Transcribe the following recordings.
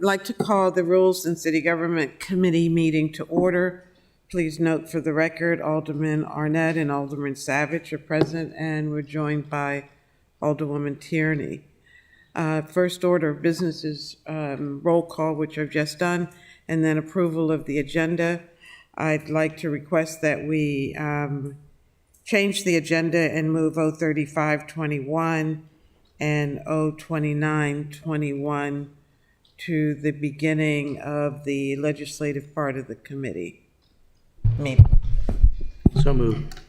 like to call the Rules and City Government Committee meeting to order. Please note for the record, Alderman Arnett and Alderman Savage are present, and we're joined by Alderwoman Tierney. First order of business is roll call, which I've just done, and then approval of the agenda. I'd like to request that we change the agenda and move 03521 and 02921 to the beginning of the legislative part of the committee meeting. So moved.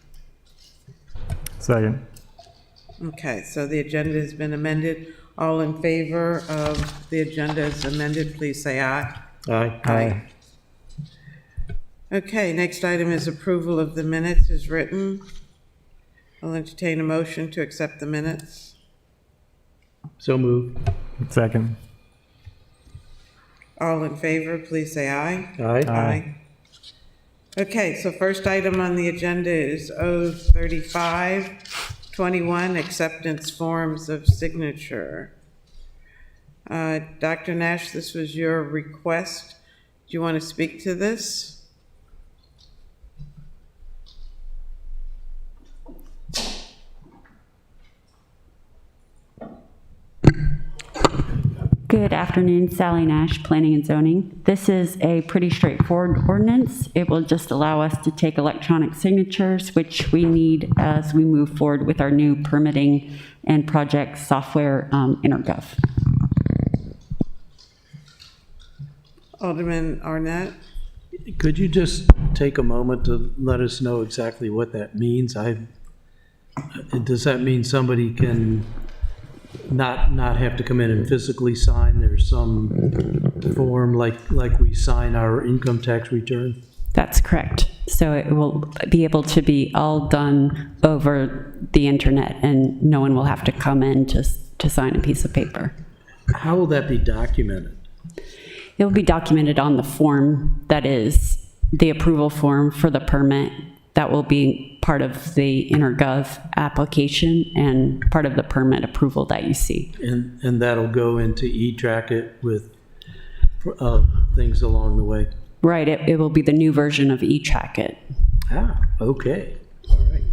Second. Okay, so the agenda has been amended. All in favor of the agenda as amended, please say aye. Aye. Aye. Okay, next item is approval of the minutes as written. I'll entertain a motion to accept the minutes. So moved. Second. All in favor, please say aye. Aye. Aye. Okay, so first item on the agenda is 03521, acceptance forms of signature. Dr. Nash, this was your request. Do you want to speak to this? Good afternoon, Sally Nash, Planning and Zoning. This is a pretty straightforward ordinance. It will just allow us to take electronic signatures, which we need as we move forward with our new permitting and project software, InterGov. Alderman Arnett? Could you just take a moment to let us know exactly what that means? Does that mean somebody can not have to come in and physically sign? There's some form like we sign our income tax return? That's correct. So it will be able to be all done over the internet, and no one will have to come in to sign a piece of paper. How will that be documented? It will be documented on the form that is the approval form for the permit. That will be part of the InterGov application and part of the permit approval that you see. And that'll go into e-Tracket with things along the way? Right, it will be the new version of e-Tracket. Ah, okay. All right.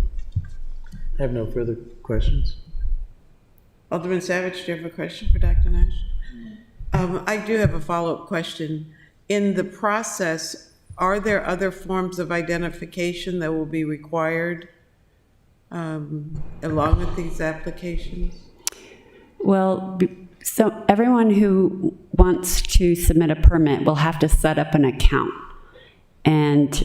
I have no further questions. Alderman Savage, do you have a question for Dr. Nash? I do have a follow-up question. In the process, are there other forms of identification that will be required along with these applications? Well, so everyone who wants to submit a permit will have to set up an account. And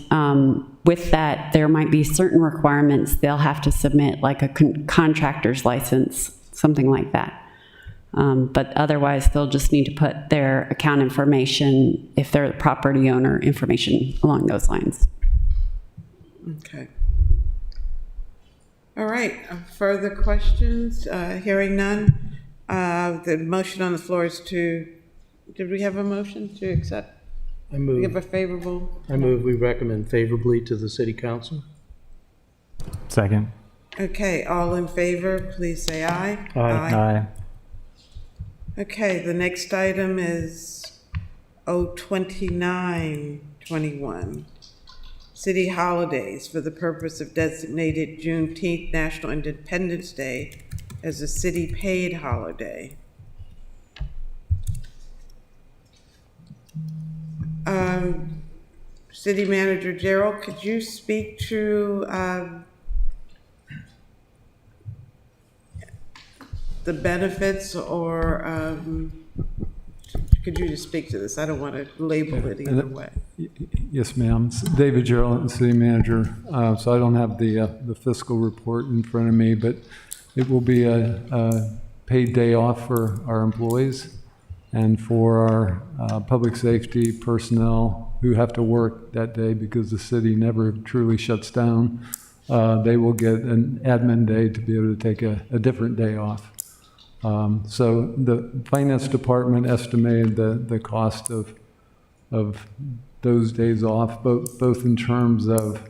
with that, there might be certain requirements. They'll have to submit like a contractor's license, something like that. But otherwise, they'll just need to put their account information, if they're the property owner, information along those lines. Okay. All right. Further questions? Hearing none. The motion on the floor is to, did we have a motion to accept? I move. We have a favorable? I move we recommend favorably to the City Council. Second. Okay. All in favor, please say aye. Aye. Okay, the next item is 02921. City holidays for the purpose of designated Juneteenth National Independence Day as a city paid holiday. City Manager Gerald, could you speak to the benefits, or could you just speak to this? I don't want to label it either way. Yes, ma'am. David Gerald, City Manager. So I don't have the fiscal report in front of me, but it will be a paid day off for our employees and for our public safety personnel who have to work that day because the city never truly shuts down. They will get an admin day to be able to take a different day off. So the finance department estimated the cost of those days off, both in terms of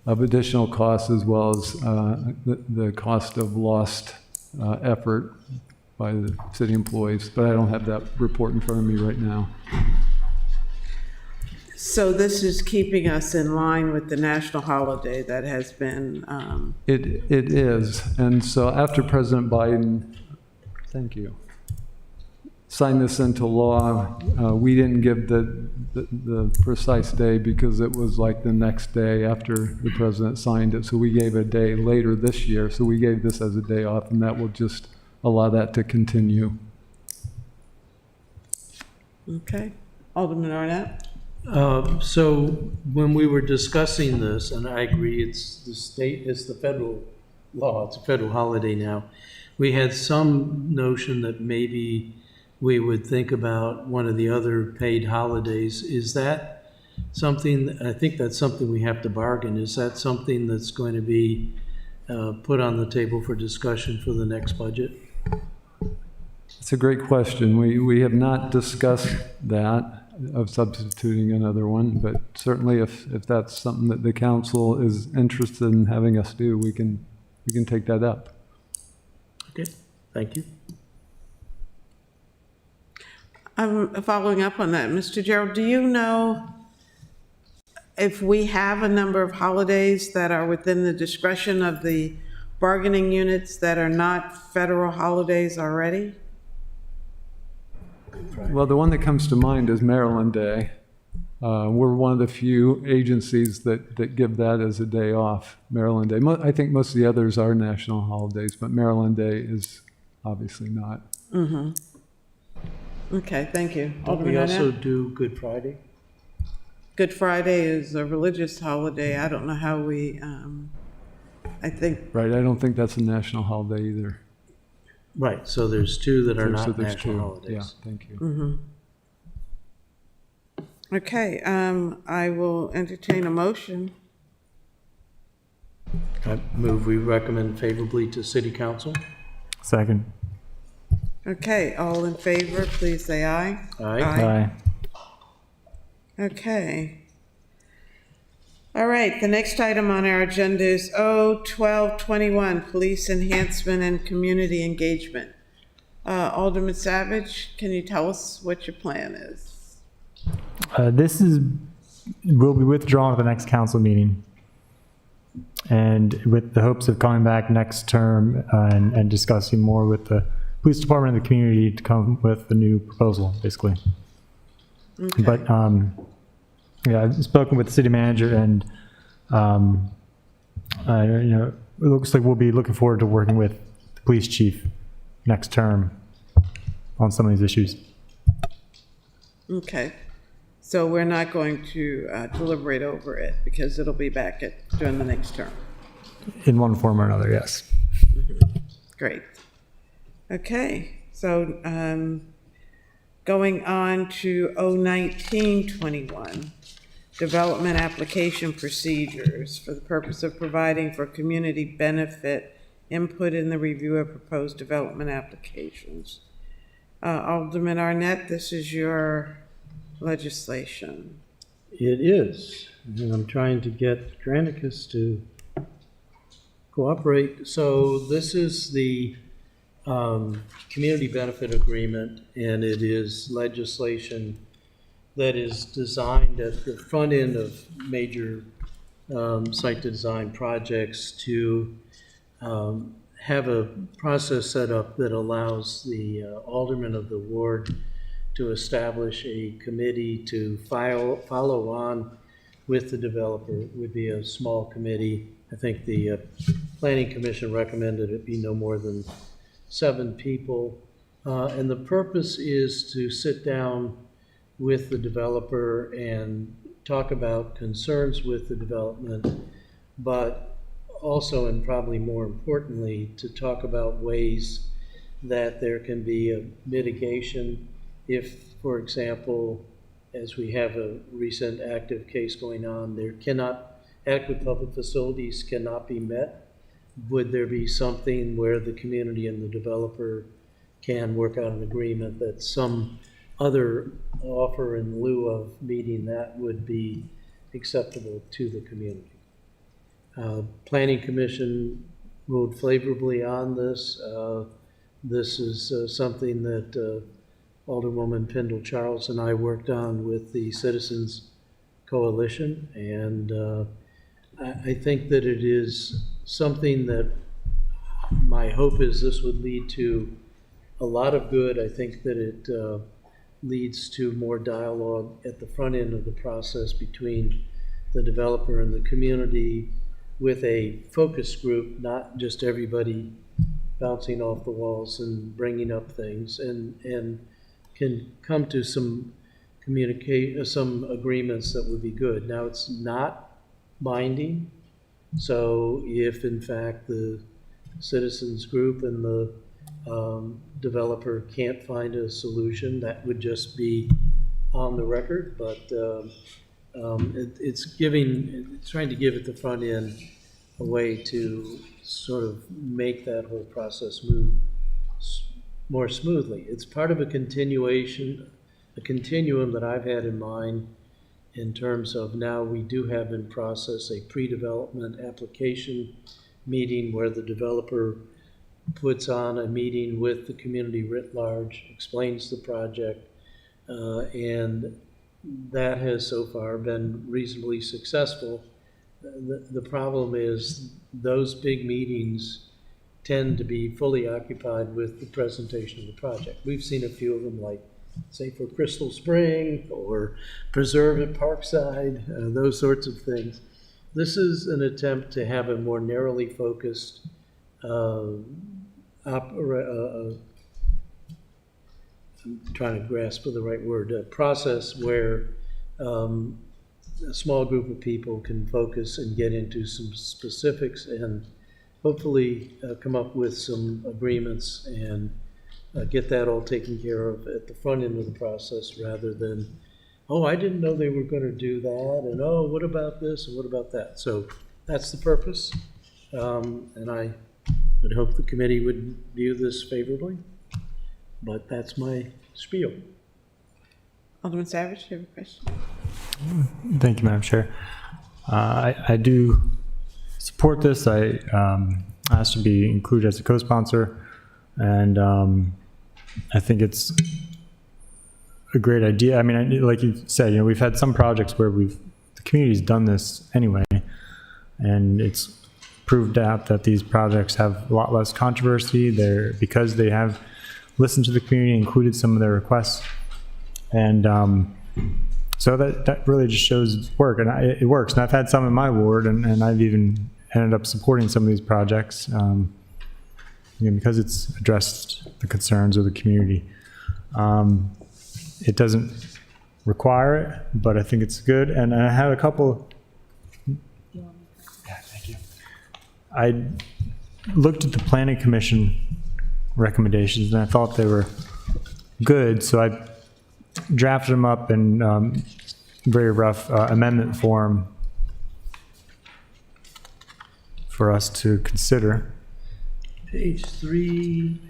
additional costs as well as the cost of lost effort by the city employees, but I don't have that report in front of me right now. So this is keeping us in line with the national holiday that has been, It is, and so after President Biden, thank you, signed this into law, we didn't give the precise day because it was like the next day after the president signed it, so we gave a day later this year, so we gave this as a day off, and that will just allow that to continue. okay. Alderman Arnett? So when we were discussing this, and I agree, it's the federal law, it's a federal holiday now. We had some notion that maybe we would think about one of the other paid holidays. Is that something, I think that's something we have to bargain. Is that something that's going to be put on the table for discussion for the next budget? It's a great question. We have not discussed that, of substituting another one, but certainly if that's something that the council is interested in having us do, we can take that up. Okay, thank you. Following up on that, Mr. Gerald, do you know if we have a number of holidays that are within the discretion of the bargaining units that are not federal holidays already? Well, the one that comes to mind is Maryland Day. We're one of the few agencies that give that as a day off, Maryland Day. I think most of the others are national holidays, but Maryland Day is obviously not. Mm-hmm. Okay, thank you. Don't we also do Good Friday? Good Friday is a religious holiday. I don't know how we, I think, Right, I don't think that's a national holiday either. Right, so there's two that are So not there's national two. holidays. Yeah, thank you. mm-hmm. Okay, I will entertain a motion. I move we recommend favorably to City Council. Second. Okay, all in favor, please say aye. Aye. Aye. Okay. All right, the next item on our agenda is O-1221, Police Enhancement and Community Engagement. Alderman Savage, can you tell us what your plan is? This will be withdrawn at the next council meeting. And with the hopes of coming back next term and discussing more with the police department and the community to come with a new proposal, basically. Okay. But, yeah, I've spoken with the city manager and, it looks like we'll be looking forward to working with the police chief next term on some of these issues. Okay, so we're not going to deliberate over it because it'll be back during the next term. In one form or another, yes. Great. Okay, so going on to O-1921, Development Application Procedures for the purpose of providing for community benefit input in the review of proposed development applications. Alderman Arnett, this is your legislation. It is, and I'm trying to get Granicus to cooperate. So this is the community benefit agreement, and it is legislation that is designed at the front end of major site design projects to have a process set up that allows the alderman of the ward to establish a committee to follow on with the developer. It would be a small committee. I think the Planning Commission recommended it be no more than 7 people. And the purpose is to sit down with the developer and talk about concerns with the development, but also, and probably more importantly, to talk about ways that there can be a mitigation if, for example, as we have a recent active case going on, adequate public facilities cannot be met. Would there be something where the community and the developer can work out an agreement that some other offer in lieu of meeting that would be acceptable to the community? Planning Commission ruled favorably on this. This is something that Alderwoman Pendle Charles and I worked on with the Citizens Coalition, and I think that it is something that my hope is this would lead to a lot of good. I think that it leads to more dialogue at the front end of the process between the developer and the community, with a focus group, not just everybody bouncing off the walls and bringing up things, and can come to some some agreements that would be good. Now, it's not binding, so if in fact the citizens group and the developer can't find a solution, that would just be on the record, but it's trying to give at the front end a way to sort of make that whole process move more smoothly. It's part of a continuum that I've had in mind in terms of now we do have in process a pre-development application meeting where the developer puts on a meeting with the community writ large, explains the project, and that has so far been reasonably successful. The problem is those big meetings tend to be fully occupied with the presentation of the project. We've seen a few of them, like, say, for Crystal Spring or Preserve at Parkside, those sorts of things. This is an attempt to have a more narrowly focused I'm trying to grasp the right word, a process where a small group of people can focus and get into some specifics and hopefully come up with some agreements and get that all taken care of at the front end of the process, rather than, oh, I didn't know they were going to do that, and oh, what about this and what about that? So that's the purpose, and I would hope the committee would view this favorably, but that's my spiel. Alderman Savage, you have a question? Thank you, Madam Chair. I do support this. I asked to be included as a co-sponsor, and I think it's a great idea. I mean, like you said, you know, we've had some projects where the community's done this anyway, and it's proved out that these projects have a lot less controversy there because they have listened to the community, included some of their requests, and so that really just shows work, and it works. And I've had some in my ward, and I've even ended up supporting some of these projects, you know, because it's addressed the concerns of the community. It doesn't require it, but I think it's good. And I have a couple. Yeah, thank you. I looked at the Planning Commission recommendations, and I thought they were good, so I drafted them up in very rough amendment form for us to consider. Page 3,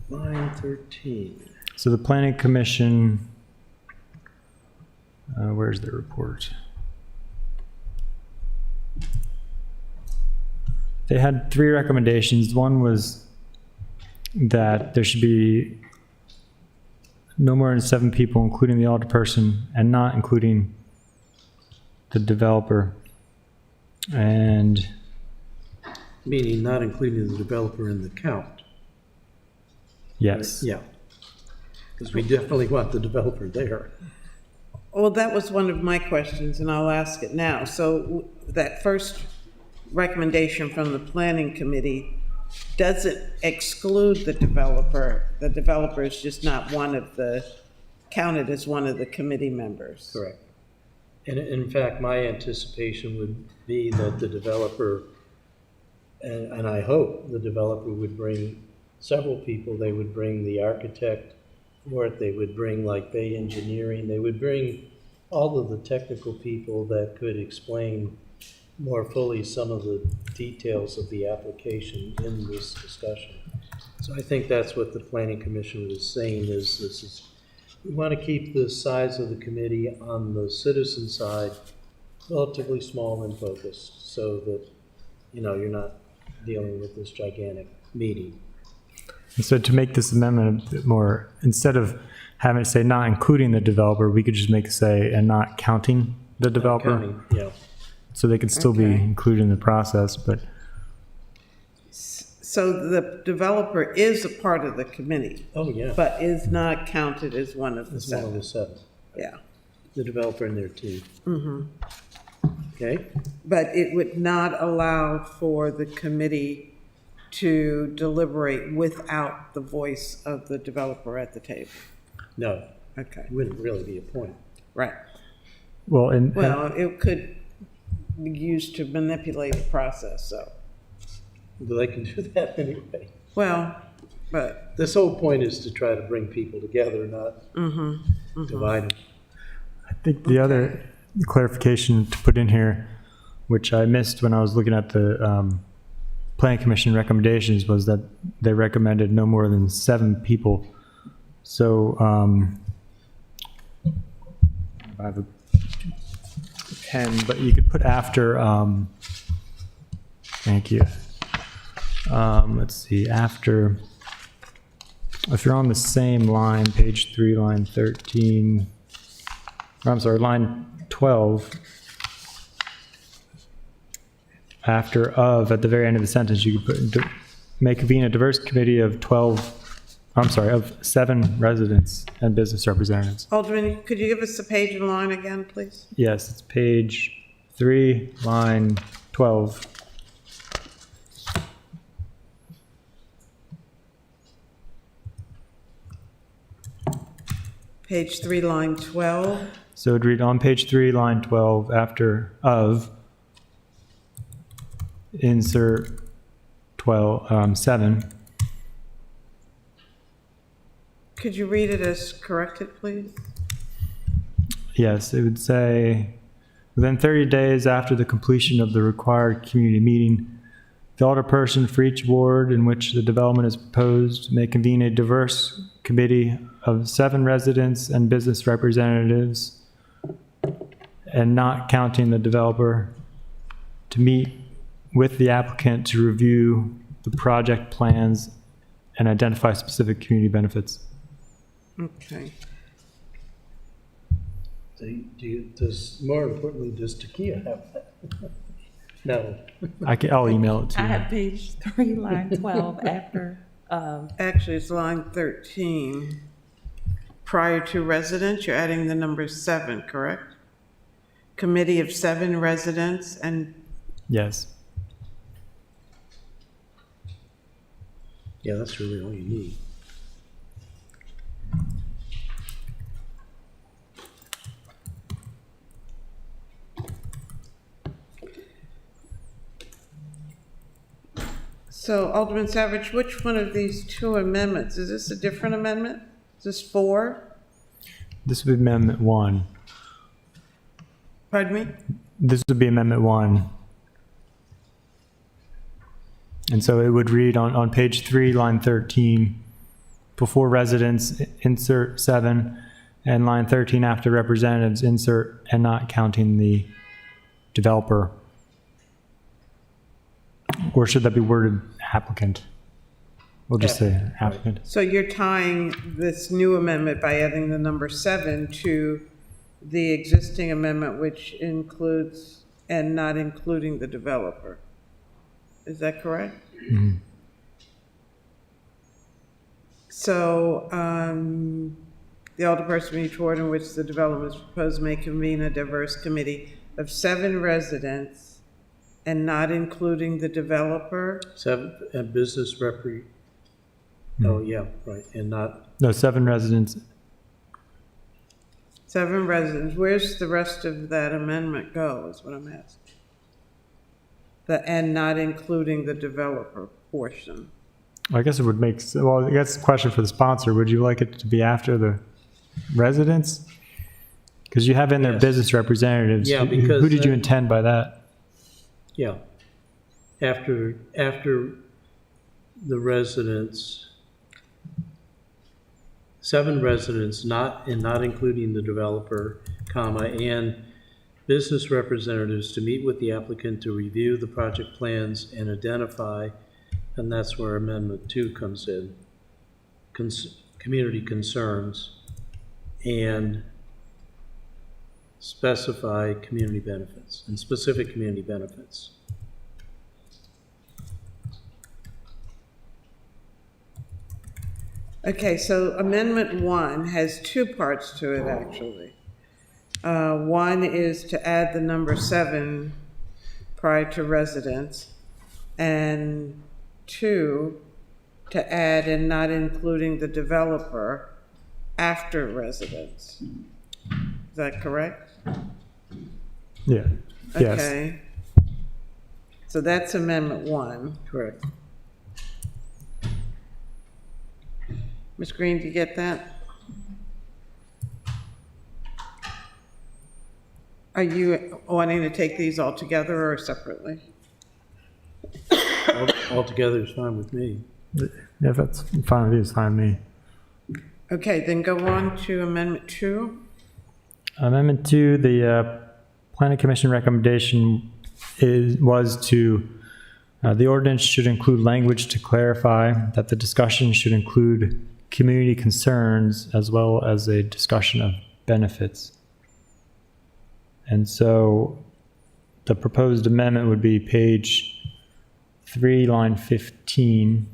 line 13. So the Planning Commission, where's the report? They had 3 recommendations. One was that there should be no more than 7 people, including the alderperson, and not including the developer. And Meaning not including the developer in the count. yes. Yeah, because we definitely want the developer there. Well, that was one of my questions, and I'll ask it now. So that first recommendation from the planning committee doesn't exclude the developer. The developer is just not counted as one of the committee members. Correct. And in fact, my anticipation would be that the developer, and I hope the developer would bring several people. They would bring the architect for it. They would bring like Bay Engineering. They would bring all of the technical people that could explain more fully some of the details of the application in this discussion. So I think that's what the Planning Commission was saying is we want to keep the size of the committee on the citizen side relatively small and focused, so that, you know, you're not dealing with this gigantic meeting. And so to make this amendment a bit more, instead of having it say not including the developer, we could just make it say and not counting the developer. Counting, yeah. So they could still be Okay. included in the process, but So the developer is a part of the committee, Oh, yeah. but is not counted as one of the It's one of seven. the seven. Yeah. The developer in there too. Mm-hmm. Okay, But it would not allow for the committee to deliberate without the voice of the developer at the table. no, Okay, it wouldn't really be a point. right. well, and Well, it could be used to manipulate the process, so, But they can do that anyway. well, but, This whole point is to try to bring people together, not divide them. I think the other clarification to put in here, which I missed when I was looking at the Planning Commission recommendations, was that they recommended no more than 7 people. So I have a pen, but you could put after, thank you. Let's see, after, if you're on the same line, page 3, line 13, I'm sorry, line 12, after of, at the very end of the sentence, you could put, may convene a diverse committee of 7 residents and business representatives. Alderman, could you give us the page and line again, please? Yes, it's page 3, line 12. Page 3, line 12. So it'd read on page 3, line 12, after of, insert 7. Could you read it as corrected, please? Yes, it would say, within 30 days after the completion of the required community meeting, the alderperson for each ward in which the development is proposed may convene a diverse committee of 7 residents and business representatives, and not counting the developer, to meet with the applicant to review the project plans and identify specific community benefits. Okay. Does, more importantly, does Takia have that? No. I'll email it to I you. have page 3, line 12 after, Actually, it's line 13. Prior to residents, you're adding the number 7, correct? Committee of 7 residents and, Yes. Yeah, that's really all you need. so Alderman Savage, which one of these 2 amendments? Is this a different amendment? Is this 4? This would be Amendment 1. Pardon me? This would be Amendment 1. And so it would read on page 3, line 13, before residents, insert 7, and line 13 after representatives, insert and not counting the developer. Or should that be worded applicant? We'll just say applicant. So you're tying this new amendment by adding the number 7 to the existing amendment, which includes and not including the developer. Is that correct? So, the alderperson from each ward in which the development is proposed may convene a diverse committee of 7 residents and not including the developer. 7, and business oh, yeah, right, and not, No, 7 residents. 7 residents. Where's the rest of that amendment go, is what I'm asking. And not including the developer portion. I guess it would make, well, I guess the question for the sponsor, would you like it to be after the residents? Because you have in there Yes. business representatives. Yeah, Who- because Who did you that- intend by that? yeah. After the residents, 7 residents, not including the developer, comma, and business representatives to meet with the applicant to review the project plans and identify And that's where Amendment 2 comes in. Community concerns and specify community benefits and specific community benefits. Okay, so Amendment 1 has two parts to it, actually. One is to add the number 7 prior to residence, and 2, to add and not including the developer after residence. Is that correct? Yeah. Yes. Okay. So that's Amendment 1. Correct. Ms. Green, do you get that? Are you wanting to take these all together or separately? Altogether is fine with me. Yeah, that's fine with you. It's fine with me. Okay, then go on to Amendment 2. Amendment 2, the Planning Commission recommendation was to, the ordinance should include language to clarify that the discussion should include community concerns as well as a discussion of benefits. And so the proposed amendment would be page 3, line 15.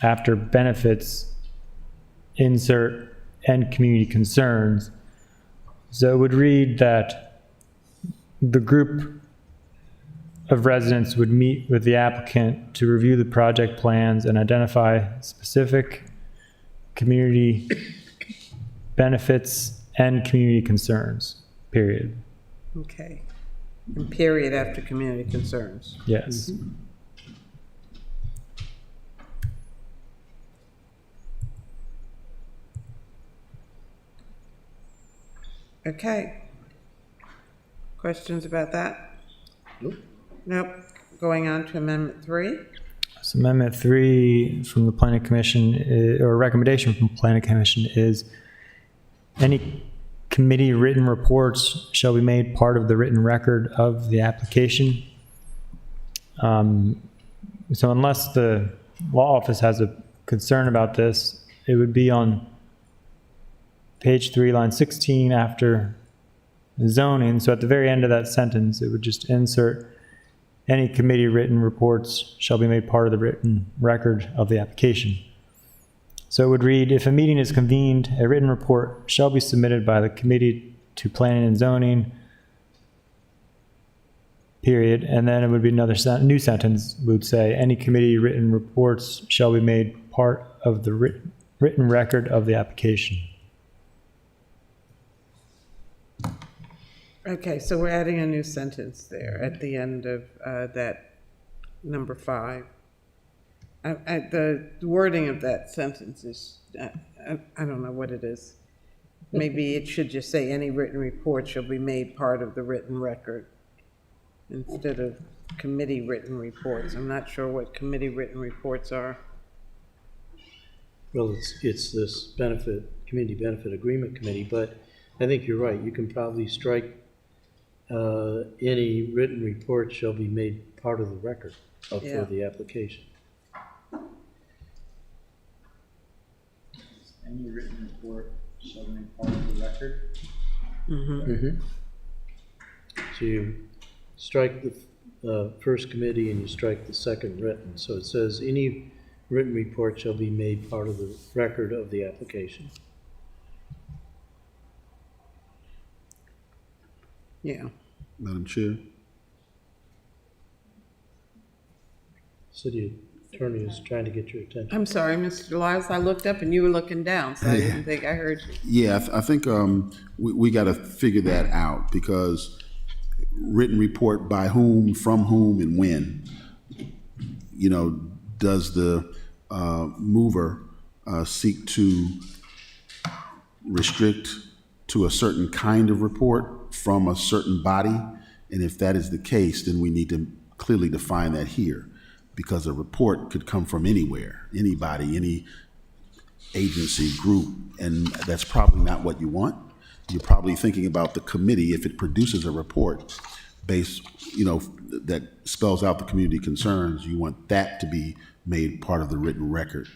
After benefits, insert and community concerns. So it would read that the group of residents would meet with the applicant to review the project plans and identify specific community benefits and community concerns, period. Okay. And period after community concerns. Yes. Okay. Questions about that? Nope. Nope. Going on to Amendment 3. So Amendment 3 from the Planning Commission, or recommendation from Planning Commission is any committee written reports shall be made part of the written record of the application. So unless the law office has a concern about this, it would be on page 3, line 16 after zoning. So at the very end of that sentence, it would just insert any committee written reports shall be made part of the written record of the application. So it would read, if a meeting is convened, a written report shall be submitted by the committee to planning and zoning, period. And then it would be another new sentence would say, any committee written reports shall be made part of the written record of the application. Okay, so we're adding a new sentence there at the end of that number 5. The wording of that sentence is, I don't know what it is. Maybe it should just say any written report shall be made part of the written record instead of committee written reports. I'm not sure what committee written reports are. Well, it's this community benefit agreement committee, but I think you're right. You can probably strike any written report shall be made part of the record for the application. Any written report shall be made part of the record. So you strike the first committee and you strike the second written. So it says any written report shall be made part of the record of the application. Yeah. Madam Chair. City attorney is trying to get your attention. I'm sorry, Mr. Lyles, I looked up and you were looking down, so I didn't think I heard you. Yeah, I think we got to figure that out, because written report by whom, from whom, and when. You know, does the mover seek to restrict to a certain kind of report from a certain body? And if that is the case, then we need to clearly define that here, because a report could come from anywhere, anybody, any agency, group, and that's probably not what you want. You're probably thinking about the committee if it produces a report. based, that spells out the community concerns, you want that to be made part of the written record.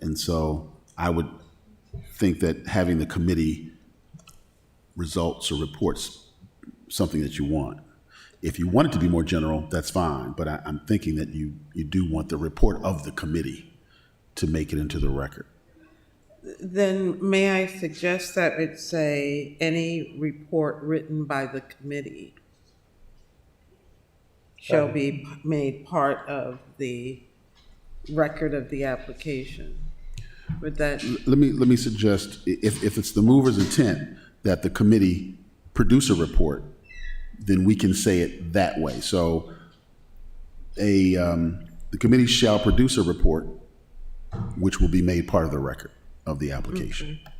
And so I would think that having the committee results or reports something that you want. If you want it to be more general, that's fine, but I'm thinking that you do want the report of the committee to make it into the record. Then may I suggest that it say any report written by the committee shall be made part of the record of the application? Would that? Let me suggest, if it's the mover's intent that the committee produce a report, then we can say it that way. So the committee shall produce a report which will be made part of the record of the application. Okay.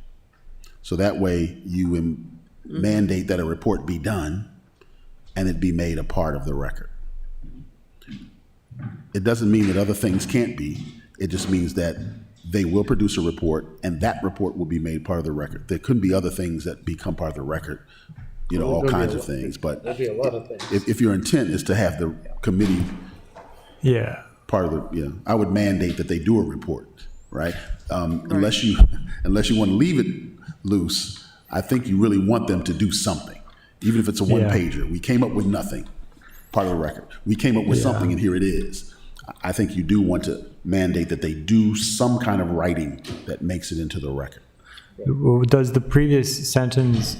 So that way you mandate that a report be done and it be made a part of the record. It doesn't mean that other things can't be. It just means that they will produce a report and that report will be made part of the record. There couldn't be other things that become part of the record, all kinds of things. But there'd be a lot of things. If your intent is to have the committee part of the, I would mandate that they do a report, right? Unless you want to leave it loose, I think you really want them to do something, even if it's a one-pager. We came up with nothing, part of the record. We came up with something, and here it is. I think you do want to mandate that they do some kind of writing that makes it into the record. Does the previous sentence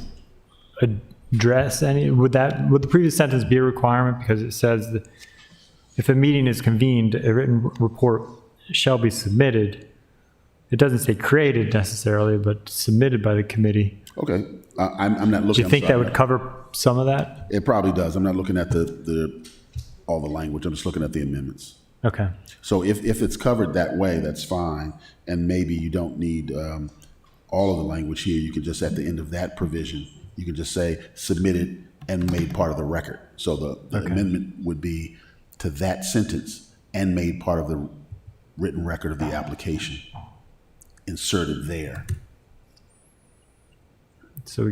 address any? Would the previous sentence be a requirement, because it says that if a meeting is convened, a written report shall be submitted? It doesn't say created necessarily, but submitted by the committee. Okay, I'm not looking. Do you think that would cover some of that? It probably does. I'm not looking at all the language. I'm just looking at the amendments. Okay. So if it's covered that way, that's fine. And maybe you don't need all of the language here. You could just, at the end of that provision, you could just say submitted and made part of the record. So the amendment would be to that sentence and made part of the written record of the application, inserted there. So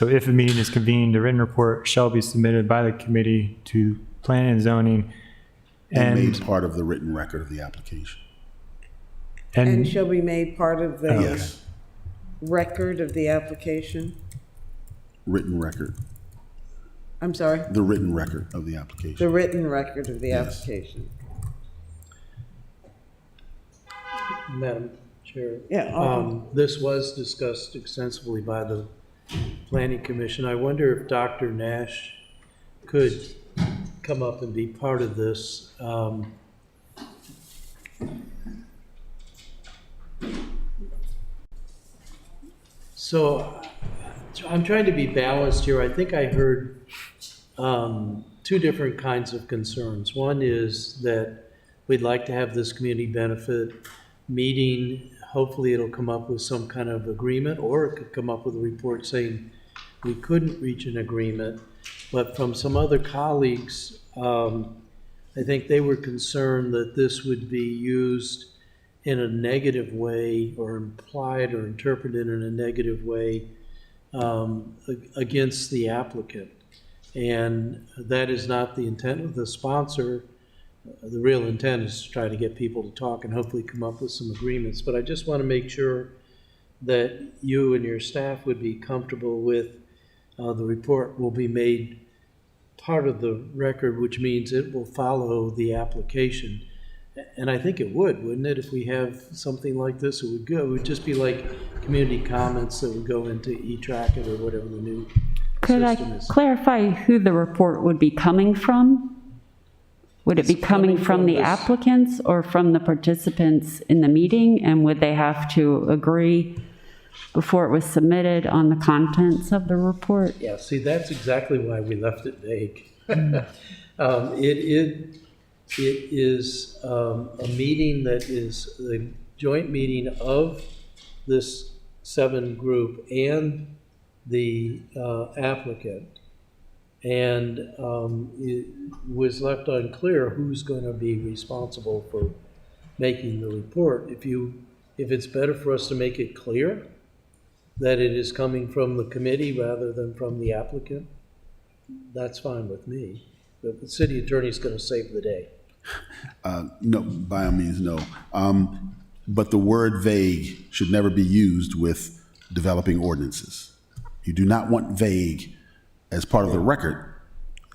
if a meeting is convened, a written report shall be submitted by the committee to planning and zoning and made part of the written record of the application. And shall be made part of the record of the application? Written record. I'm sorry? The written record of the application. The written record of the application. Madam Chair. Yeah. This was discussed extensively by the Planning Commission. I wonder if Dr. Nash could come up and be part of this. So I'm trying to be balanced here. I think I heard two different kinds of concerns. One is that we'd like to have this community benefit meeting. Hopefully it'll come up with some kind of agreement, or it could come up with a report saying we couldn't reach an agreement. But from some other colleagues, I think they were concerned that this would be used in a negative way, or implied or interpreted in a negative way against the applicant. And that is not the intent of the sponsor. The real intent is to try to get people to talk and hopefully come up with some agreements. But I just want to make sure that you and your staff would be comfortable with the report will be made part of the record, which means it will follow the application. And I think it would, wouldn't it? If we have something like this, it would just be like community comments that would go into eTracket or whatever the new Could I system is. clarify who the report would be coming from? Would it be coming from the applicants or from the participants in the meeting? And would they have to agree before it was submitted on the contents of the report? Yeah, see, that's exactly why we left it vague. It is a meeting that is the joint meeting of this 7 group and the applicant. And it was left unclear who's going to be responsible for making the report. If it's better for us to make it clear that it is coming from the committee rather than from the applicant. that's fine with me. But the city attorney's going to save the day. No, by all means, no. But the word vague should never be used with developing ordinances. You do not want vague as part of the record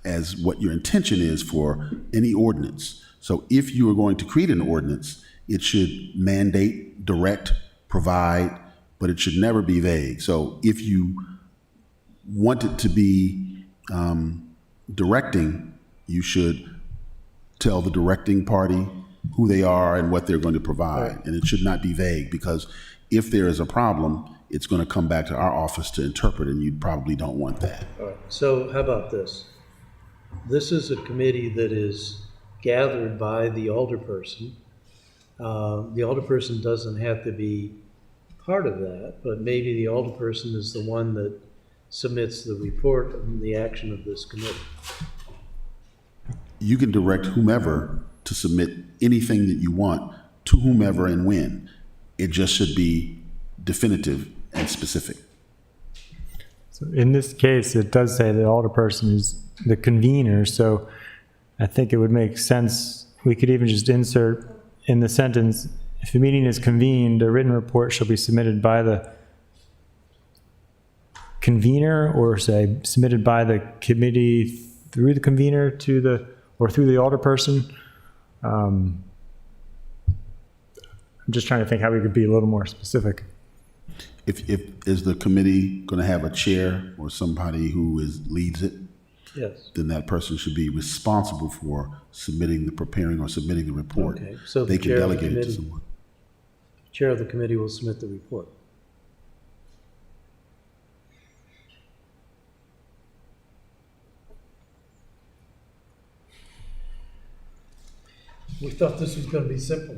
as what your intention is for any ordinance. So if you are going to create an ordinance, it should mandate, direct, provide, but it should never be vague. So if you want it to be directing, you should tell the directing party who they are and what they're going to provide. And it should not be vague, because if there is a problem, it's going to come back to our office to interpret, and you probably don't want that. All right, so how about this? This is a committee that is gathered by the alderperson. The alderperson doesn't have to be part of that, but maybe the alderperson is the one that submits the report on the action of this committee. You can direct whomever to submit anything that you want to whomever and when. It just should be definitive and specific. So in this case, it does say the alderperson is the convener, so I think it would make sense, we could even just insert in the sentence, if a meeting is convened, a written report shall be submitted by the convener, or say submitted by the committee through the convener to the, or through the alderperson. I'm just trying to think how we could be a little more specific. If is the committee going to have a chair or somebody who leads it? Yes. Then that person should be responsible for preparing or submitting the report. Okay, so they the can chair of the delegate it to committee- someone. Chair of the committee will submit the report. We thought this was going to be simple.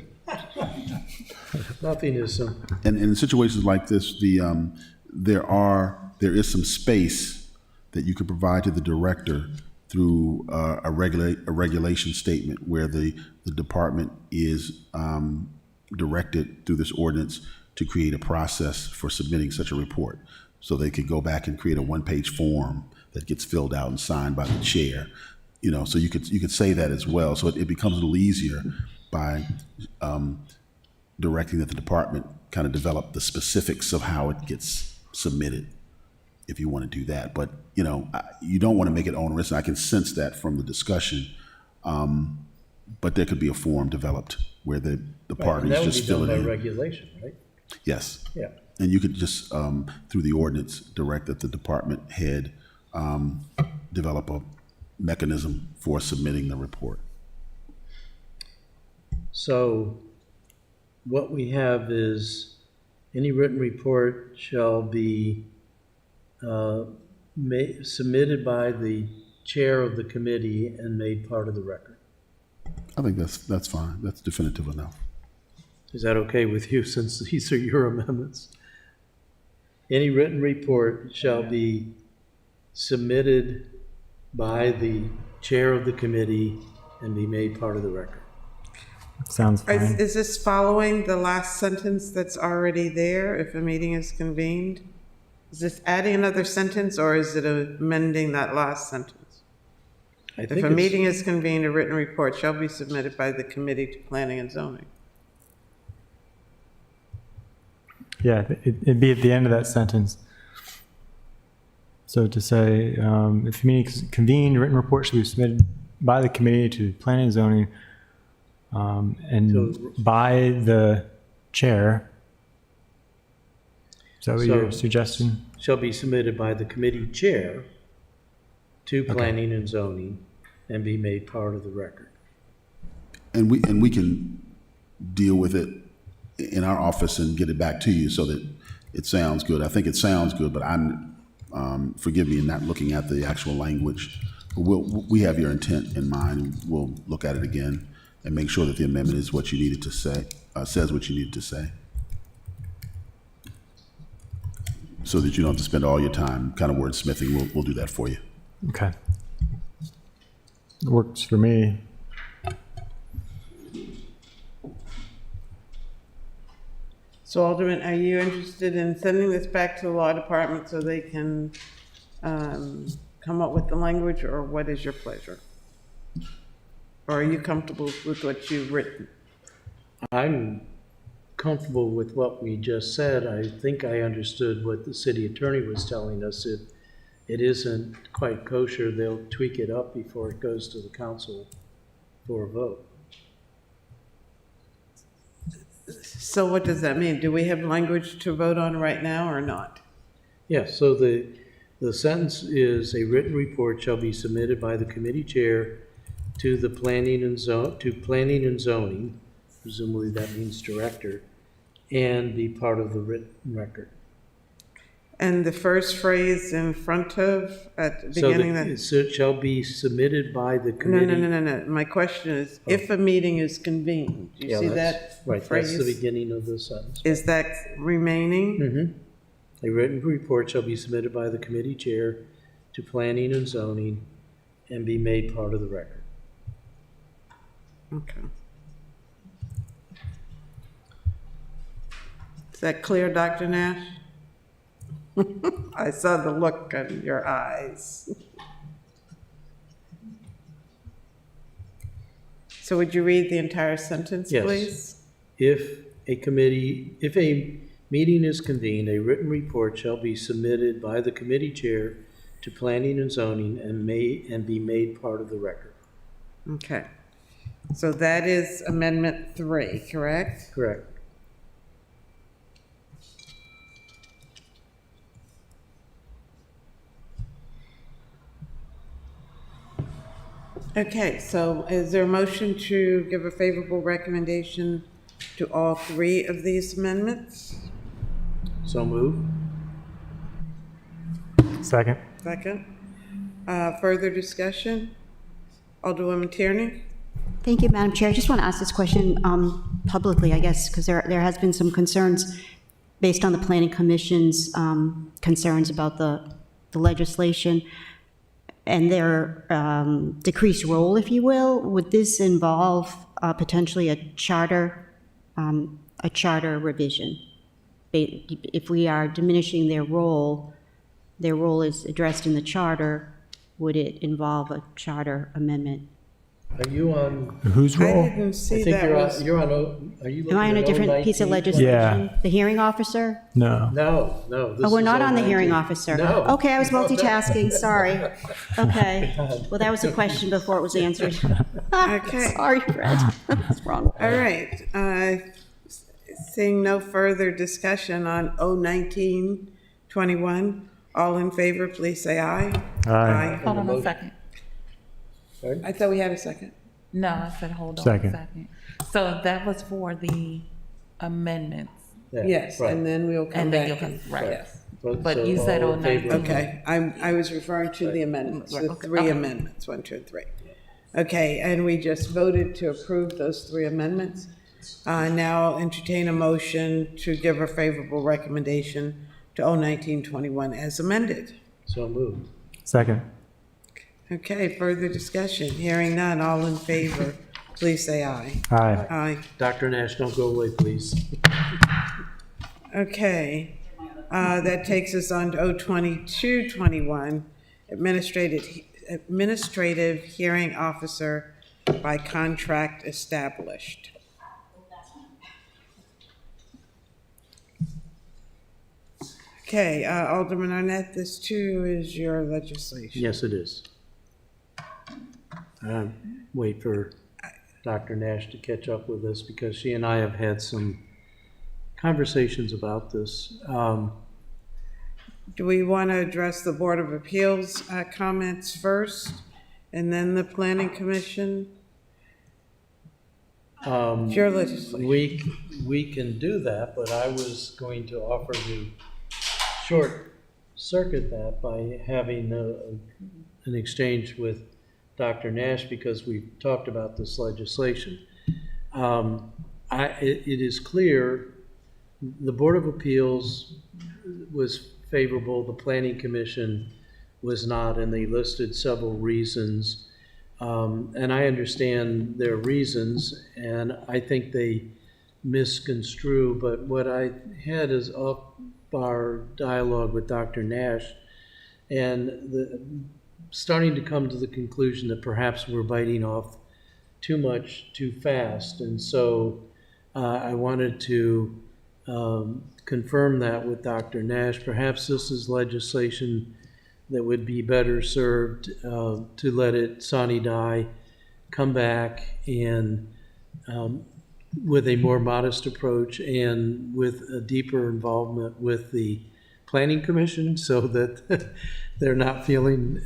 Nothing is simple. And in situations like this, there is some space that you could provide to the director through a regulation statement where the department is directed through this ordinance to create a process for submitting such a report. So they could go back and create a one-page form that gets filled out and signed by the chair. You know, so you could say that as well. So it becomes a little easier by directing that the department kind of develop the specifics of how it gets submitted, if you want to do that. But, you know, you don't want to make it onerous, and I can sense that from the discussion. But there could be a form developed where the parties just fill it That would be done in. by regulation, right? Yes. Yeah. And you could just, through the ordinance, direct that the department head develop a mechanism for submitting the report. So what we have is any written report shall be submitted by the chair of the committee and made part of the record. I think that's fine. That's definitive enough. Is that okay with you, since these are your amendments? Any written report shall be submitted by the chair of the committee and be made part of the record. Sounds fine. Is this following the last sentence that's already there, if a meeting is convened? Is this adding another sentence, or is it amending that last sentence? I If think a it's- meeting is convened, a written report shall be submitted by the committee to planning and zoning. Yeah, it'd be at the end of that sentence. So to say, if a meeting is convened, a written report should be submitted by the committee to planning and zoning, and So- by the chair. Is that what So- you're suggesting? Shall be submitted by the committee chair to planning and zoning and be made part of the record. And we can deal with it in our office and get it back to you so that it sounds good. I think it sounds good, but forgive me in not looking at the actual language. We have your intent in mind, and we'll look at it again and make sure that the amendment is what you needed to say, says what you needed to say. So that you don't have to spend all your time kind of wordsmithing. We'll do that for you. Okay. Works for me. So Alderman, are you interested in sending this back to the law department so they can come up with the language, or what is your pleasure? Or are you comfortable with what you've written? I'm comfortable with what we just said. I think I understood what the city attorney was telling us. If it isn't quite kosher, they'll tweak it up before it goes to the council for a vote. So what does that mean? Do we have language to vote on right now or not? Yeah, so the sentence is, a written report shall be submitted by the committee chair to the planning and zoning, presumably that means director, and be part of the written record. And the first phrase in front of, at the So beginning, it shall be submitted by the no, committee. no. My question is, if a meeting is convened, do you Yeah, see that's- that Right, phrase? that's the beginning of the sentence. Is that remaining? Mm-hmm. A written report shall be submitted by the committee chair to planning and zoning and be made part of the record. Okay. Is that clear, Dr. Nash? I saw the look in your eyes. So would you read the entire sentence, Yes. please? If a meeting is convened, a written report shall be submitted by the committee chair to planning and zoning and be made part of the record. Okay. So that is Amendment 3, correct? Correct. Okay, so is there a motion to give a favorable recommendation to all 3 of these amendments? So moved. Second. Second. Further discussion? Alderwoman Tierney? Thank you, Madam Chair. I just want to ask this question publicly, I guess, because there has been some concerns based on the Planning Commission's concerns about the legislation and their decreased role, if you will. Would this involve potentially a charter revision? If we are diminishing their role is addressed in the charter, would it involve a charter amendment? Are you on? Whose I role? didn't I see think that was. are you looking Am I on a at different piece of 019? legislation? Yeah. The hearing officer? No. No. This Oh, we're is not on the 019. hearing officer. No. Okay, I was multitasking, sorry. Okay, well, that was a question before it was answered. Okay. Sorry, Fred, that's wrong. All right. Seeing no further discussion on 019-21, all in favor, please say aye. Aye. Hold on a second. I thought we had a second. No, I said hold on Second. a second. So that was for the amendments. Yeah, Yes, right. and then we'll come And then back. you'll come, right. Yes. But So you said all in favor? 019. Okay, I was referring to the amendments, the Okay. 3 Okay. amendments, 1, 2, and 3. Okay, and we just voted to approve those 3 amendments. Now I'll entertain a motion to give a favorable recommendation to 019-21 as amended. So moved. Second. Okay, further discussion. Hearing none, all in favor, please say aye. Aye. Aye. Dr. Nash, don't go away, please. Okay, that takes us on to 022-21, administrative hearing officer by contract established. Okay, Alderman Arnett, this too is your legislation. Yes, it is. Wait for Dr. Nash to catch up with us because she and I have had some conversations about this. Do we want to address the Board of Appeals comments first, and then the Planning Commission? It's your legislation. We can do that, but I was going to offer to short circuit that by having an exchange with Dr. Nash because we've talked about this legislation. It is clear the Board of Appeals was favorable, the Planning Commission was not, and they listed several reasons. And I understand their reasons, and I think they misconstrue, but what I had is off our dialogue with Dr. Nash, and starting to come to the conclusion that perhaps we're biting off too much too fast. And so I wanted to confirm that with Dr. Nash. Perhaps this is legislation that would be better served to let it sine die, come back, and with a more modest approach and with a deeper involvement with the Planning Commission, so that they're not feeling,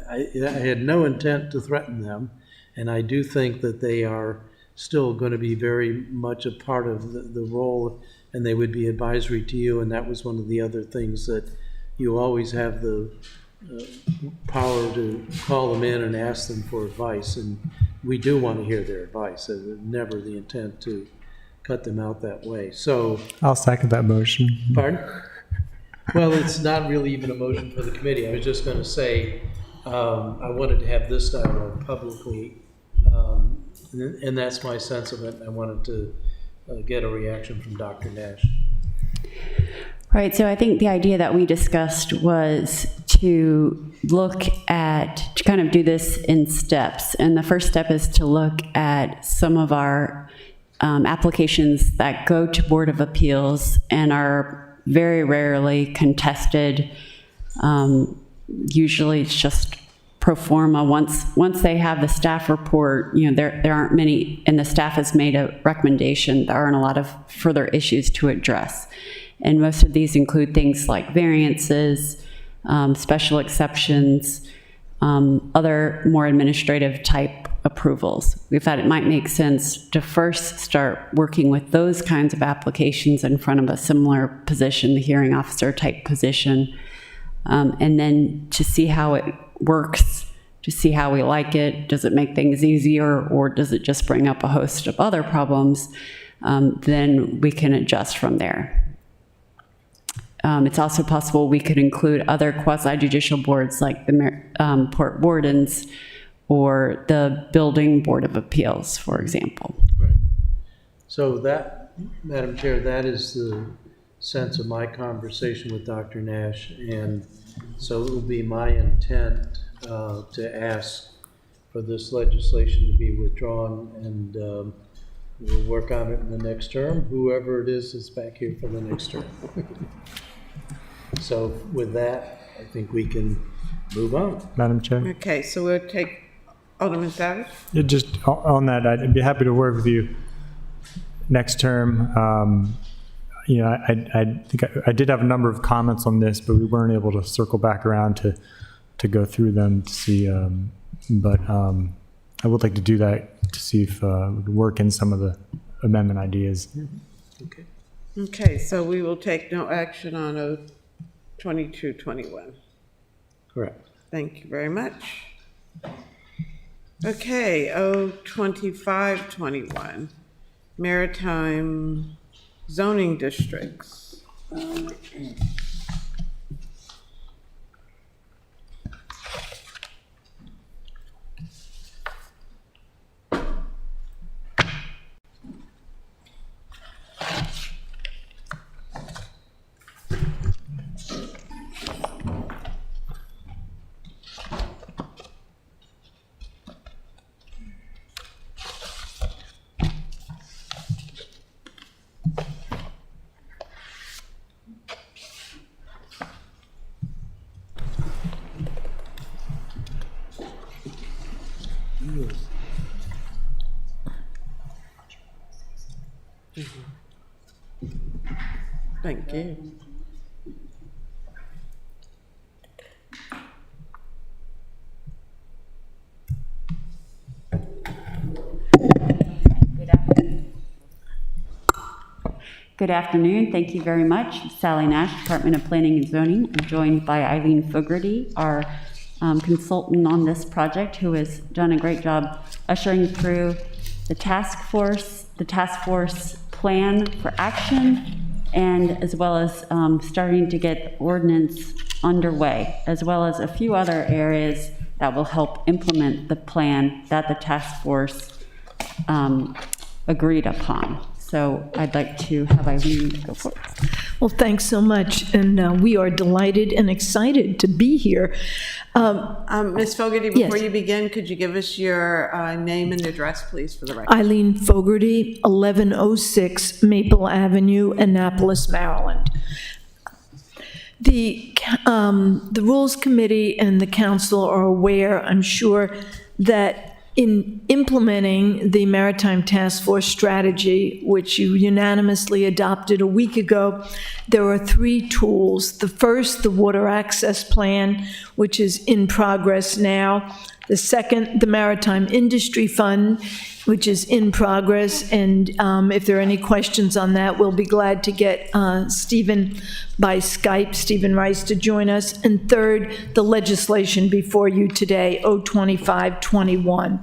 I had no intent to threaten them, and I do think that they are still going to be very much a part of the role, and they would be advisory to you, and that was one of the other things, that you always have the power to call them in and ask them for advice, and we do want to hear their advice. It was never the intent to cut them out that way. So, I'll second that motion. pardon? Well, it's not really even a motion for the committee. I was just going to say, I wanted to have this dialogue publicly, and that's my sense of it. I wanted to get a reaction from Dr. Nash. Right, so I think the idea that we discussed was to kind of do this in steps. And the first step is to look at some of our applications that go to Board of Appeals and are very rarely contested. Usually it's just pro forma. Once they have the staff report, there aren't many, and the staff has made a recommendation, there aren't a lot of further issues to address. And most of these include things like variances, special exceptions, other more administrative type approvals. We thought it might make sense to first start working with those kinds of applications in front of a similar position, the hearing officer type position, and then to see how it works, to see how we like it. Does it make things easier, or does it just bring up a host of other problems? Then we can adjust from there. It's also possible we could include other quasi-judicial boards like the Port Wardens or the Building Board of Appeals, for example. Right. So that, Madam Chair, that is the sense of my conversation with Dr. Nash. And so it will be my intent to ask for this legislation to be withdrawn, and we'll work on it in the next term, whoever it is back here for the next term. So with that, I think we can move on. Madam Chair? Okay, so we'll take Alderman Savage. Yeah, just on that, I'd be happy to work with you next term. I think I did have a number of comments on this, but we weren't able to circle back around to go through them to see. But I would like to do that to see if we could work in some of the amendment ideas. Okay. Okay, so we will take no action on 2221. Correct. Thank you very much. Okay, 2521, Maritime Zoning Districts. Thank you. Good afternoon. Thank you very much. Sally Nash, Department of Planning and Zoning. I'm joined by Eileen Fogarty, our consultant on this project, who has done a great job ushering through the task force plan for action, and as well as starting to get the ordinance underway, as well as a few other areas that will help implement the plan that the task force agreed upon. So I'd like to have Eileen go for it. Well, thanks so much, and we are delighted and excited to be here. Ms. Fogarty, before Yes. you begin, could you give us your name and address, please, for the record? Eileen Fogarty, 1106 Maple Avenue, Annapolis, Maryland. The Rules Committee and the council are aware, I'm sure, that in implementing the Maritime Task Force strategy, which you unanimously adopted a week ago, there are 3 tools. The first, the Water Access Plan, which is in progress now. The second, the Maritime Industry Fund, which is in progress, and if there are any questions on that, we'll be glad to get Stephen by Skype, Stephen Rice, to join us. And third, the legislation before you today, 02521.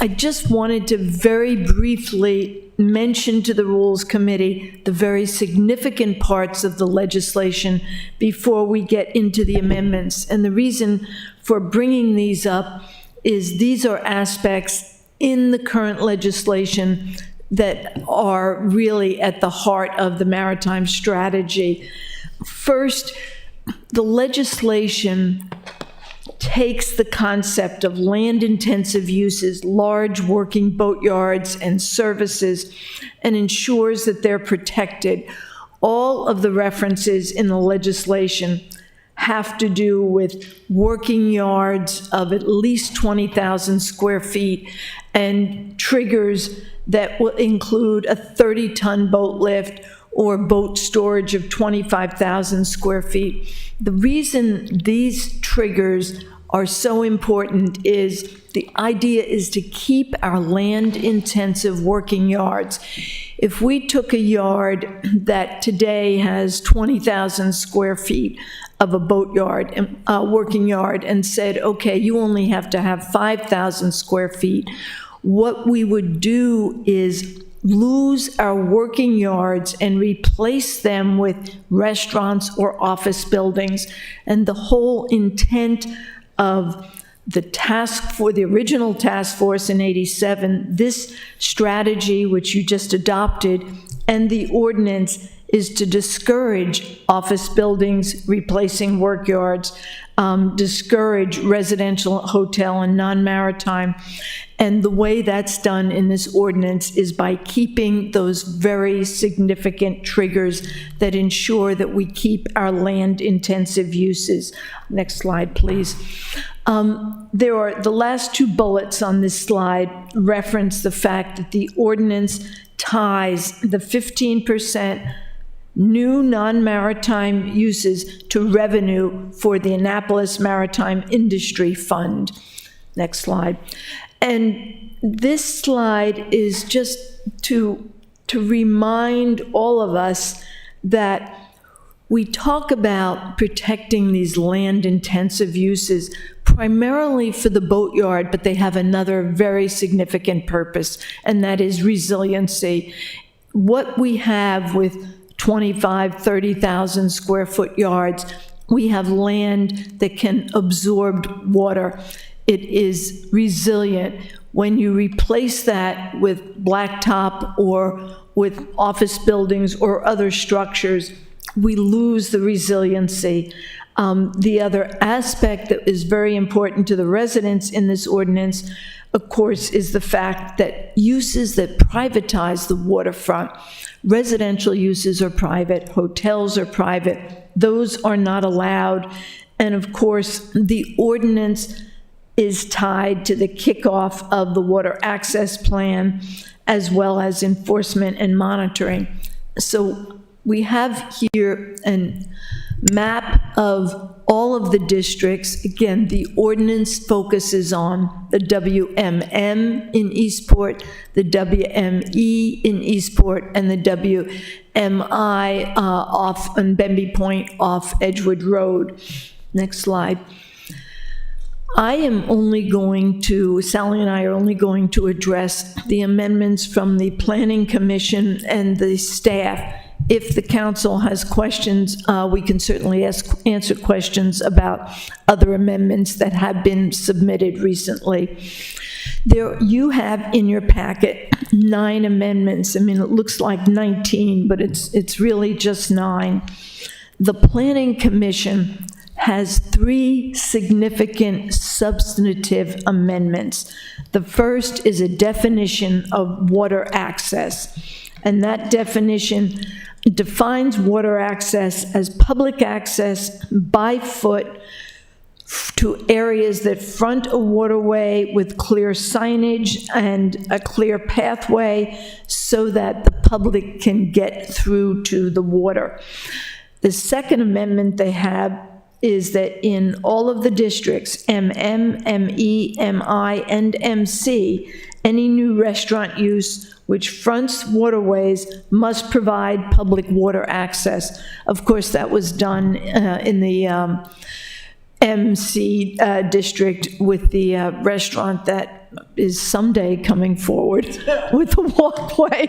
I just wanted to very briefly mention to the Rules Committee the very significant parts of the legislation before we get into the amendments. And the reason for bringing these up is these are aspects in the current legislation that are really at the heart of the maritime strategy. First, the legislation takes the concept of land-intensive uses, large working boatyards and services, and ensures that they're protected. All of the references in the legislation have to do with working yards of at least 20,000 square feet and triggers that will include a 30-ton boat lift or boat storage of 25,000 square feet. The reason these triggers are so important is the idea is to keep our land-intensive working yards. If we took a yard that today has 20,000 square feet of a boatyard, working yard, and said, okay, you only have to have 5,000 square feet, what we would do is lose our working yards and replace them with restaurants or office buildings. And the whole intent of the original task force in '87, this strategy which you just adopted, and the ordinance is to discourage office buildings replacing work yards, discourage residential, hotel, and non-maritime. And the way that's done in this ordinance is by keeping those very significant triggers that ensure that we keep our land-intensive uses. Next slide, please. There are the last 2 bullets on this slide reference the fact that the ordinance ties the 15% new non-maritime uses to revenue for the Annapolis Maritime Industry Fund. Next slide. And this slide is just to remind all of us that we talk about protecting these land-intensive uses primarily for the boatyard, but they have another very significant purpose, and that is resiliency. What we have with 25, 30,000 square foot yards, we have land that can absorb water. It is resilient. When you replace that with blacktop or with office buildings or other structures, we lose the resiliency. The other aspect that is very important to the residents in this ordinance, of course, is the fact that uses that privatize the waterfront, residential uses are private, hotels are private, those are not allowed. And of course, the ordinance is tied to the kickoff of the Water Access Plan, as well as enforcement and monitoring. So we have here a map of all of the districts. Again, the ordinance focuses on the WMM in Eastport, the WME in Eastport, and the WMI off on Bemby Point off Edgewood Road. Next slide. Sally and I are only going to address the amendments from the Planning Commission and the staff. If the council has questions, we can certainly answer questions about other amendments that have been submitted recently. You have in your packet 9 amendments. I mean, it looks like 19, but it's really just 9. The Planning Commission has 3 significant substantive amendments. The first is a definition of water access, and that definition defines water access as public access by foot to areas that front a waterway with clear signage and a clear pathway so that the public can get through to the water. The second amendment they have is that in all of the districts, MM, ME, MI, and MC, any new restaurant use which fronts waterways must provide public water access. Of course, that was done in the MC district with the restaurant that is someday coming forward with a walkway.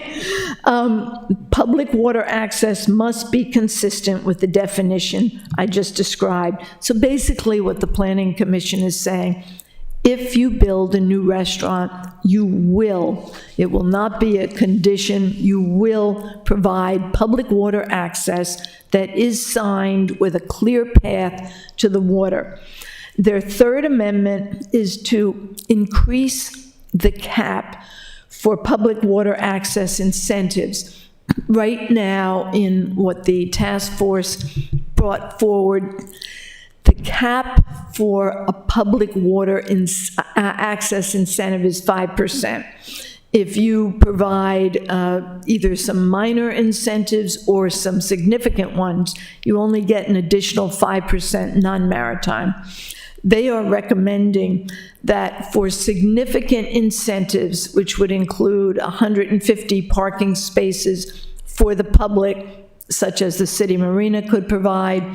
Public water access must be consistent with the definition I just described. So basically what the Planning Commission is saying, if you build a new restaurant, you will. It will not be a condition. You will provide public water access that is signed with a clear path to the water. Their third amendment is to increase the cap for public water access incentives. Right now, in what the task force brought forward, the cap for a public water access incentive is 5%. If you provide either some minor incentives or some significant ones, you only get an additional 5% non-maritime. They are recommending that for significant incentives, which would include 150 parking spaces for the public, such as the city marina could provide,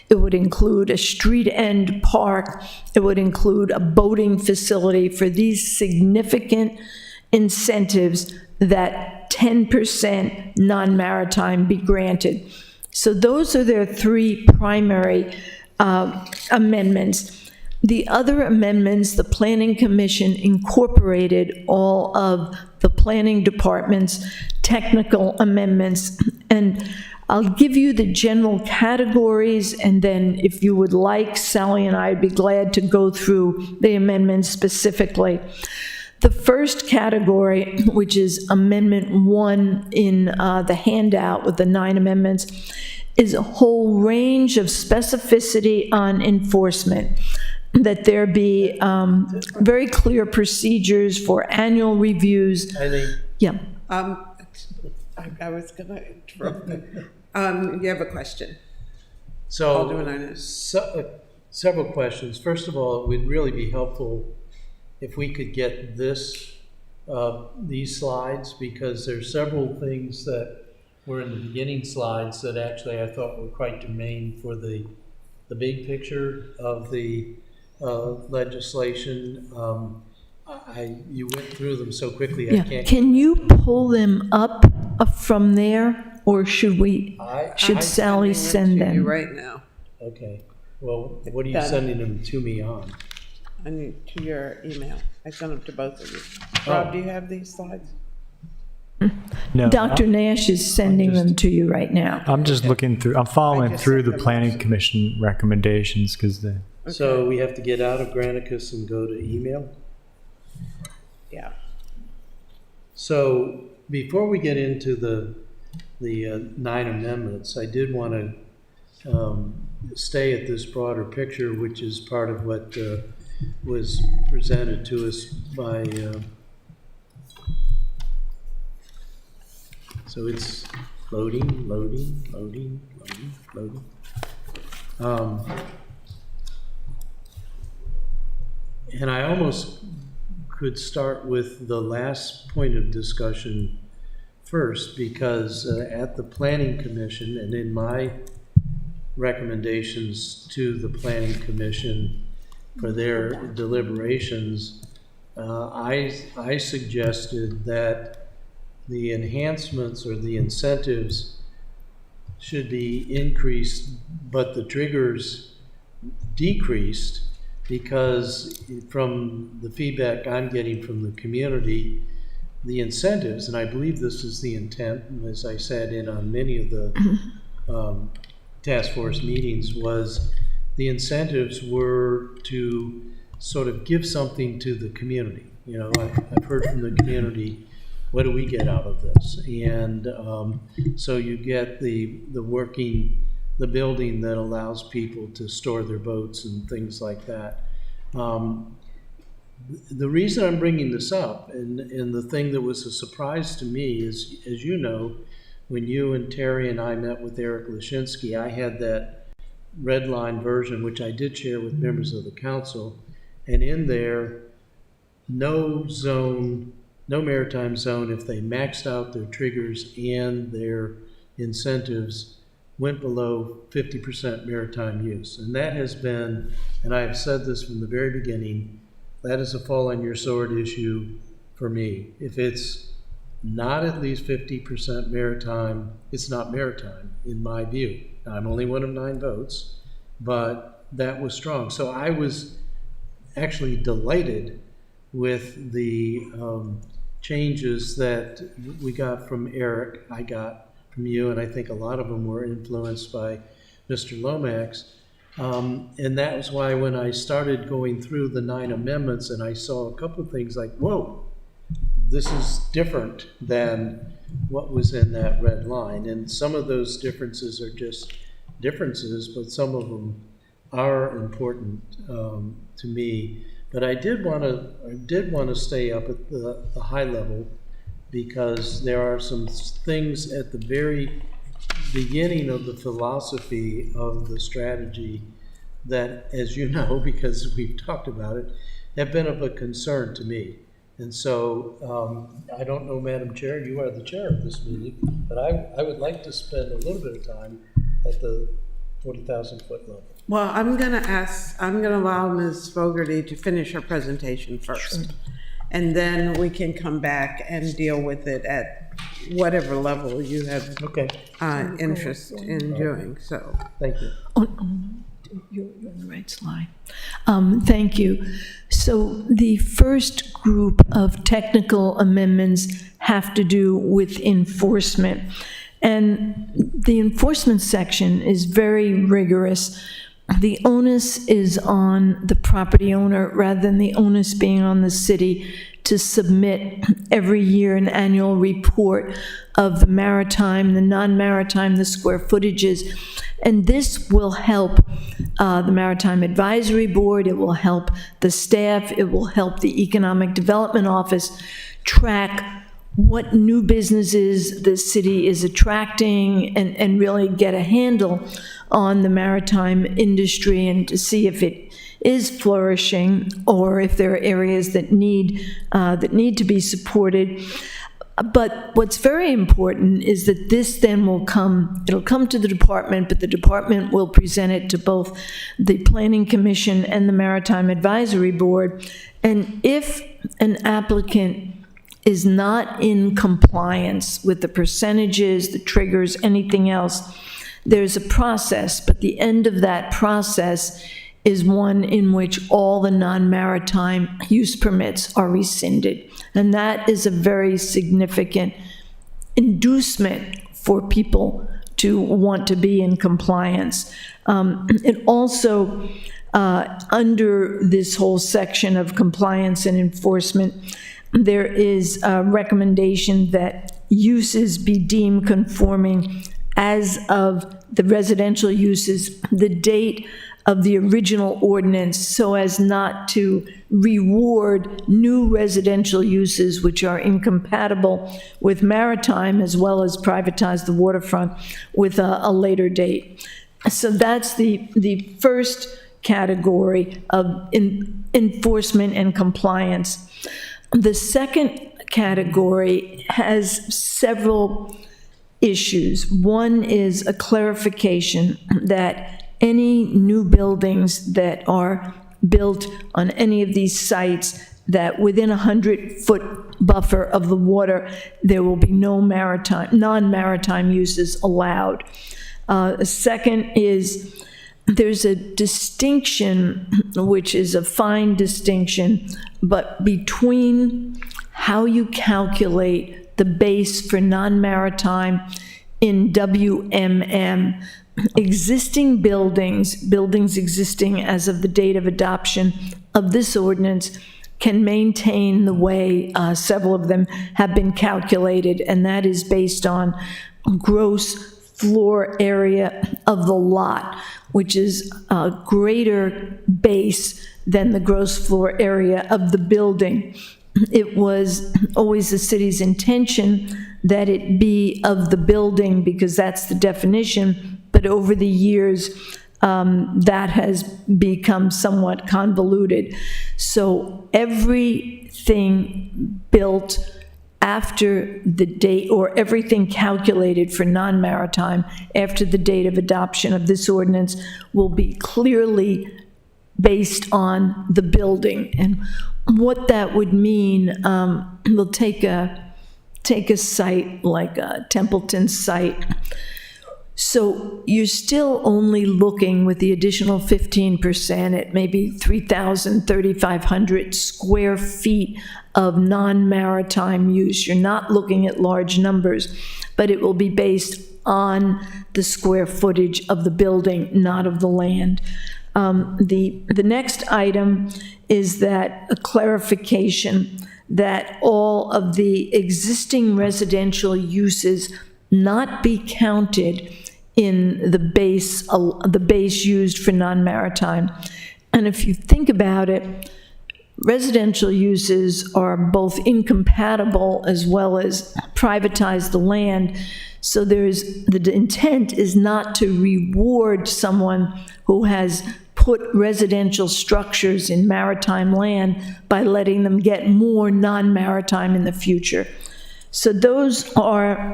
it would include a street-end park, it would include a boating facility. For these significant incentives, that 10% non-maritime be granted. So those are their 3 primary amendments. The other amendments, the Planning Commission incorporated all of the Planning Department's technical amendments, and I'll give you the general categories, and then if you would like, Sally and I would be glad to go through the amendments specifically. The first category, which is Amendment 1 in the handout with the 9 amendments, is a whole range of specificity on enforcement, that there be very clear procedures for annual reviews. Yeah. I was gonna interrupt. You have a question? So, Alderman Arnett. several questions. First of all, it would really be helpful if we could get these slides, because there's several things that were in the beginning slides that actually I thought were quite germane for the big picture of the legislation. You went through them so quickly, I can't. Can you pull them up from there, or should Sally send to you them? right now. Okay. Well, what are you Done. sending them to me on? I need to your email. I sent them to both of you. Oh. Rob, do you have these slides? No, Dr. Nash is sending them to you right now. I'm just looking through, I'm I following just through sent the them Planning also. Commission recommendations because the, So we have to get out of Granicus and go to email? Yeah. So before we get into the 9 amendments, I did want to stay at this broader picture, which is part of what was presented to us by. So it's loading. And I almost could start with the last point of discussion first, because at the Planning Commission and in my recommendations to the Planning Commission for their deliberations, I suggested that the enhancements or the incentives should be increased, but the triggers decreased, because from the feedback I'm getting from the community, the incentives, and I believe this is the intent, as I sat in on many of the task force meetings, was the incentives were to sort of give something to the community. You know, I've heard from the community, what do we get out of this? And so you get the building that allows people to store their boats and things like that. The reason I'm bringing this up, and the thing that was a surprise to me is, as you know, when you and Terry and I met with Eric Lashinsky, I had that red line version, which I did share with members of the council, and in there, no maritime zone, if they maxed out their triggers and their incentives, went below 50% maritime use. And that has been, and I have said this from the very beginning, that is a fall on your sword issue for me. If it's not at least 50% maritime, it's not maritime, in my view. Now, I'm only one of 9 votes, but that was strong. So I was actually delighted with the changes that we got from Eric, I got from you, and I think a lot of them were influenced by Mr. Lomax. And that was why when I started going through the 9 amendments and I saw a couple of things like, whoa, this is different than what was in that red line. And some of those differences are just differences, but some of them are important to me. But I did want to stay up at the high level, because there are some things at the very beginning of the philosophy of the strategy that, as you know, because we've talked about it, have been of a concern to me. And so I don't know, Madam Chair, you are the chair of this meeting, but I would like to spend a little bit of time at the 40,000 foot level. Well, I'm going to allow Ms. Fogarty to finish her presentation first. Sure. And then we can come back and deal with it at whatever level you have interest in doing, so. Thank you. You're on the right slide. Thank you. So the first group of technical amendments have to do with enforcement. And the enforcement section is very rigorous. The onus is on the property owner rather than the onus being on the city to submit every year an annual report of the maritime, the non-maritime, the square footages. And this will help the Maritime Advisory Board, it will help the staff, it will help the Economic Development Office track what new businesses the city is attracting and really get a handle on the maritime industry and to see if it is flourishing or if there are areas that need to be supported. But what's very important is that this then it'll come to the department, but the department will present it to both the Planning Commission and the Maritime Advisory Board. And if an applicant is not in compliance with the percentages, the triggers, anything else, there's a process, but the end of that process is one in which all the non-maritime use permits are rescinded. And that is a very significant inducement for people to want to be in compliance. It also, under this whole section of compliance and enforcement, there is a recommendation that uses be deemed conforming as of the residential uses, the date of the original ordinance, so as not to reward new residential uses which are incompatible with maritime, as well as privatize the waterfront with a later date. So that's the first category of enforcement and compliance. The second category has several issues. One is a clarification that any new buildings that are built on any of these sites, that within a 100-foot buffer of the water, there will be no non-maritime uses allowed. A second is there's a distinction, which is a fine distinction, but between how you calculate the base for non-maritime in WMM, existing buildings existing as of the date of adoption of this ordinance can maintain the way several of them have been calculated, and that is based on gross floor area of the lot, which is a greater base than the gross floor area of the building. It was always the city's intention that it be of the building because that's the definition, but over the years, that has become somewhat convoluted. So everything built after the date, or everything calculated for non-maritime after the date of adoption of this ordinance will be clearly based on the building. And what that would mean, we'll take a site like a Templeton site. So you're still only looking with the additional 15% at maybe 3,500 square feet of non-maritime use. You're not looking at large numbers, but it will be based on the square footage of the building, not of the land. The next item is that a clarification that all of the existing residential uses not be counted in the base used for non-maritime. And if you think about it, residential uses are both incompatible as well as privatize the land. So the intent is not to reward someone who has put residential structures in maritime land by letting them get more non-maritime in the future. So those are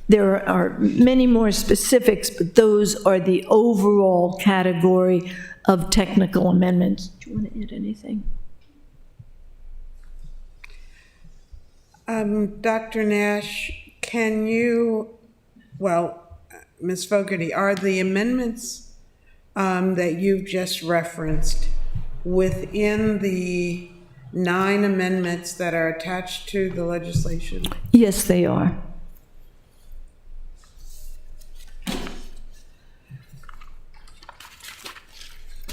there are many more specifics, but those are the overall category of technical amendments. Do you want to add anything? Dr. Nash, can you, Ms. Fogarty, are the amendments that you've just referenced within the 9 amendments that are attached to the legislation? Yes, they are.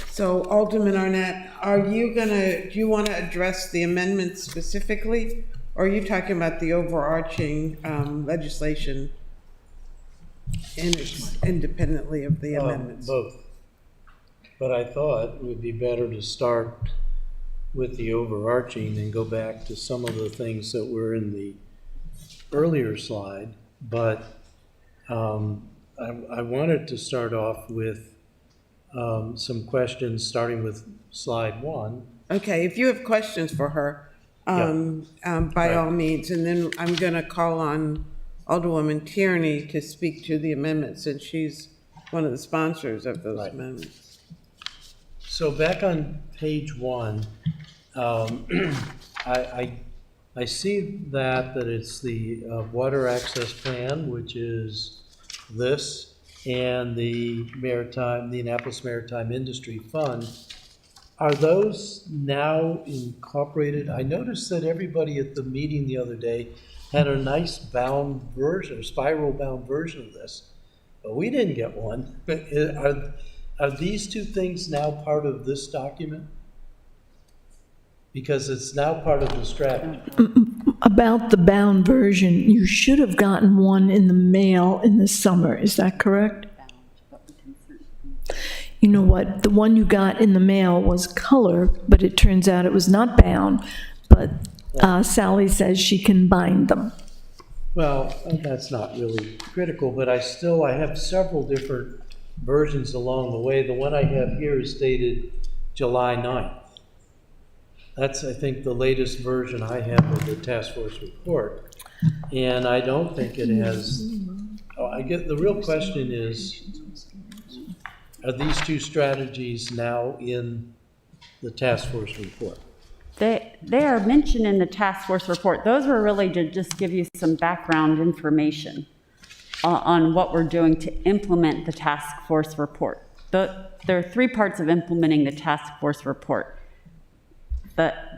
So Alderman Arnett, do you want to address the amendments specifically? Or are you talking about the overarching legislation independently of the amendments? Both. But I thought it would be better to start with the overarching and go back to some of the things that were in the earlier slide. But I wanted to start off with some questions, starting with slide 1. Okay, if you have questions for her, by all means, and then I'm going to call on Alderwoman Tierney to speak to the amendments, since she's one of the sponsors of those amendments. So back on page 1, I see that it's the water access plan, which is this, and the Annapolis Maritime Industry Fund. Are those now incorporated? I noticed that everybody at the meeting the other day had a nice bound version, spiral bound version of this, but we didn't get one. Are these two things now part of this document? Because it's now part of the strategy. About the bound version, you should have gotten one in the mail in the summer, is that correct? You know what, the one you got in the mail was color, but it turns out it was not bound, but Sally says she can bind them. Well, that's not really critical, but I have several different versions along the way. The one I have here is dated July 9th. That's, I think, the latest version I have of the task force report. And I don't think it has, the real question is, are these two strategies now in the task force report? They are mentioned in the task force report. Those were really to just give you some background information on what we're doing to implement the task force report. There are three parts of implementing the task force report.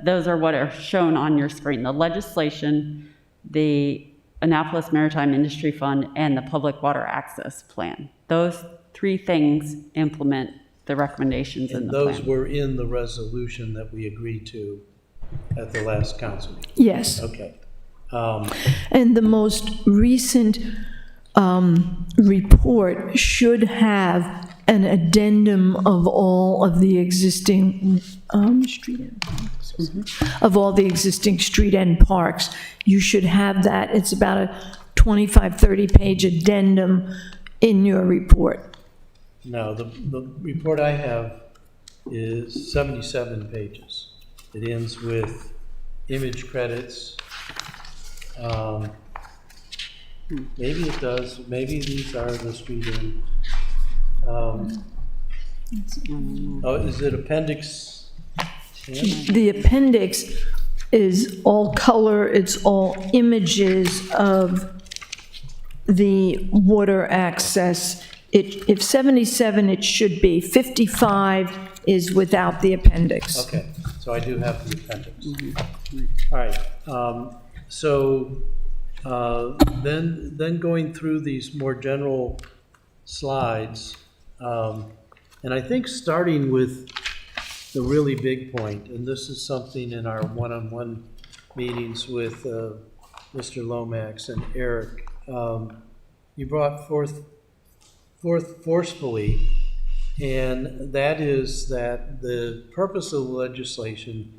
Those are what are shown on your screen: the legislation, the Annapolis Maritime Industry Fund, and the Public Water Access Plan. Those three things implement the recommendations in And the those plan. were in the resolution that we agreed to at the last council meeting? Yes. Okay. And the most recent report should have an addendum of all of the existing street end parks. Of all the existing street end parks. You should have that. It's about a 25, 30-page addendum in your report. No, the report I have is 77 pages. It ends with image credits. Maybe it does, maybe these are the street end. Oh, is it appendix 10? The appendix is all color, it's all images of the water access. If 77, it should be. 55 is without the appendix. Okay, so I do have the appendix. All right, then going through these more general slides, and I think starting with the really big point, and this is something in our one-on-one meetings with Mr. Lomax and Eric, you brought forth forcefully, and that is that the purpose of the legislation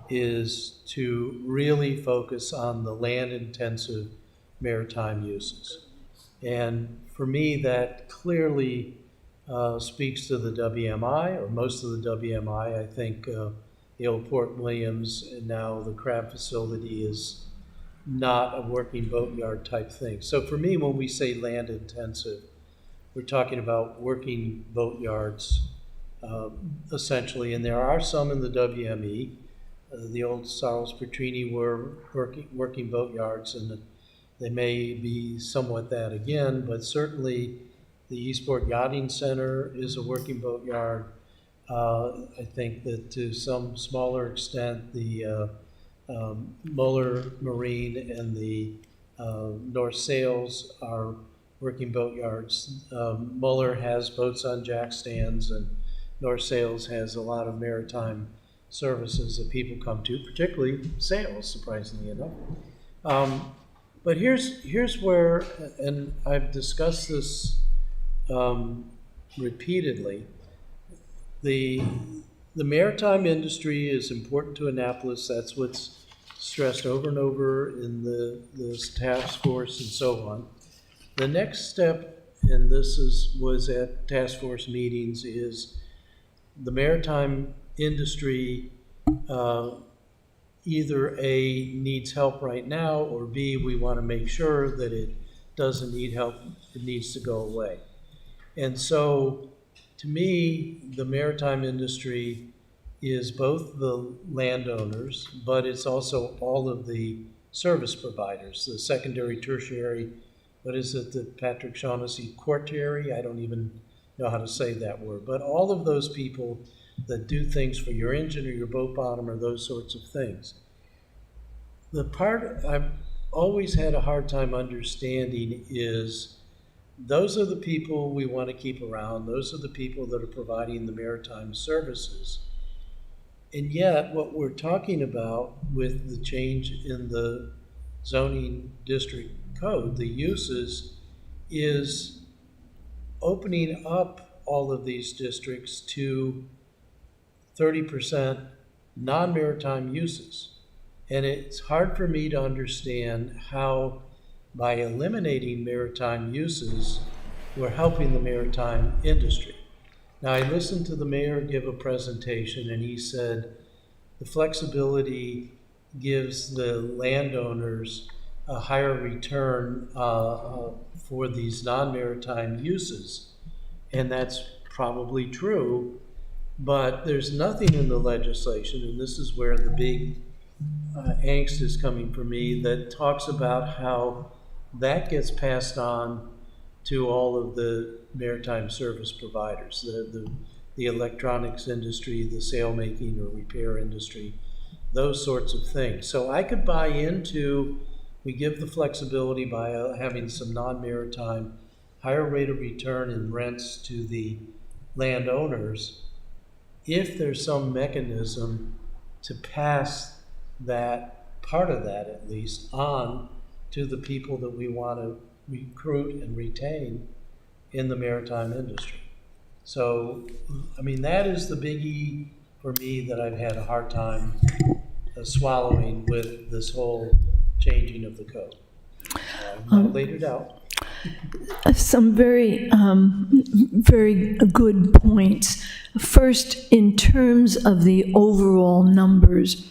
is to really focus on the land-intensive maritime uses. And for me, that clearly speaks to the WMI, or most of the WMI. I think the old Port Williams and now the crab facility is not a working boatyard type thing. So for me, when we say land-intensive, we're talking about working boatyards, essentially, and there are some in the WME. The old Sarles Petrini were working boatyards, and they may be somewhat that again, but certainly the Eastport Yachting Center is a working boatyard. I think that to some smaller extent, the Muller Marine and the North Sails are working boatyards. Muller has boats on jack stands, and North Sails has a lot of maritime services that people come to, particularly sales, surprisingly enough. But here's where, and I've discussed this repeatedly, the maritime industry is important to Annapolis. That's what's stressed over and over in this task force and so on. The next step, and this was at task force meetings, is the maritime industry either A, needs help right now, or B, we want to make sure that it doesn't need help, it needs to go away. And so, to me, the maritime industry is both the landowners, but it's also all of the service providers, the secondary, tertiary, what is it, the Patrick Shaughnessy quaternary? I don't even know how to say that word, but all of those people that do things for your engine or your boat bottom or those sorts of things. The part I've always had a hard time understanding is those are the people we want to keep around. Those are the people that are providing the maritime services. And yet, what we're talking about with the change in the zoning district code, the uses, is opening up all of these districts to 30% non-maritime uses. And it's hard for me to understand how, by eliminating maritime uses, we're helping the maritime industry. Now, I listened to the mayor give a presentation, and he said the flexibility gives the landowners a higher return for these non-maritime uses. And that's probably true, but there's nothing in the legislation, and this is where the big angst is coming for me, that talks about how that gets passed on to all of the maritime service providers, the electronics industry, the sailmaking or repair industry, those sorts of things. So I could buy into, we give the flexibility by having some non-maritime higher rate of return in rents to the landowners, if there's some mechanism to pass that, part of that at least, on to the people that we want to recruit and retain in the maritime industry. So, I mean, that is the biggie for me that I've had a hard time swallowing with this whole changing of the code. I laid it out. Some very, very good points. First, in terms of the overall numbers,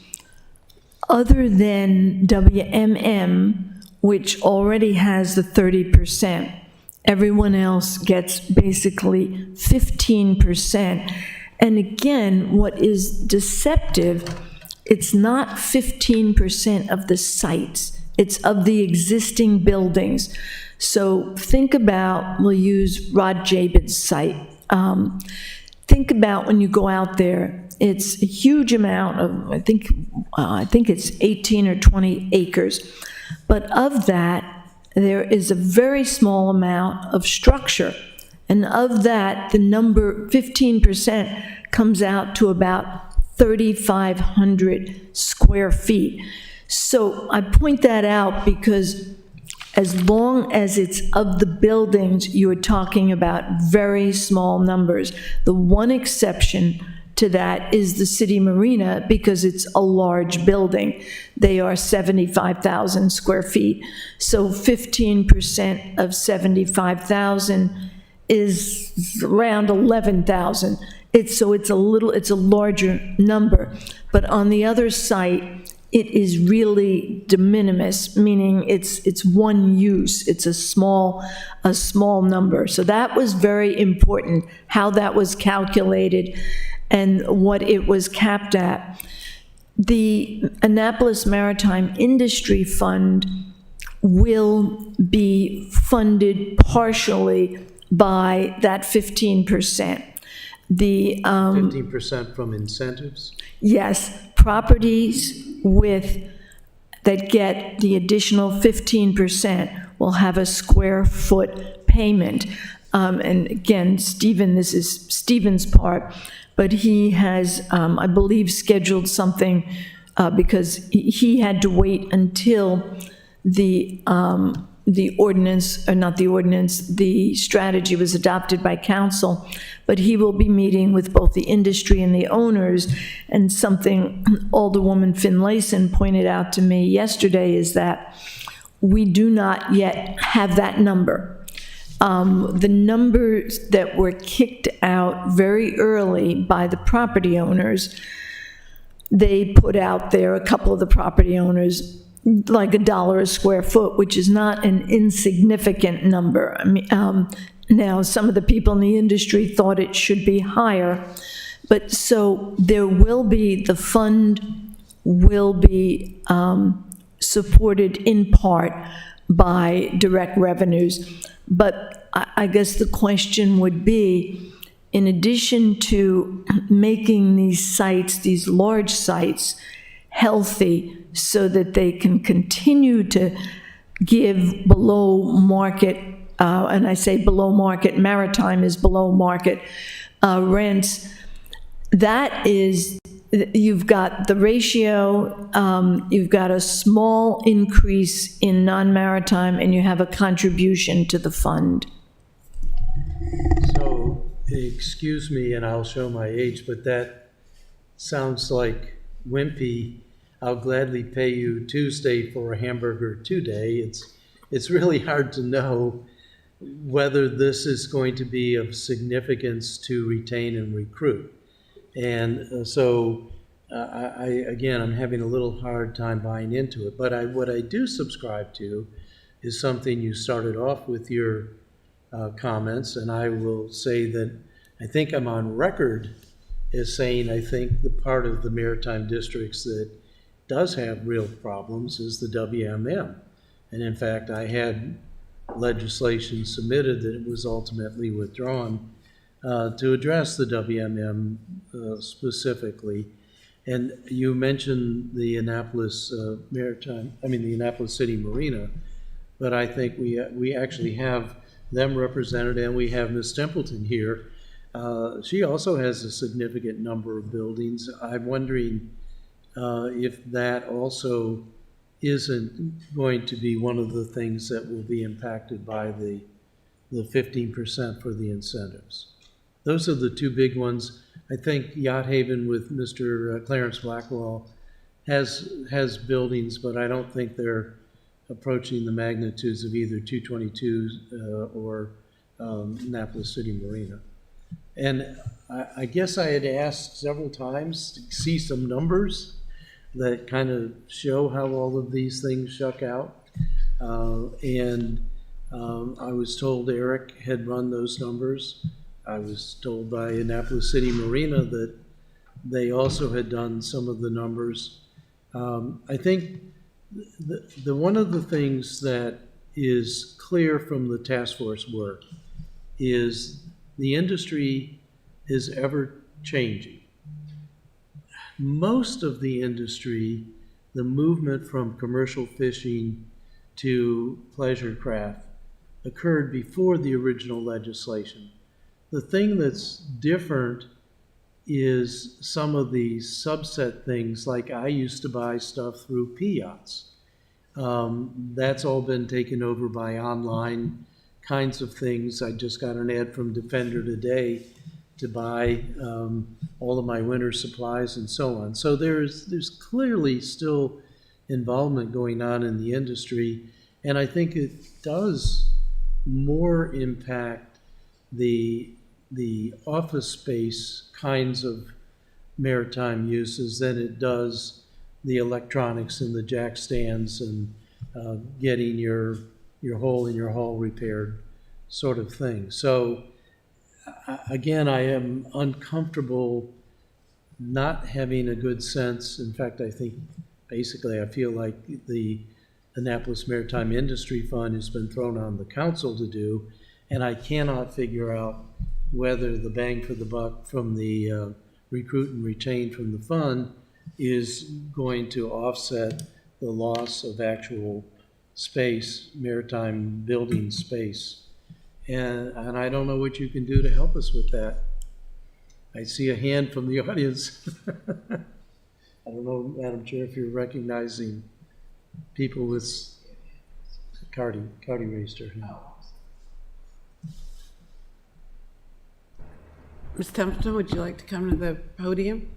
other than WMM, which already has the 30%, everyone else gets basically 15%. And again, what is deceptive, it's not 15% of the sites, it's of the existing buildings. So think about, we'll use Rod Jabin's site. Think about when you go out there, it's a huge amount of, I think it's 18 or 20 acres. But of that, there is a very small amount of structure. And of that, the number 15% comes out to about 3,500 square feet. So I point that out because as long as it's of the buildings, you're talking about very small numbers. The one exception to that is the city marina because it's a large building. They are 75,000 square feet. So 15% of 75,000 is around 11,000. It's a larger number. But on the other site, it is really de minimis, meaning it's one use. It's a small number. So that was very important, how that was calculated and what it was capped at. The Annapolis Maritime Industry Fund will be funded partially by that 15%. The 15% from incentives? Yes, properties that get the additional 15% will have a square foot payment. And again, this is Stephen's part, but he has, I believe, scheduled something because he had to wait until the ordinance, or not the ordinance, the strategy was adopted by council, but he will be meeting with both the industry and the owners. And something Alderwoman Finlayson pointed out to me yesterday is that we do not yet have that number. The numbers that were kicked out very early by the property owners, they put out there, a couple of the property owners, like $1 a square foot, which is not an insignificant number. I mean, now, some of the people in the industry thought it should be higher, but so there will be, the fund will be supported in part by direct revenues. But I guess the question would be, in addition to making these sites, these large sites, healthy so that they can continue to give below market, and I say below market, maritime is below market rents, that is, you've got the ratio, you've got a small increase in non-maritime, and you have a contribution to the fund. So, excuse me, and I'll show my age, but that sounds like wimpy. I'll gladly pay you Tuesday for a hamburger today. It's really hard to know whether this is going to be of significance to retain and recruit. And so, I'm having a little hard time buying into it. But what I do subscribe to is something you started off with your comments, and I will say that I think I'm on record as saying I think the part of the maritime districts that does have real problems is the WMM. And in fact, I had legislation submitted that it was ultimately withdrawn to address the WMM specifically. And you mentioned the Annapolis the Annapolis City Marina, but I think we actually have them represented, and we have Ms. Templeton here. She also has a significant number of buildings. I'm wondering if that also isn't going to be one of the things that will be impacted by the 15% for the incentives. Those are the two big ones. I think Yacht Haven with Mr. Clarence Blackwell has buildings, but I don't think they're approaching the magnitudes of either 222 or Annapolis City Marina. And I guess I had asked several times to see some numbers that kind of show how all of these things shook out. I was told Eric had run those numbers. I was told by Annapolis City Marina that they also had done some of the numbers. I think the one of the things that is clear from the task force work is the industry is ever changing. Most of the industry, the movement from commercial fishing to pleasure craft, occurred before the original legislation. The thing that's different is some of the subset things, like I used to buy stuff through P-yachts. That's all been taken over by online kinds of things. I just got an ad from Defender today to buy all of my winter supplies and so on. So there's clearly still involvement going on in the industry, and I think it does more impact the office space kinds of maritime uses than it does the electronics and the jack stands and getting your hole in your hull repaired sort of thing. So again, I am uncomfortable not having a good sense. In fact, I think basically I feel like the Annapolis Maritime Industry Fund has been thrown on the council to do, and I cannot figure out whether the bang for the buck from the recruit and retain from the fund is going to offset the loss of actual space, maritime building space. And I don't know what you can do to help us with that. I see a hand from the audience. I don't know, Madam Chair, if you're recognizing people with Cardi raised her hand. Ms. Templeton, would you like to come to the podium?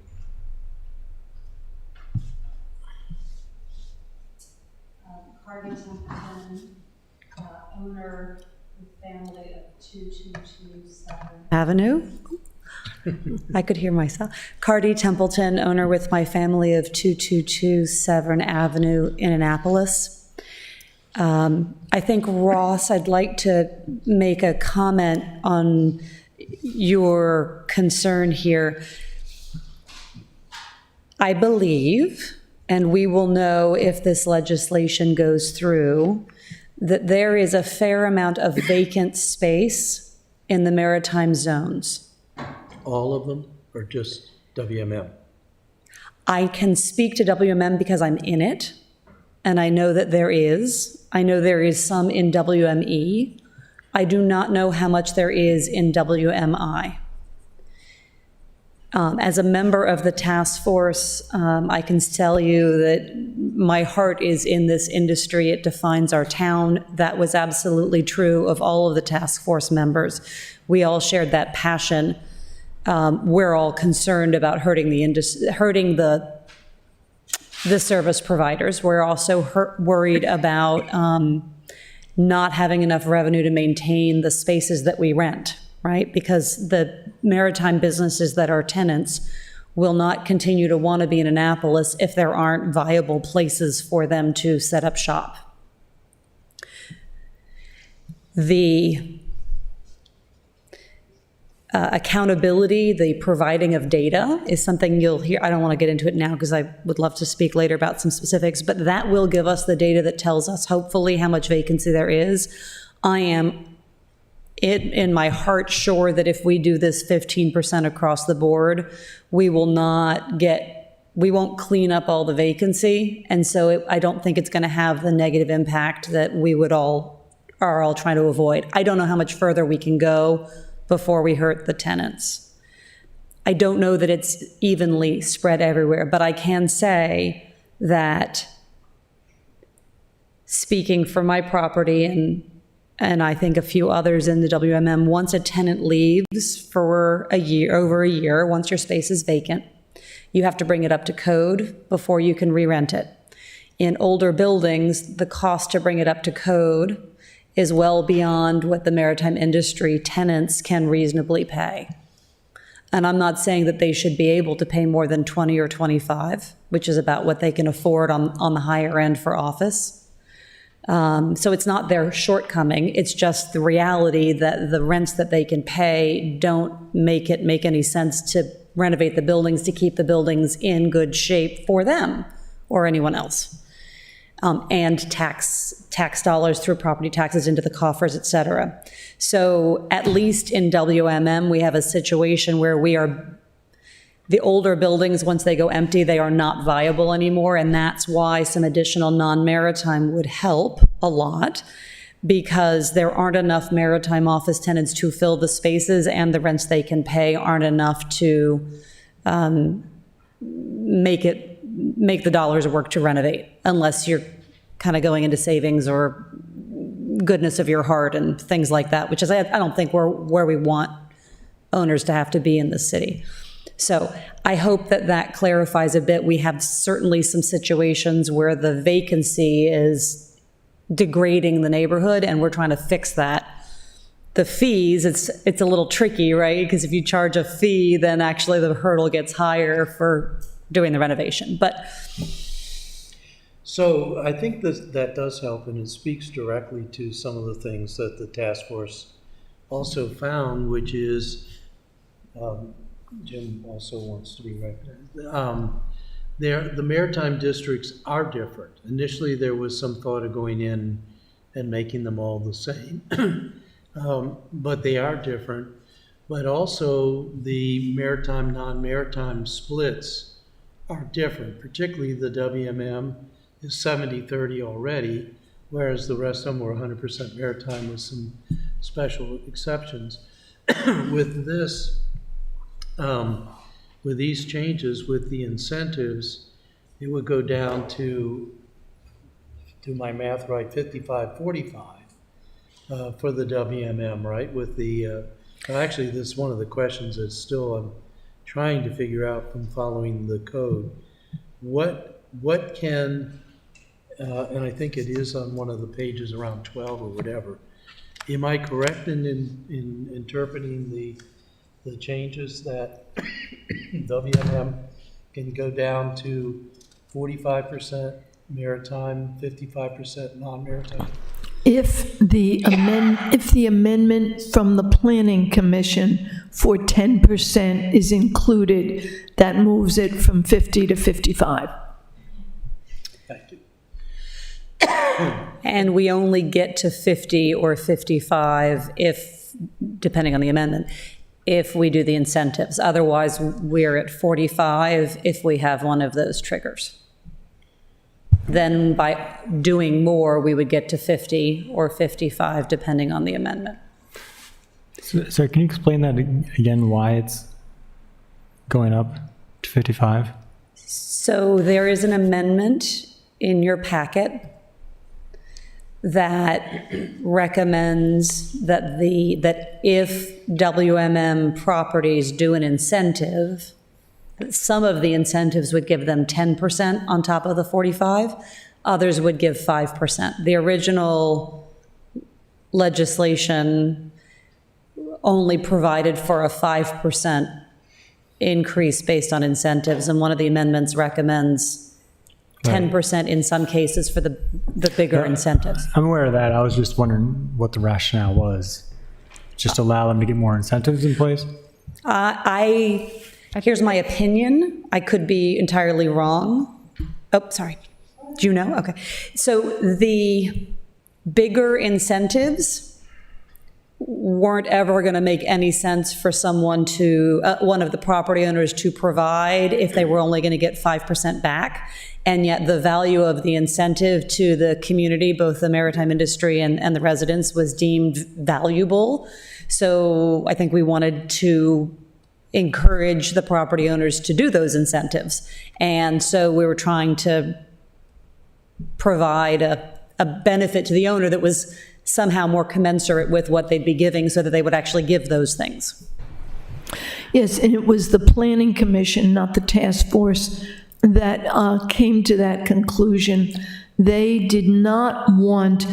Cardi Templeton, owner with family of 2227 Avenue. I could hear myself. Cardi Templeton, owner with my family of 2227 Avenue in Annapolis. I think, Ross, I'd like to make a comment on your concern here. I believe, and we will know if this legislation goes through, that there is a fair amount of vacant space in the maritime zones. All of them, or just WMM? I can speak to WMM because I'm in it, and I know that there is. I know there is some in WME. I do not know how much there is in WMI. As a member of the task force, I can tell you that my heart is in this industry. It defines our town. That was absolutely true of all of the task force members. We all shared that passion. We're all concerned about hurting the service providers. We're also worried about not having enough revenue to maintain the spaces that we rent, right? Because the maritime businesses that are tenants will not continue to want to be in Annapolis if there aren't viable places for them to set up shop. The accountability, the providing of data is something you'll hear. I don't want to get into it now because I would love to speak later about some specifics, but that will give us the data that tells us hopefully how much vacancy there is. I am in my heart sure that if we do this 15% across the board, we won't clean up all the vacancy. And so I don't think it's going to have the negative impact that we are all trying to avoid. I don't know how much further we can go before we hurt the tenants. I don't know that it's evenly spread everywhere, but I can say that speaking for my property and I think a few others in the WMM, once a tenant leaves for over a year, once your space is vacant, you have to bring it up to code before you can re-rent it. In older buildings, the cost to bring it up to code is well beyond what the maritime industry tenants can reasonably pay. And I'm not saying that they should be able to pay more than 20 or 25, which is about what they can afford on the higher end for office. So it's not their shortcoming, it's just the reality that the rents that they can pay don't make it make any sense to renovate the buildings to keep the buildings in good shape for them or anyone else. And tax dollars through property taxes into the coffers, et cetera. So at least in WMM, we have a situation where the older buildings, once they go empty, they are not viable anymore, and that's why some additional non-maritime would help a lot, because there aren't enough maritime office tenants to fill the spaces, and the rents they can pay aren't enough to make the dollars work to renovate, unless you're kind of going into savings or goodness of your heart and things like that, which is, I don't think where we want owners to have to be in this city. So I hope that clarifies a bit. We have certainly some situations where the vacancy is degrading the neighborhood, and we're trying to fix that. The fees, it's a little tricky, right? Because if you charge a fee, then actually the hurdle gets higher for doing the renovation. But So I think that does help, and it speaks directly to some of the things that the task force also found, which is, Jim also wants to be recognized. The maritime districts are different. Initially, there was some thought of going in and making them all the same, but they are different. But also, the maritime, non-maritime splits are different, particularly the WMM is 70-30 already, whereas the rest of them were 100% maritime with some special exceptions. With this, with these changes, with the incentives, it would go down to, do my math right, 55-45 for the WMM, right? With the, actually, this is one of the questions that still I'm trying to figure out from following the code. What can, and I think it is on one of the pages around 12 or whatever, am I correct in interpreting the changes that WMM can go down to 45% maritime, 55% non-maritime? If the amendment from the Planning Commission for 10% is included, that moves it from 50 to 55. Thank you. and we only get to 50 or 55 if, depending on the amendment, if we do the incentives. Otherwise, we're at 45 if we have one of those triggers. Then by doing more, we would get to 50 or 55, depending on the amendment. So can you explain that again, why it's going up to 55? So there is an amendment in your packet that recommends that if WMM properties do an incentive, some of the incentives would give them 10% on top of the 45, others would give 5%. The original legislation only provided for a 5% increase based on incentives, and one of the amendments recommends 10% in some cases for the bigger incentives. I'm aware of that. I was just wondering what the rationale was. Just allow them to get more incentives in place? Here's my opinion. I could be entirely wrong. Oh, sorry. Do you know? Okay. So the bigger incentives weren't ever going to make any sense for someone to, one of the property owners to provide if they were only going to get 5% back. And yet the value of the incentive to the community, both the maritime industry and the residents, was deemed valuable. So I think we wanted to encourage the property owners to do those incentives. And so we were trying to provide a benefit to the owner that was somehow more commensurate with what they'd be giving so that they would actually give those things. Yes, and it was the Planning Commission, not the task force, that came to that conclusion. They did not want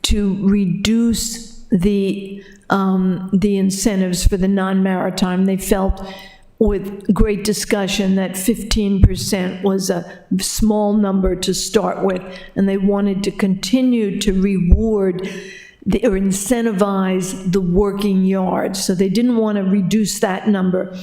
to reduce the incentives for the non-maritime. They felt, with great discussion, that 15% was a small number to start with, and they wanted to continue to reward or incentivize the working yard. So they didn't want to reduce that number,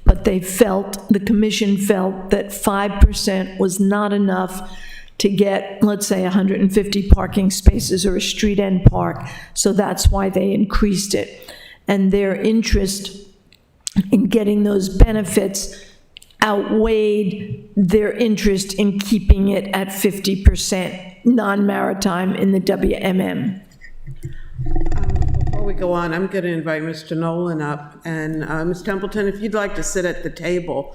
but they felt, the commission felt, that 5% was not enough to get, let's say, 150 parking spaces or a street end park. So that's why they increased it. And their interest in getting those benefits outweighed their interest in keeping it at 50% non-maritime in the WMM. Before we go on, I'm going to invite Mr. Nolan up. And Ms. Templeton, if you'd like to sit at the table,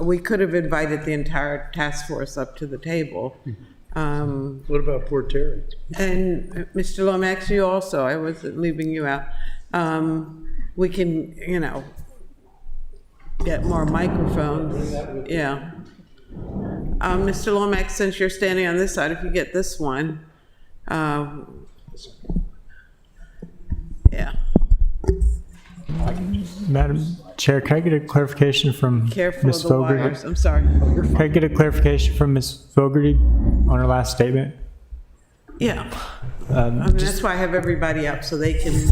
we could have invited the entire task force up to the table. What about Port Terry? And Mr. Lomax, you also, I wasn't leaving you out. We can, get more microphones. Yeah. Mr. Lomax, since you're standing on this side, if you get this one. Yeah. Madam Chair, can I get a clarification from Careful Ms. of the Fogarty? wires. I'm sorry. Can I get a clarification from Ms. Fogarty on her last statement? Yeah. That's why I have everybody up, so they can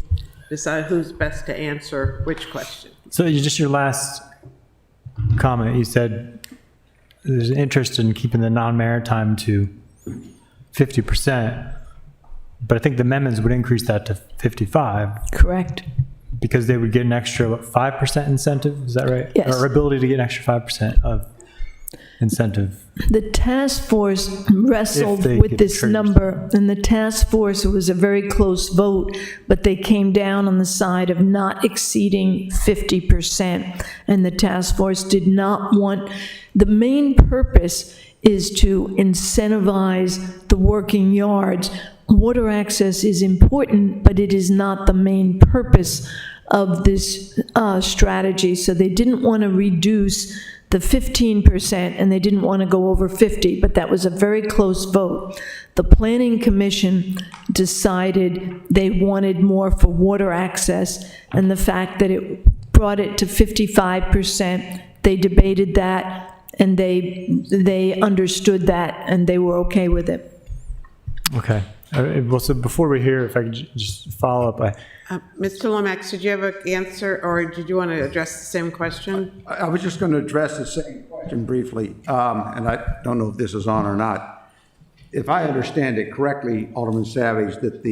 decide who's best to answer which question. So just your last comment, you said there's an interest in keeping the non-maritime to 50%, but I think the amendments would increase that to 55. Correct. Because they would get an extra, 5% incentive, is that right? Yes. Or ability to get an extra 5% of incentive. The task force wrestled If they with get this triggers. number, and the task force, it was a very close vote, but they came down on the side of not exceeding 50%. And the task force did not want, the main purpose is to incentivize the working yards. Water access is important, but it is not the main purpose of this strategy. So they didn't want to reduce the 15%, and they didn't want to go over 50, but that was a very close vote. The Planning Commission decided they wanted more for water access, and the fact that it brought it to 55%, they debated that, and they understood that, and they were okay with it. Okay. Well, so before we hear, if I could just follow up, Mr. Lomax, did you have an answer, or did you want to address the same question? I was just going to address the same question briefly, and I don't know if this is on or not. If I understand it correctly, Alderman Savage, that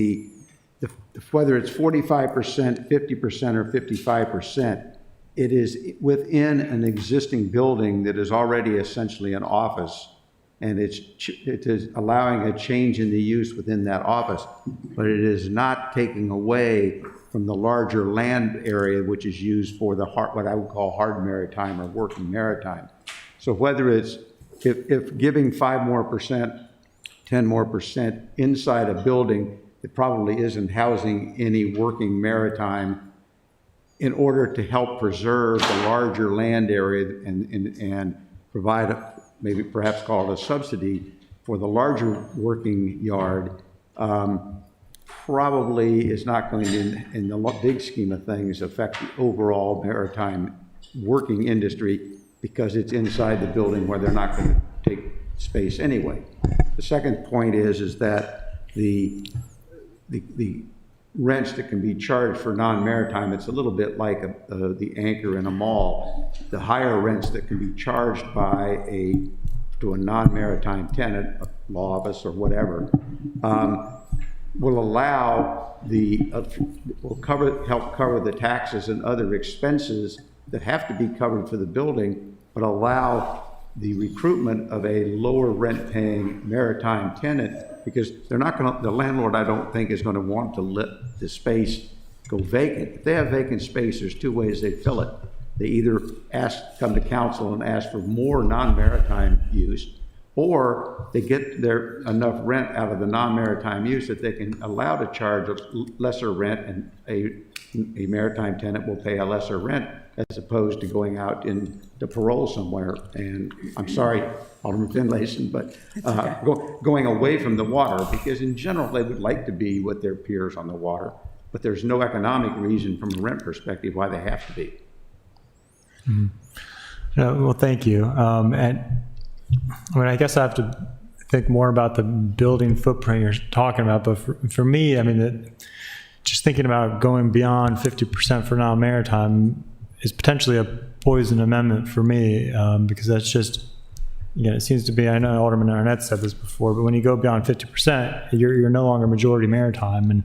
whether it's 45%, 50%, or 55%, it is within an existing building that is already essentially an office, and it is allowing a change in the use within that office, but it is not taking away from the larger land area which is used for what I would call hard maritime or working maritime. So whether it's, if giving 5 more percent, 10 more percent inside a building, it probably isn't housing any working maritime in order to help preserve the larger land area and provide maybe perhaps call it a subsidy for the larger working yard, probably is not going to, in the big scheme of things, affect the overall maritime working industry because it's inside the building where they're not going to take space anyway. The second point is that the rents that can be charged for non-maritime, it's a little bit like the anchor in a mall. The higher rents that can be charged to a non-maritime tenant, a law office or whatever, will allow help cover the taxes and other expenses that have to be covered for the building, but allow the recruitment of a lower rent paying maritime tenant, because they're not going to, the landlord, I don't think, is going to want to let the space go vacant. If they have vacant space, there's two ways they fill it. They either come to council and ask for more non-maritime use, or they get their enough rent out of the non-maritime use that they can allow to charge a lesser rent, and a maritime tenant will pay a lesser rent as opposed to going out into parole somewhere. And I'm sorry, Alderman Finlayson, but going away from the water, because in general, they would like to be with their peers on the water, but there's no economic reason from a rent perspective why they have to be. Well, thank you. And I mean, I guess I have to think more about the building footprint you're talking about. But for me, I mean, just thinking about going beyond 50% for non-maritime is potentially a poison amendment for me, because that's just, it seems to be, I know Alderman Arnett said this before, but when you go beyond 50%, you're no longer majority maritime. And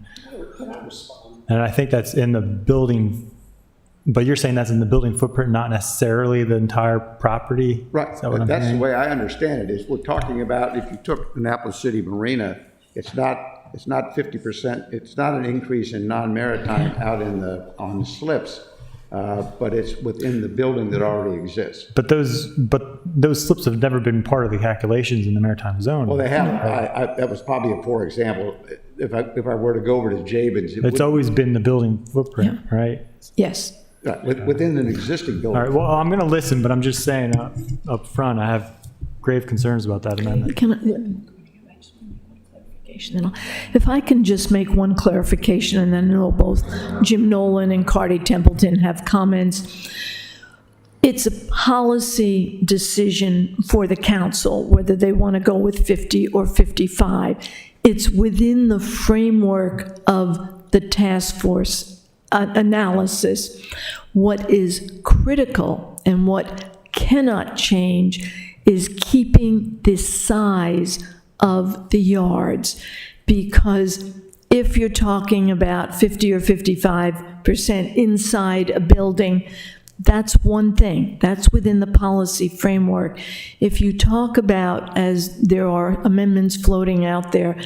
I think that's in the building. But you're saying that's in the building footprint, not necessarily the entire property? Right. That's the way I understand it, is we're talking about, if you took Annapolis City Marina, it's not 50%, it's not an increase in non-maritime out on the slips, but it's within the building that already exists. But those slips have never been part of the calculations in the maritime zone. Well, they haven't. That was probably a poor example. If I were to go over to Jabin's, it's always been the building footprint, right? Yes. Within an existing building. All right, well, I'm going to listen, but I'm just saying up front, I have grave concerns about that amendment. If I can just make one clarification, and then know both Jim Nolan and Cardi Templeton have comments. It's a policy decision for the council whether they want to go with 50 or 55. It's within the framework of the task force analysis. What is critical and what cannot change is keeping the size of the yards, because if you're talking about 50 or 55% inside a building, that's one thing. That's within the policy framework. If you talk about, as there are amendments floating out there,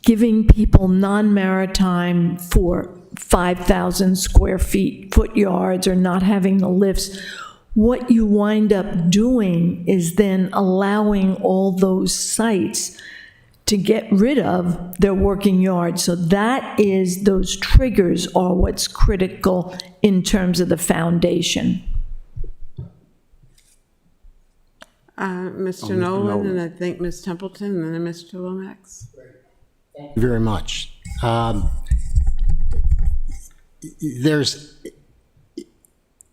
giving people non-maritime for 5,000 square foot yards, or not having the lifts, what you wind up doing is then allowing all those sites to get rid of their working yards. So those triggers are what's critical in terms of the foundation. Mr. Nolan, and I think Ms. Templeton, and then Mr. Lomax. Thank you very much. There's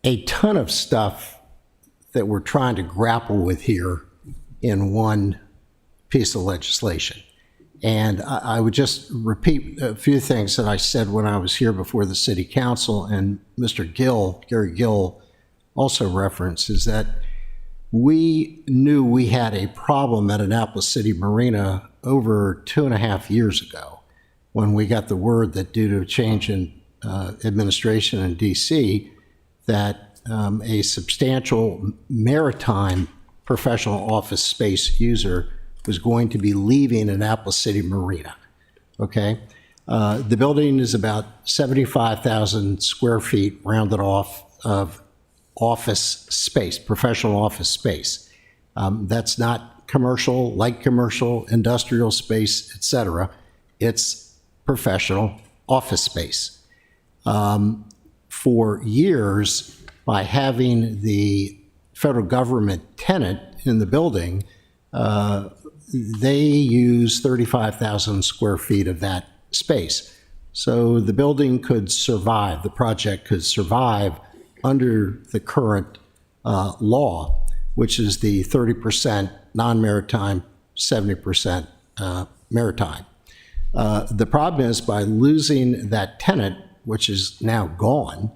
a ton of stuff that we're trying to grapple with here in one piece of legislation. And I would just repeat a few things that I said when I was here before the City Council, and Mr. Gary Gill also referenced, is that we knew we had a problem at Annapolis City Marina over 2.5 years ago, when we got the word that due to a change in administration in DC, that a substantial maritime professional office space user was going to be leaving Annapolis City Marina, okay? The building is about 75,000 square feet, rounded off, of office space, professional office space. That's not commercial, light commercial, industrial space, et cetera. It's professional office space. For years, by having the federal government tenant in the building, they use 35,000 square feet of that space. So the building could survive, the project could survive under the current law, which is the 30% non-maritime, 70% maritime. The problem is, by losing that tenant, which is now gone,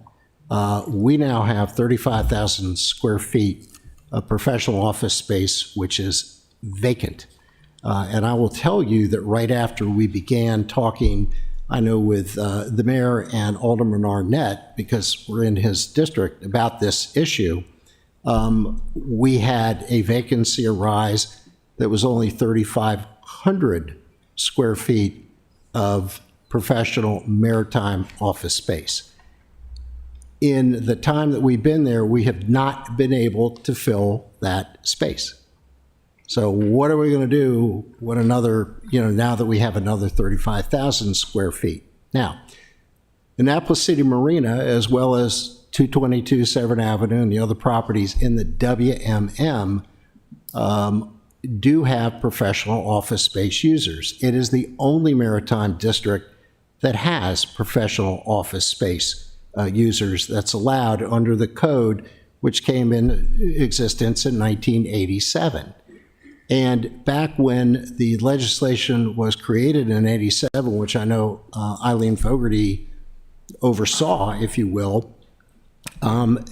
we now have 35,000 square feet of professional office space, which is vacant. And I will tell you that right after we began talking, I know with the mayor and Alderman Arnett, because we're in his district, about this issue, we had a vacancy arise that was only 3,500 square feet of professional maritime office space. In the time that we've been there, we have not been able to fill that space. So what are we going to do when another, now that we have another 35,000 square feet? Now, Annapolis City Marina, as well as 222 Severn Avenue and the other properties in the WMM, do have professional office space users. It is the only maritime district that has professional office space users that's allowed under the code, which came in existence in 1987. And back when the legislation was created in 87, which I know Eileen Fogarty oversaw, if you will,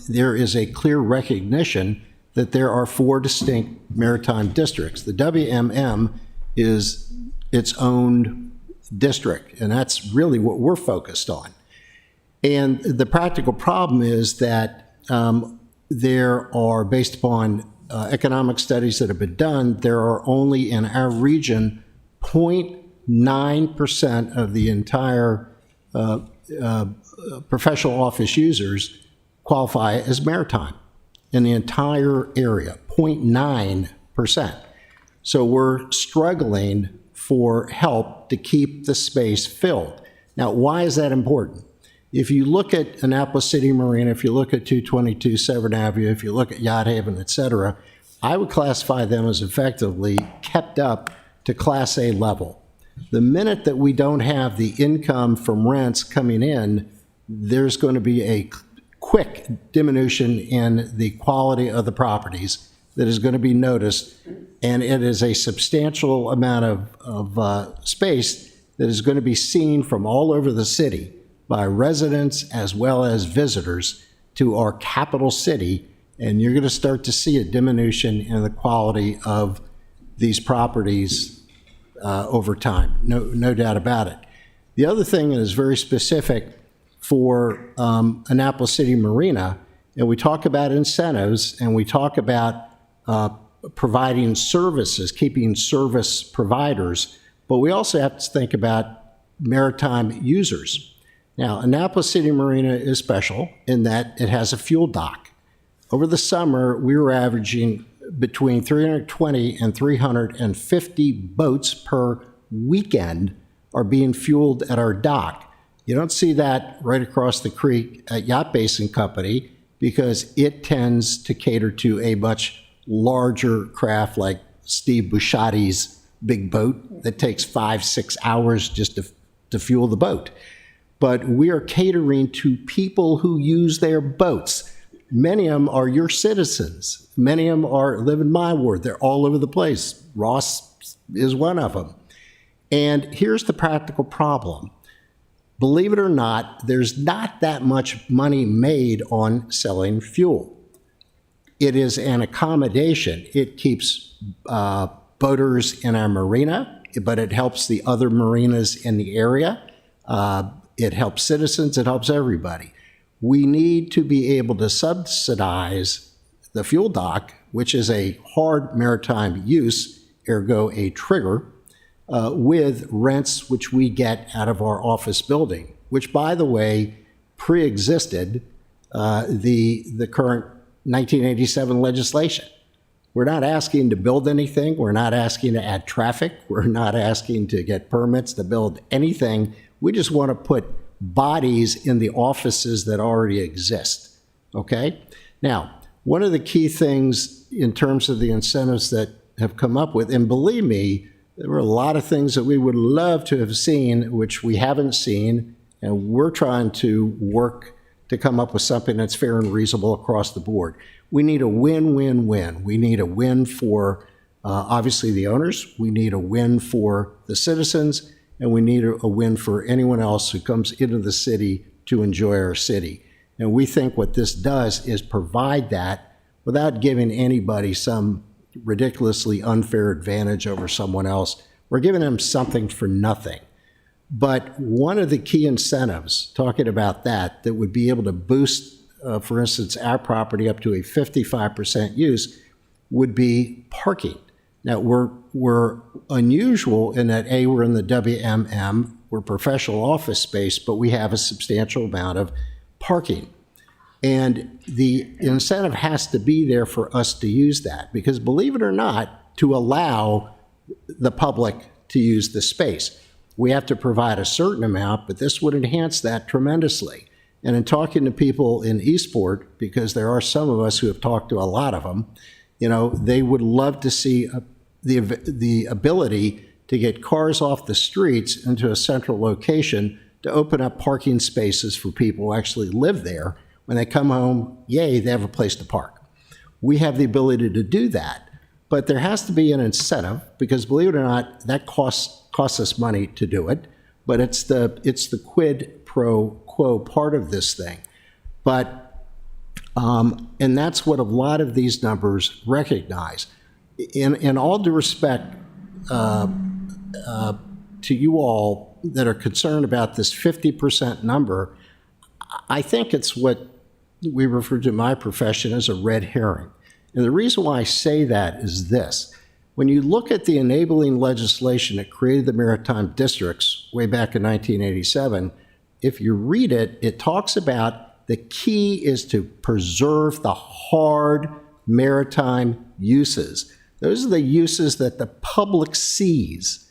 there is a clear recognition that there are 4 distinct maritime districts. The WMM is its own district, and that's really what we're focused on. And the practical problem is that there are, based upon economic studies that have been done, there are only in our region 0.9% of the entire professional office users qualify as maritime in the entire area, 0.9%. So we're struggling for help to keep the space filled. Now, why is that important? If you look at Annapolis City Marina, if you look at 222 Severn Avenue, if you look at Yacht Haven, et cetera, I would classify them as effectively kept up to Class A level. The minute that we don't have the income from rents coming in, there's going to be a quick diminution in the quality of the properties that is going to be noticed, and it is a substantial amount of space that is going to be seen from all over the city by residents as well as visitors to our capital city, and you're going to start to see a diminution in the quality of these properties over time, no doubt about it. The other thing that is very specific for Annapolis City Marina, and we talk about incentives and we talk about providing services, keeping service providers, but we also have to think about maritime users. Now, Annapolis City Marina is special in that it has a fuel dock. Over the summer, we were averaging between 320 and 350 boats per weekend are being fueled at our dock. You don't see that right across the creek at Yacht Basin Company because it tends to cater to a much larger craft like Steve Buscotti's big boat that takes 5-6 hours just to fuel the boat. But we are catering to people who use their boats. Many of them are your citizens. Many of them live in my ward. They're all over the place. Ross is one of them. And here's the practical problem. Believe it or not, there's not that much money made on selling fuel. It is an accommodation. It keeps boaters in our marina, but it helps the other marinas in the area. It helps citizens. It helps everybody. We need to be able to subsidize the fuel dock, which is a hard maritime use, ergo a trigger, with rents which we get out of our office building, which, by the way, pre-existed the current 1987 legislation. We're not asking to build anything. We're not asking to add traffic. We're not asking to get permits to build anything. We just want to put bodies in the offices that already exist, okay? Now, one of the key things in terms of the incentives that have come up with, and believe me, there were a lot of things that we would love to have seen, which we haven't seen, and we're trying to work to come up with something that's fair and reasonable across the board. We need a win-win-win. We need a win for, obviously, the owners. We need a win for the citizens, and we need a win for anyone else who comes into the city to enjoy our city. And we think what this does is provide that without giving anybody some ridiculously unfair advantage over someone else. We're giving them something for nothing. But one of the key incentives, talking about that would be able to boost, for instance, our property up to a 55% use, would be parking. Now, we're unusual in that, A, we're in the WMM, we're professional office space, but we have a substantial amount of parking. And the incentive has to be there for us to use that, because believe it or not, to allow the public to use the space, we have to provide a certain amount, but this would enhance that tremendously. And in talking to people in Eastport, because there are some of us who have talked to a lot of them, you know, they would love to see the ability to get cars off the streets into a central location to open up parking spaces for people who actually live there. When they come home, yay, they have a place to park. We have the ability to do that, but there has to be an incentive, because believe it or not, that costs us money to do it, but it's the quid pro quo part of this thing. But and that's what a lot of these numbers recognize. In all due respect to you all that are concerned about this 50% number, I think it's what we refer to in my profession as a red herring. And the reason why I say that is this. When you look at the enabling legislation that created the maritime districts way back in 1987, if you read it, it talks about the key is to preserve the hard maritime uses. Those are the uses that the public sees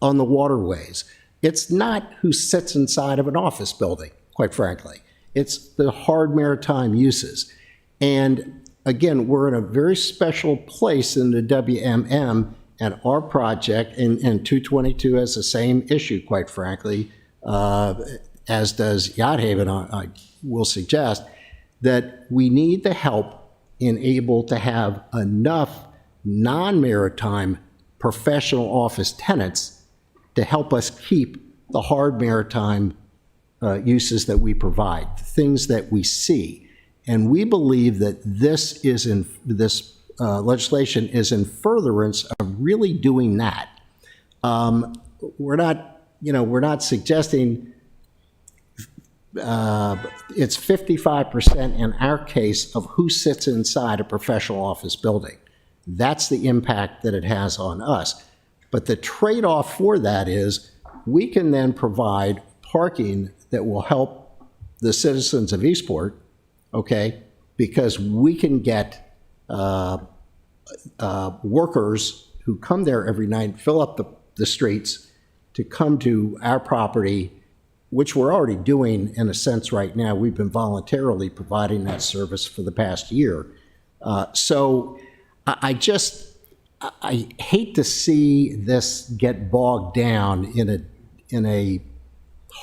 on the waterways. It's not who sits inside of an office building, quite frankly. It's the hard maritime uses. And again, we're in a very special place in the WMM, and our project, and 222 has the same issue, quite frankly, as does Yacht Haven, I will suggest, that we need the help in able to have enough non-maritime professional office tenants to help us keep the hard maritime uses that we provide, things that we see. And we believe that this legislation is in furtherance of really doing that. We're not suggesting it's 55% in our case of who sits inside a professional office building. That's the impact that it has on us. But the trade-off for that is we can then provide parking that will help the citizens of Eastport, okay, because we can get workers who come there every night, fill up the streets to come to our property, which we're already doing in a sense right now. We've been voluntarily providing that service for the past year. So I hate to see this get bogged down in a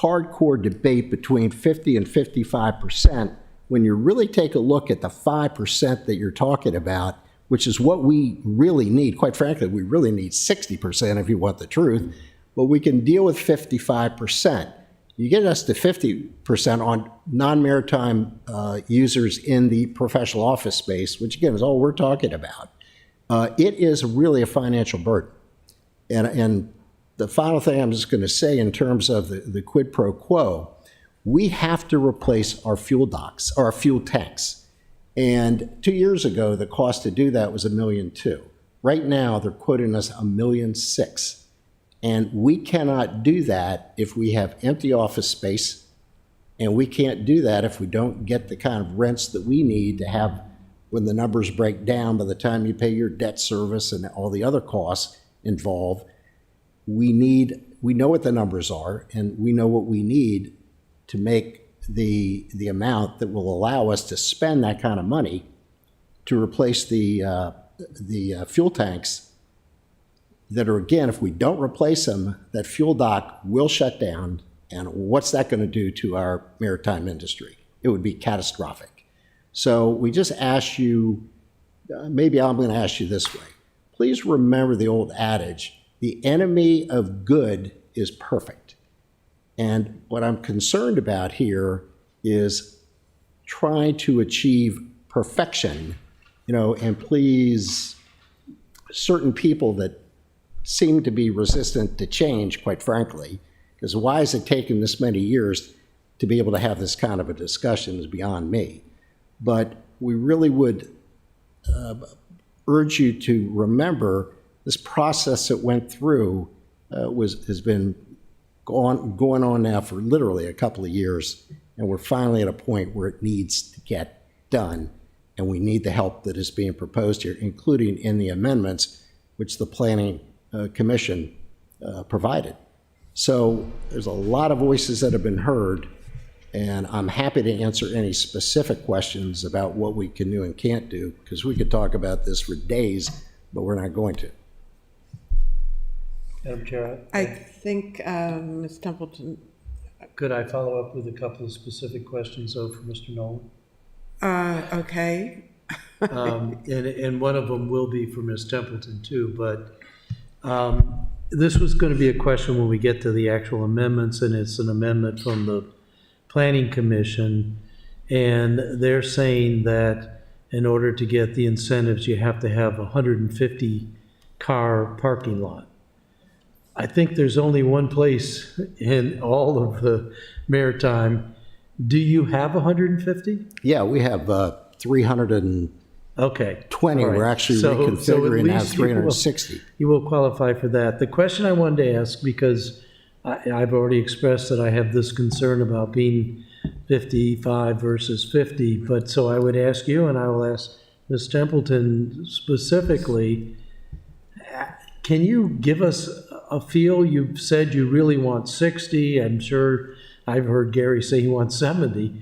hardcore debate between 50 and 55%, when you really take a look at the 5% that you're talking about, which is what we really need. Quite frankly, we really need 60% if you want the truth, but we can deal with 55%. You get us to 50% on non-maritime users in the professional office space, which again is all we're talking about. It is really a financial burden. And the final thing I'm just going to say in terms of the quid pro quo, we have to replace our fuel docks, or our fuel tanks. And 2 years ago, the cost to do that was $1.2 million. Right now, they're quoting us $1.6 million. And we cannot do that if we have empty office space, and we can't do that if we don't get the kind of rents that we need to have when the numbers break down by the time you pay your debt service and all the other costs involved. We know what the numbers are, and we know what we need to make the amount that will allow us to spend that kind of money to replace the fuel tanks that are, again, if we don't replace them, that fuel dock will shut down. And what's that going to do to our maritime industry? It would be catastrophic. So we just ask you, maybe I'm going to ask you this way. Please remember the old adage, the enemy of good is perfect. And what I'm concerned about here is trying to achieve perfection, and please certain people that seem to be resistant to change, quite frankly, because why is it taking this many years to be able to have this kind of a discussion is beyond me. But we really would urge you to remember this process that went through has been going on now for literally a couple of years, and we're finally at a point where it needs to get done, and we need the help that is being proposed here, including in the amendments which the Planning Commission provided. So there's a lot of voices that have been heard, and I'm happy to answer any specific questions about what we can do and can't do, because we could talk about this for days, but we're not going to. Madam Chair, I think, Ms. Templeton, could I follow up with a couple of specific questions, though, for Mr. Nolan? okay. And one of them will be for Ms. Templeton, too, but this was going to be a question when we get to the actual amendments, and it's an amendment from the Planning Commission, and they're saying that in order to get the incentives, you have to have a 150-car parking lot. I think there's only one place in all of the Maritime. Do you have 150? Yeah, we have 320. Okay. All right. We're actually reconfiguring now 360. You will qualify for that. The question I wanted to ask, because I've already expressed that I have this concern about being 55 versus 50, but so I would ask you, and I will ask Ms. Templeton specifically, can you give us a feel? You've said you really want 60. I'm sure I've heard Gary say he wants 70.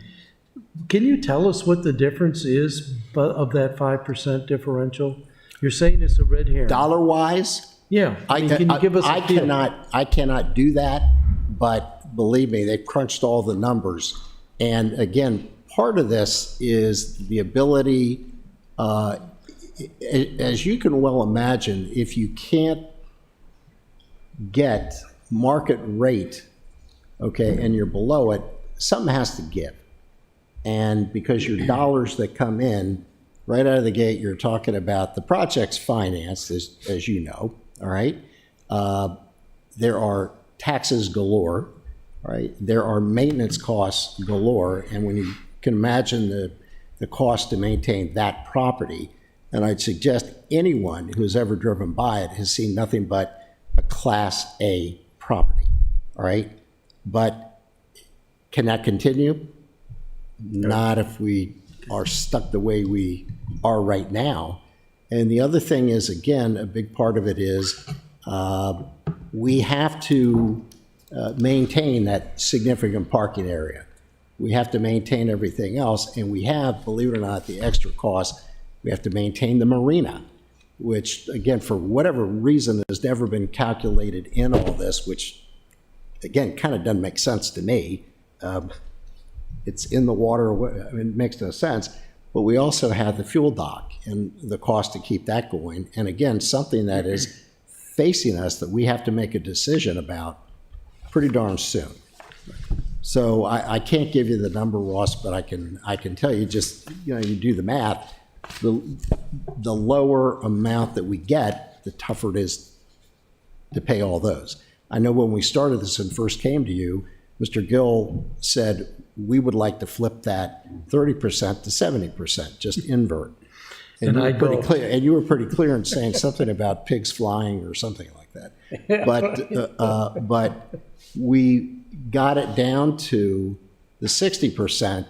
Can you tell us what the difference is of that 5% differential? You're saying it's a red herring. Dollar-wise? Yeah. Can you give us a feel? I cannot do that, but believe me, they've crunched all the numbers. And again, part of this is the ability, as you can well imagine, if you can't get market rate, okay, and you're below it, something has to give. And because your dollars that come in, right out of the gate, you're talking about the project's financed, as you know, all right? There are taxes galore, right? There are maintenance costs galore, and when you can imagine the cost to maintain that property, and I'd suggest anyone who's ever driven by it has seen nothing but a Class A property, all right? But can that continue? Not if we are stuck the way we are right now. And the other thing is, again, a big part of it is we have to maintain that significant parking area. We have to maintain everything else, and we have, believe it or not, the extra cost. We have to maintain the marina, which, again, for whatever reason, has never been calculated in all this, which, again, kind of doesn't make sense to me. It's in the water, I mean, it makes no sense. But we also have the fuel dock and the cost to keep that going. And again, something that is facing us that we have to make a decision about pretty darn soon. So I can't give you the number, Ross, but I can tell you, just, you know, you do the math, the lower amount that we get, the tougher it is to pay all those. I know when we started this and first came to you, Mr. Gill said, we would like to flip that 30% to 70%, just invert. And you were pretty clear in saying something about pigs flying or something like that. But we got it down to the 60%.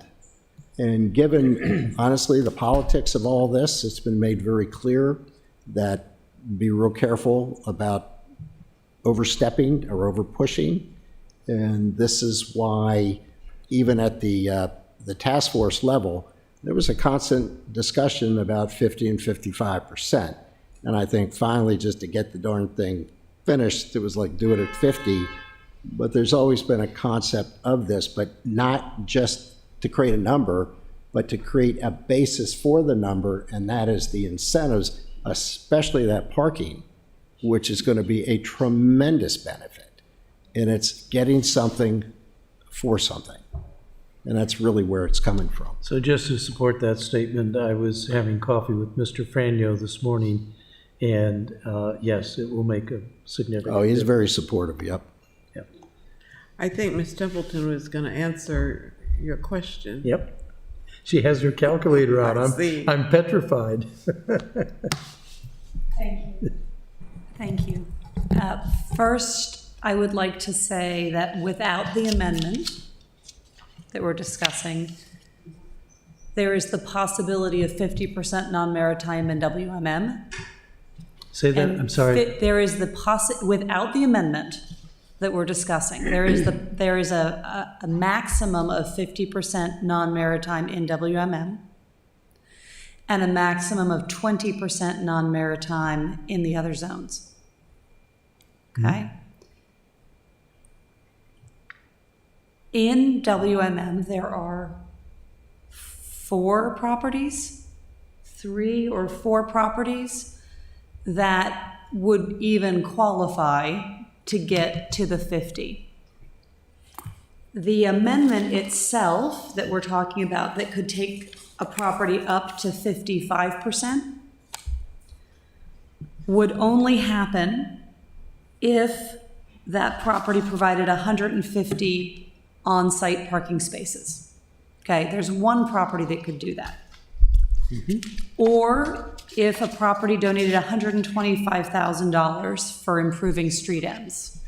And given, honestly, the politics of all this, it's been made very clear that be real careful about overstepping or over pushing. And this is why, even at the task force level, there was a constant discussion about 50 and 55%. And I think finally, just to get the darn thing finished, it was like, do it at 50. But there's always been a concept of this, but not just to create a number, but to create a basis for the number, and that is the incentives, especially that parking, which is going to be a tremendous benefit. And it's getting something for something. And that's really where it's coming from. So just to support that statement, I was having coffee with Mr. Franyo this morning, And yes, it will make a significant. Oh, he's very supportive, yep. Yep. I think Ms. Templeton was going to answer your question. Yep. She has her calculator out. I see. I'm petrified. Thank you. First, I would like to say that without the amendment that we're discussing, there is the possibility of 50% non-maritime and WMM. Say that, I'm sorry. There is without the amendment that we're discussing, there is a maximum of 50% non-maritime in WMM and a maximum of 20% non-maritime in the other zones. Okay? In WMM, there are 3 or 4 properties that would even qualify to get to the 50. The amendment itself that we're talking about that could take a property up to 55% would only happen if that property provided 150 on-site parking spaces. Okay, there's one property that could do that. Or if a property donated $125,000 for improving street ends.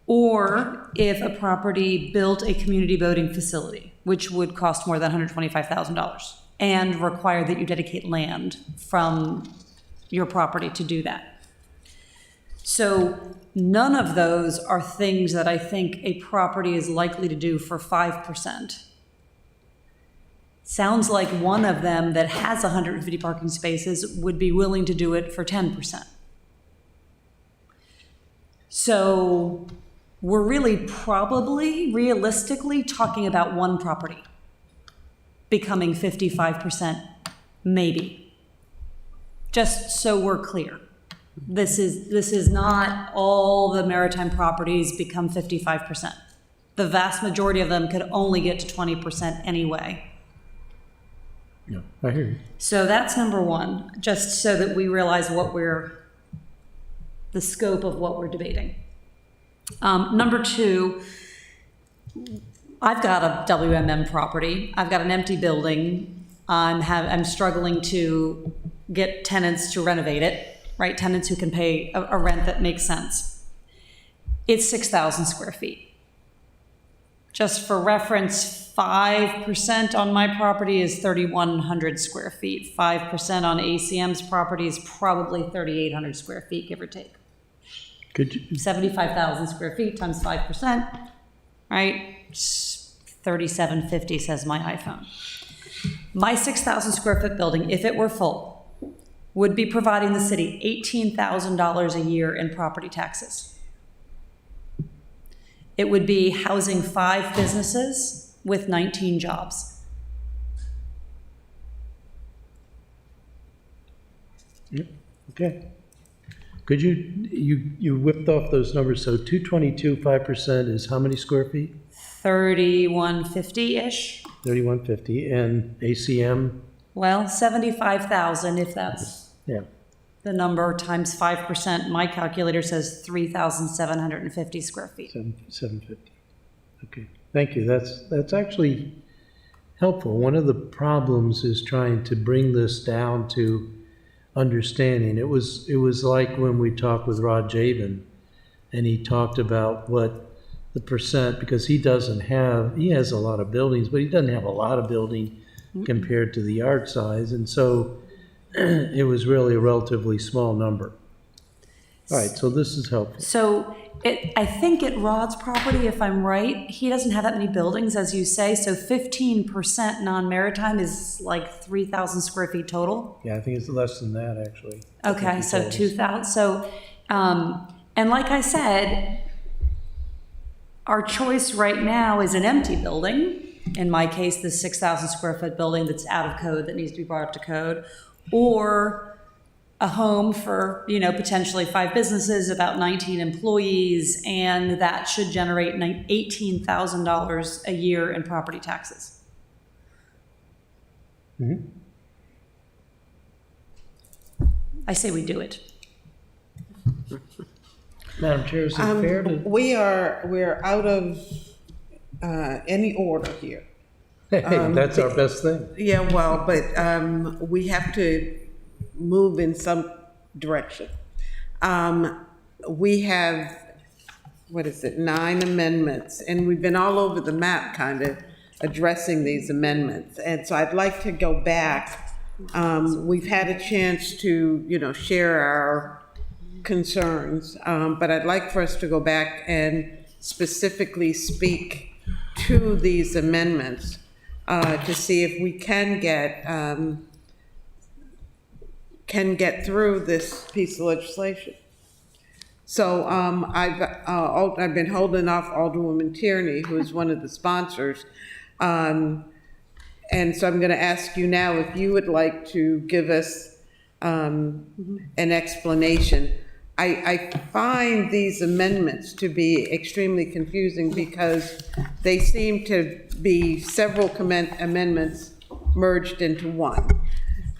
Or if a property built a community boating facility, which would cost more than $125,000 and require that you dedicate land from your property to do that. So none of those are things that I think a property is likely to do for 5%. Sounds like one of them that has 150 parking spaces would be willing to do it for 10%. So we're really probably, realistically, talking about one property becoming 55%, maybe. Just so we're clear. This is not all the maritime properties become 55%. The vast majority of them could only get to 20% anyway. Yeah, I hear you. So that's number one, just so that we realize the scope of what we're debating. Number two, I've got a WMM property. I've got an empty building. I'm struggling to get tenants to renovate it, right? Tenants who can pay a rent that makes sense. It's 6,000 square feet. Just for reference, 5% on my property is 3,100 square feet. 5% on ACM's property is probably 3,800 square feet, give or take. Could you, 75,000 square feet times 5%, right? 3,750 says my iPhone. My 6,000 square foot building, if it were full, would be providing the city $18,000 a year in property taxes. It would be housing 5 businesses with 19 jobs. okay. Could you whipped off those numbers, so 222, 5% is how many square feet? 3,150-ish. 3,150, and ACM? Well, 75,000 if that's Yeah. the number times 5%. My calculator says 3,750 square feet. 750. Okay, thank you. That's actually helpful. One of the problems is trying to bring this down to understanding. It was like when we talked with Rod Javen, and he talked about what the percent, because he has a lot of buildings, but he doesn't have a lot of building compared to the yard size, and so it was really a relatively small number. All right, so this is helpful. So I think at Rod's property, if I'm right, he doesn't have that many buildings, as you say, so 15% non-maritime is like 3,000 square feet total. Yeah, I think it's less than that, actually. Okay, so 2,000. So, and like I said, our choice right now is an empty building. In my case, the 6,000 square foot building that's out of code, that needs to be brought up to code, or a home for, potentially 5 businesses, about 19 employees, and that should generate $18,000 a year in property taxes. Mm-hmm. I say we do it. Madam Chair, is it fair to? We're out of any order here. Hey, that's our best thing. Yeah, well, but we have to move in some direction. We have, 9 amendments, and we've been all over the map kind of addressing these amendments. And so I'd like to go back. We've had a chance to, share our concerns, but I'd like for us to go back and specifically speak to these amendments to see if we can get through this piece of legislation. So I've been holding off Alderwoman Tierney, who is one of the sponsors, and so I'm going to ask you now if you would like to give us an explanation. I find these amendments to be extremely confusing because they seem to be several amendments merged into one.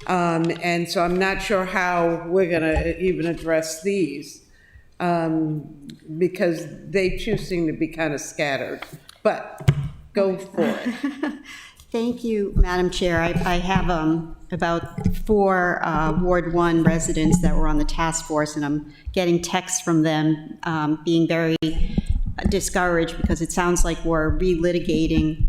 And so I'm not sure how we're going to even address these because they too seem to be kind of scattered. But go for it. Thank you, Madam Chair. I have about 4 Ward 1 residents that were on the task force, and I'm getting texts from them being very discouraged because it sounds like we're relitigating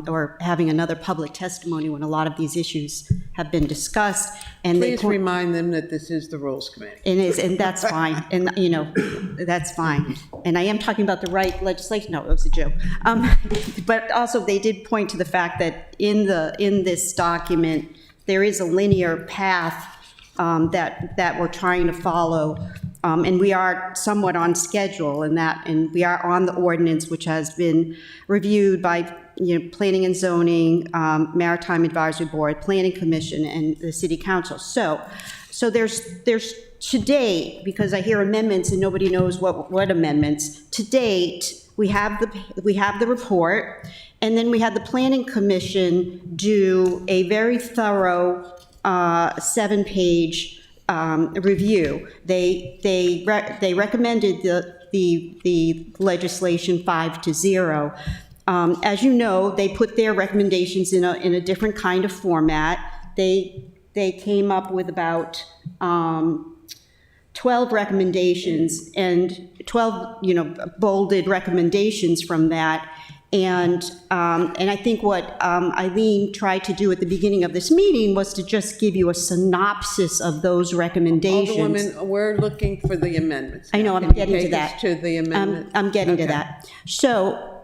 or having another public testimony when a lot of these issues have been discussed. And please remind them that this is the Rules Committee. It is, and that's fine. And, that's fine. And I am talking about the right legislation. No, it was a joke. But also, they did point to the fact that in this document, there is a linear path that we're trying to follow. And we are somewhat on schedule in that, and we are on the ordinance, which has been reviewed by Planning and Zoning, Maritime Advisory Board, Planning Commission, and the City Council. So there's to date, because I hear amendments and nobody knows what amendments. To date, we have the report, and then we had the Planning Commission do a very thorough 7-page review. They recommended the legislation 5-0. As you know, they put their recommendations in a different kind of format. They came up with about 12 recommendations and 12 bolded recommendations from that. And I think what Eileen tried to do at the beginning of this meeting was to just give you a synopsis of those recommendations. Alderwoman, we're looking for the amendments. I know, I'm getting to that. To the amendment. I'm getting to that. So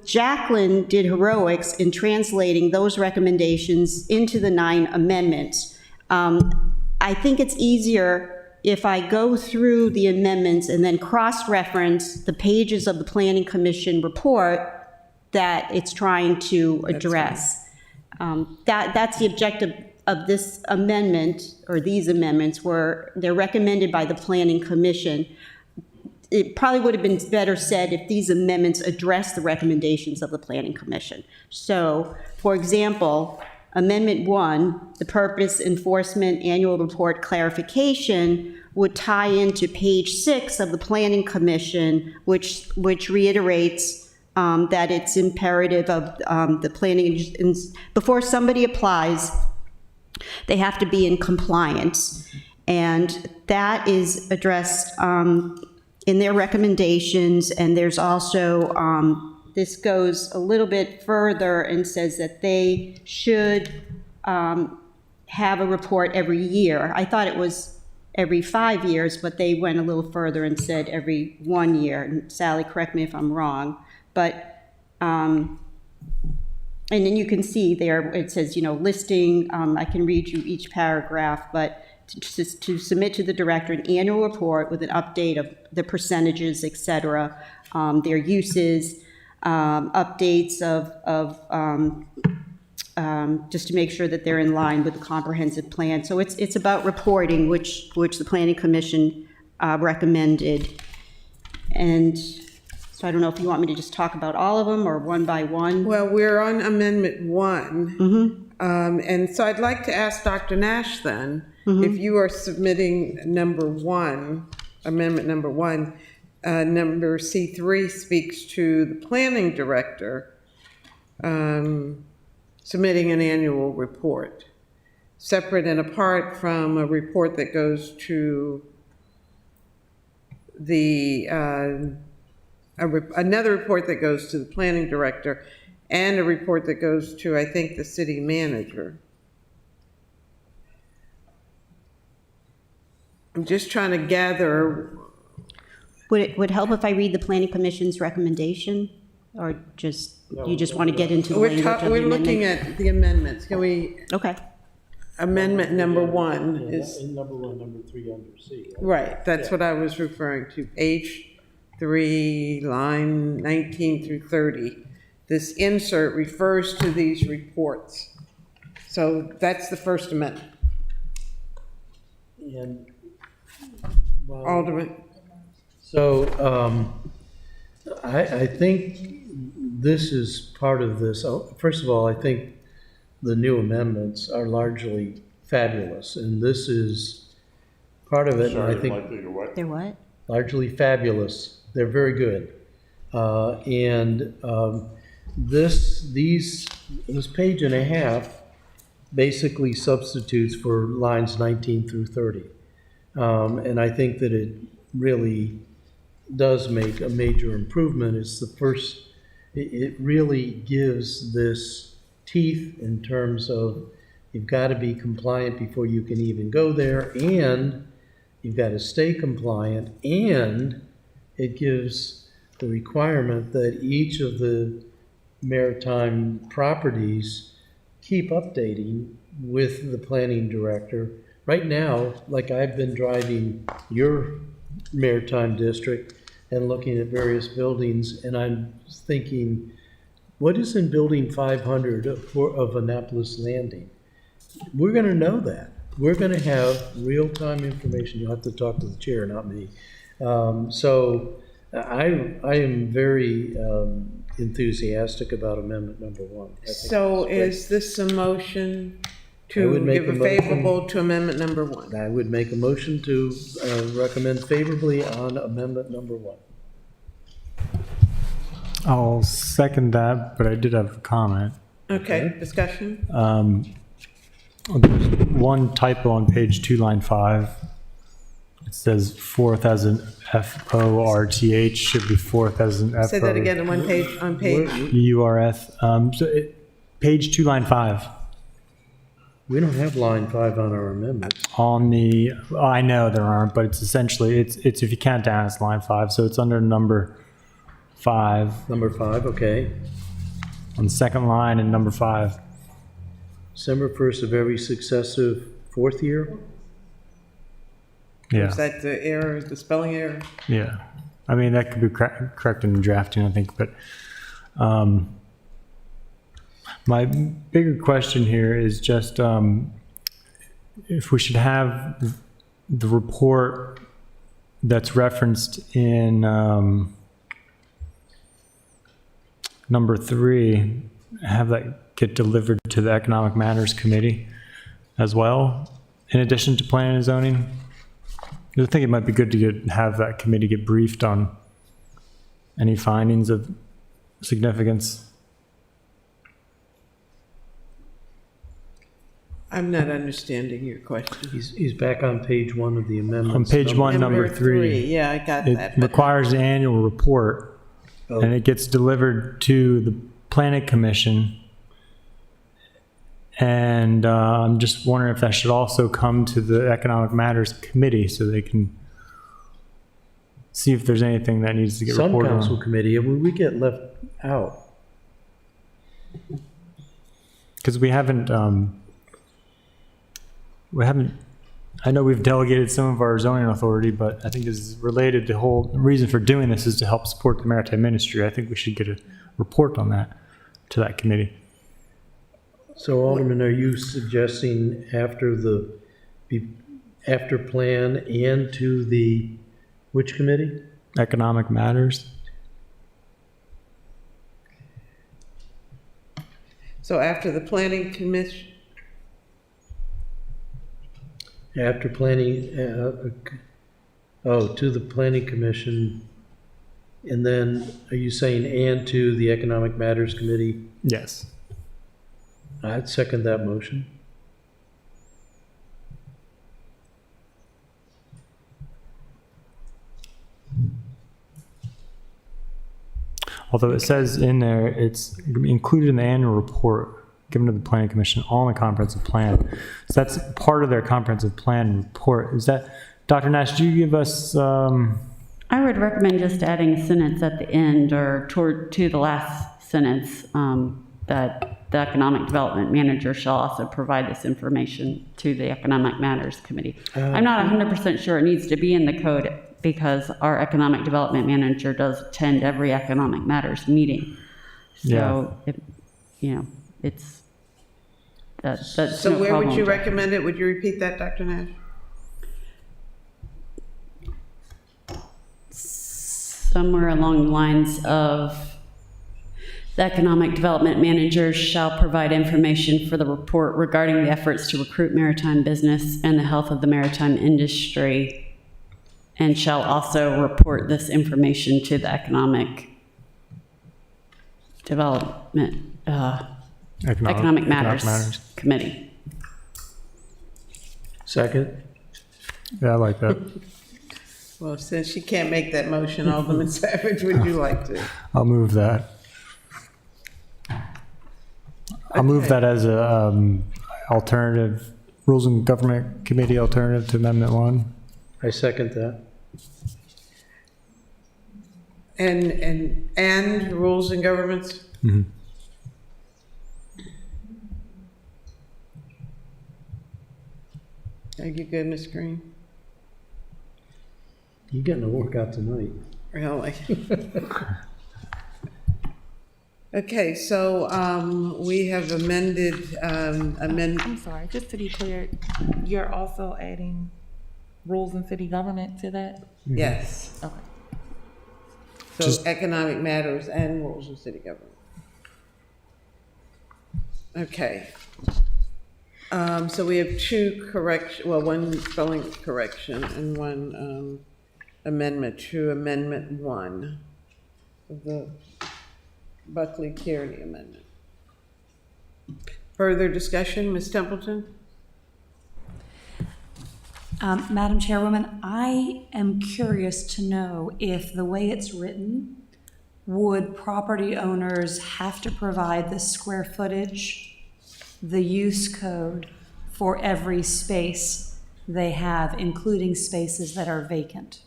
Jacqueline did heroics in translating those recommendations into the 9 amendments. I think it's easier if I go through the amendments and then cross-reference the pages of the Planning Commission report that it's trying to address. That's the objective of this amendment, or these amendments, where they're recommended by the Planning Commission. It probably would have been better said if these amendments address the recommendations of the Planning Commission. So, for example, Amendment 1, the Purpose Enforcement Annual Report Clarification, would tie into page 6 of the Planning Commission, which reiterates that it's imperative of the planning, before somebody applies, they have to be in compliance. And that is addressed in their recommendations, and there's also, this goes a little bit further and says that they should have a report every year. I thought it was every 5 years, but they went a little further and said every 1 year. And Sally, correct me if I'm wrong. But, and then you can see there, it says, listing, I can read you each paragraph, but to submit to the director an annual report with an update of the percentages, et cetera, their uses, updates of just to make sure that they're in line with the comprehensive plan. So it's about reporting, which the Planning Commission recommended. And so I don't know if you want me to just talk about all of them or one by one. Well, we're on Amendment 1. And so I'd like to ask Dr. Nash then, If you are submitting number one, amendment number one, number C3 speaks to the planning director submitting an annual report, separate and apart from a report that goes to the, another report that goes to the planning director, and a report that goes to, I think, the city manager. I'm just trying to gather. Would it help if I read the planning commission's recommendation? Or just, you just want to get into the language of the We're looking amendment? at the amendments. Can we, Okay. amendment number one is, In number one, number three under C. right, that's what I was referring to, page 3, line 19 through 30. This insert refers to these reports. So that's the First Amendment. And, well, Alderman, so, I think this is part of this. First of all, I think the new amendments are largely fabulous, and this is part of it. And I think They're what? largely fabulous. They're very good. This page and a half basically substitutes for lines 19 through 30. And I think that it really does make a major improvement. It's the first, it really gives this teeth in terms of you've got to be compliant before you can even go there, and you've got to stay compliant, and it gives the requirement that each of the maritime properties keep updating with the planning director. Right now, like I've been driving your maritime district and looking at various buildings, and I'm thinking, what is in building 500 of Annapolis Landing? We're going to know that. We're going to have real-time information. You'll have to talk to the chair, not me. So I am very enthusiastic about amendment number one. I think so it's great. is this a motion I would to make give a a motion. favorable to amendment number one? I would make a motion to recommend favorably on amendment number one. I'll second that, but I did have a comment. Okay, discussion? There's one typo on page 2, line 5. It says fourth as an F-O-R-T-H, should be fourth as an F-O. Say that again on one page, on page. U-R-F. Page 2, line 5. We don't have line 5 on our amendment. On the, I know there aren't, but it's essentially, it's if you count down, it's line 5. So it's under number 5 Number 5, okay. on the second line and number 5. December 1st of every successive fourth year? Yeah. Is that the error, the spelling error? Yeah. I mean, that could be correct in drafting, I think, but my bigger question here is just if we should have the report that's referenced in number 3, have that get delivered to the Economic Matters Committee as well, in addition to planning and zoning. I think it might be good to have that committee get briefed on any findings of significance. I'm not understanding your question. He's back on page 1 of the amendment. On page 1, number 3. Yeah, I got It that. but- requires an annual report, Oh. and it gets delivered to the Planning Commission. And I'm just wondering if that should also come to the Economic Matters Committee so they can see if there's anything that needs to get Some reported council on. committee, we get left out. Because we haven't, I know we've delegated some of our zoning authority, but I think this is related, the whole reason for doing this is to help support the maritime ministry. I think we should get a report on that to that committee. So Alderman, are you suggesting after plan and to the, which committee? Economic Matters. So after the planning commission, After planning, to the planning commission, and then are you saying and to the Economic Matters Committee? Yes. I'd second that motion. Although it says in there, it's included in the annual report given to the planning commission on the comprehensive plan. So that's part of their comprehensive plan report. Is that, Dr. Nash, do you give us, I would recommend just adding a sentence at the end or to the last sentence that the Economic Development Manager shall also provide this information to the Economic Matters Committee. I'm not 100% sure it needs to be in the code because our Economic Development Manager does attend every Economic Matters meeting. So, that's So no where would problem. you recommend it? Would you repeat that, Dr. Nash? Somewhere along the lines of the Economic Development Manager shall provide information for the report regarding the efforts to recruit maritime business and the health of the maritime industry, and shall also report this information to the Economic Development, Economic Matters Committee. Second? yeah, I like that. Well, since she can't make that motion, Alderman Savage, would you like to? I'll move that. I'll move that as a alternative, Rules and Government Committee alternative to Amendment 1. I second that. And rules and governments? Mm-hmm. Are you good, Ms. Green? You're getting a workout tonight. Really? Okay, so we have amended, I'm sorry, just to be clear, you're also adding rules and city government to that? yes. Okay. So economic matters and rules of city government. Okay. So we have two one spelling correction and one amendment to Amendment 1 of the Buckley-Tierney Amendment. Further discussion, Ms. Templeton? Madam Chairwoman, I am curious to know if the way it's written, would property owners have to provide the square footage, the use code for every space they have, including spaces that are vacant?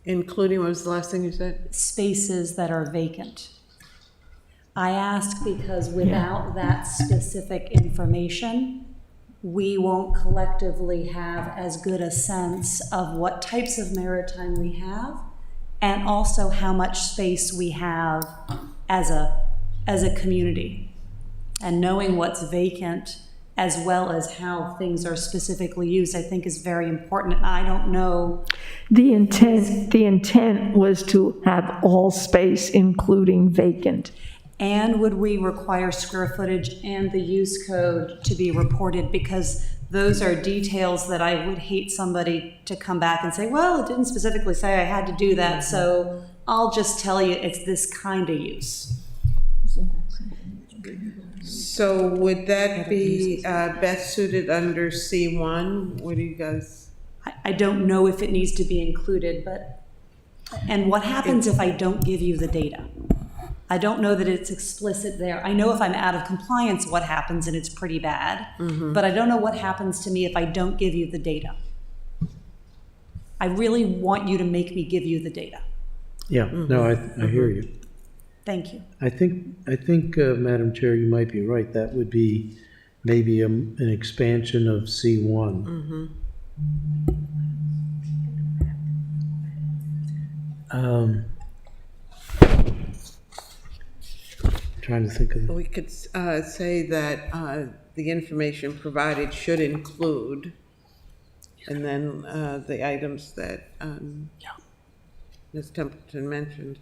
Including, what was the last thing you said? Spaces that are vacant. I ask because without that specific information, we won't collectively have as good a sense of what types of maritime we have and also how much space we have as a community. And knowing what's vacant as well as how things are specifically used, I think is very important. And I don't know. The intent was to have all space, including vacant. And would we require square footage and the use code to be reported? Because those are details that I would hate somebody to come back and say, well, it didn't specifically say I had to do that, so I'll just tell you it's this kind of use. So would that be best suited under C1? What do you guys? I don't know if it needs to be included, but, and what happens if I don't give you the data? I don't know that it's explicit there. I know if I'm out of compliance, what happens, and it's pretty bad. Mm-hmm. But I don't know what happens to me if I don't give you the data. I really want you to make me give you the data. Yeah, no, I hear you. Thank you. I think, Madam Chair, you might be right. That would be maybe an expansion of C1. Mm-hmm. Trying to think of. We could say that the information provided should include, and then the items that Ms. Templeton mentioned.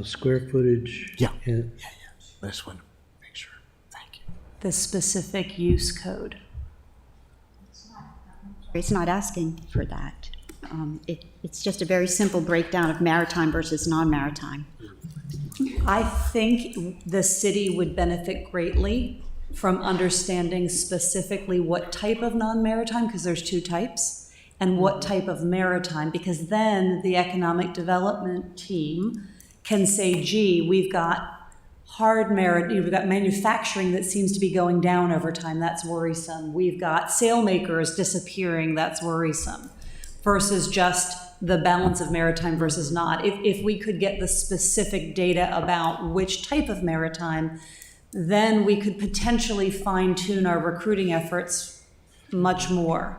Square footage. Yeah. and- This one, make sure. Thank you. The specific use code. It's not asking for that. It's just a very simple breakdown of maritime versus non-maritime. I think the city would benefit greatly from understanding specifically what type of non-maritime, because there's two types, and what type of maritime, because then the economic development team can say, gee, we've got we've got manufacturing that seems to be going down over time, that's worrisome. We've got sailmakers disappearing, that's worrisome, versus just the balance of maritime versus not. If we could get the specific data about which type of maritime, then we could potentially fine tune our recruiting efforts much more.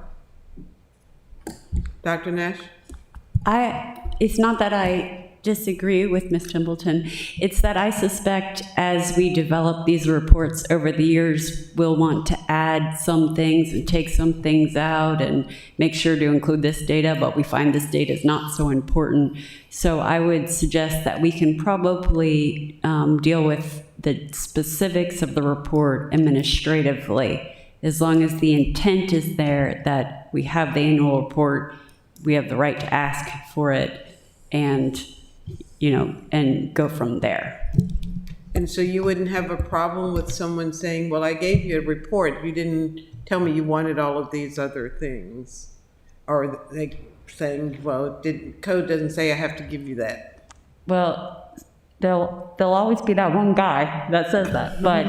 Dr. Nash? It's not that I disagree with Ms. Templeton. It's that I suspect as we develop these reports over the years, we'll want to add some things and take some things out and make sure to include this data, but we find this data is not so important. So I would suggest that we can probably deal with the specifics of the report administratively, as long as the intent is there that we have the annual report, we have the right to ask for it, and and go from there. And so you wouldn't have a problem with someone saying, well, I gave you a report, you didn't tell me you wanted all of these other things? Or they saying, well, code doesn't say I have to give you that. Well, there'll always be that one guy that says that, but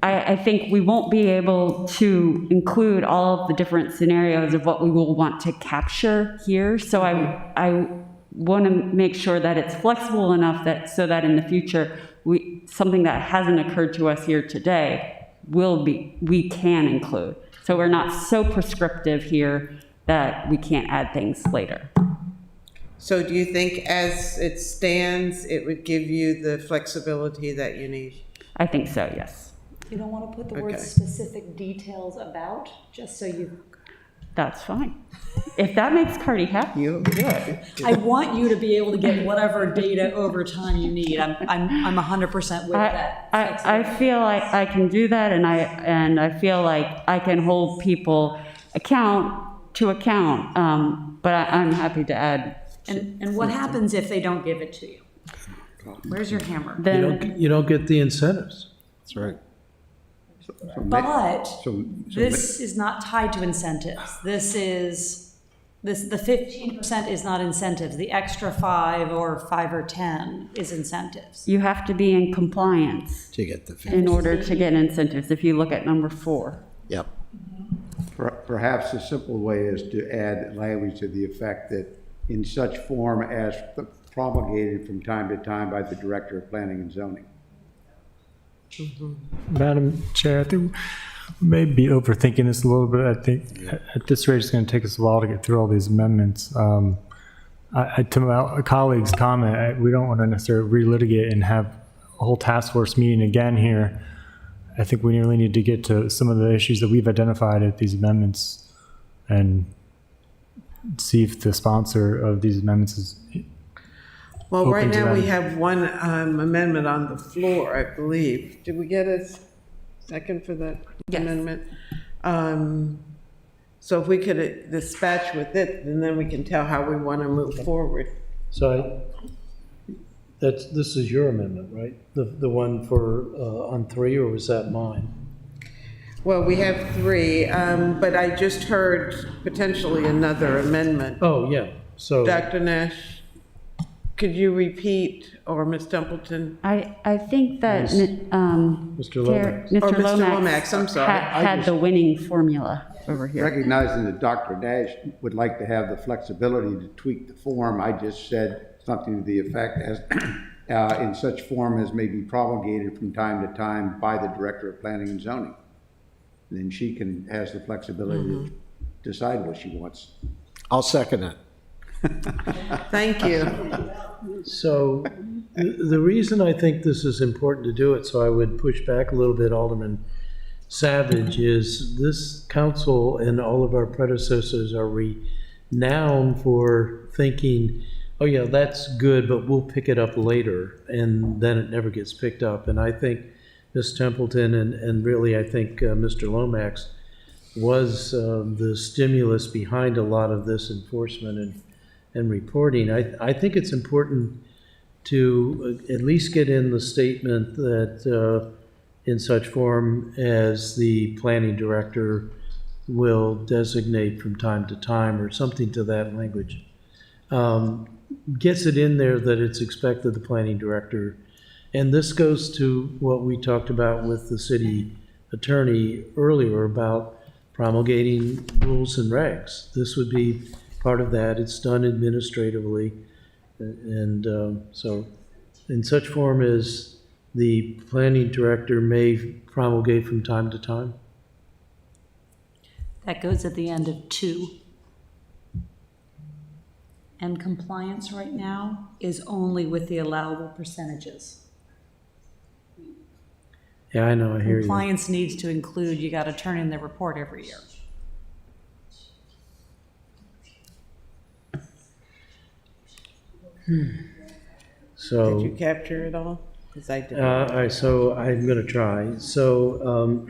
I think we won't be able to include all of the different scenarios of what we will want to capture here. So I want to make sure that it's flexible enough so that in the future, something that hasn't occurred to us here today we can include. So we're not so prescriptive here that we can't add things later. So do you think as it stands, it would give you the flexibility that you need? I think so, yes. You don't want to put the Okay. word specific details about, just so you... That's fine. If that makes Cardi happy, good. I want you to be able to get whatever data over time you need. I'm 100% with that. I feel like I can do that, and I feel like I can hold people to account. But I'm happy to add. And what happens if they don't give it to you? Where's your hammer? Then You don't get the incentives. That's right. But this is not tied to incentives. The 15% is not incentives. The extra 5 or 5 or 10 is incentives. you have to be in compliance To get the, in order to get incentives. If you look at number 4. yep. Perhaps a simple way is to add language to the effect that in such form as promulgated from time to time by the Director of Planning and Zoning. Madam Chair, I think we may be overthinking this a little bit. I think at this rate, it's going to take us a while to get through all these amendments. To my colleague's comment, we don't want to necessarily relitigate and have a whole task force meeting again here. I think we really need to get to some of the issues that we've identified at these amendments and see if the sponsor of these amendments is Well, right Open to now we them. have one amendment on the floor, I believe. Did we get a second for that amendment? So if we could dispatch with it, and then we can tell how we want to move forward. So this is your amendment, right? The one for, on 3, or was that mine? Well, we have 3, but I just heard potentially another amendment. Oh, yeah, so. Dr. Nash, could you repeat, or Ms. Templeton? I think that Mr. Lomax. Or Mr. Mr. Lomax, I'm sorry. had the winning formula over here. Recognizing that Dr. Nash would like to have the flexibility to tweak the form, I just said something to the effect as in such form as may be promulgated from time to time by the Director of Planning and Zoning. And then she has the flexibility to decide what she wants. I'll second it. Thank you. So the reason I think this is important to do it, so I would push back a little bit, Alderman Savage, is this council and all of our predecessors are renowned for thinking oh yeah, that's good, but we'll pick it up later, and then it never gets picked up. And I think Ms. Templeton and really I think Mr. Lomax was the stimulus behind a lot of this enforcement and reporting. I think it's important to at least get in the statement that in such form as the planning director will designate from time to time, or something to that language. Gets it in there that it's expected the planning director, and this goes to what we talked about with the city attorney earlier about promulgating rules and regs. This would be part of that. It's done administratively, and so in such form as the planning director may promulgate from time to time. That goes at the end of 2. And compliance right now is only with the allowable percentages. Yeah, I know, I hear you. Compliance needs to include, you gotta turn in the report every year. So. Did you capture it all? 'Cause I did. All right, so I'm going to try. So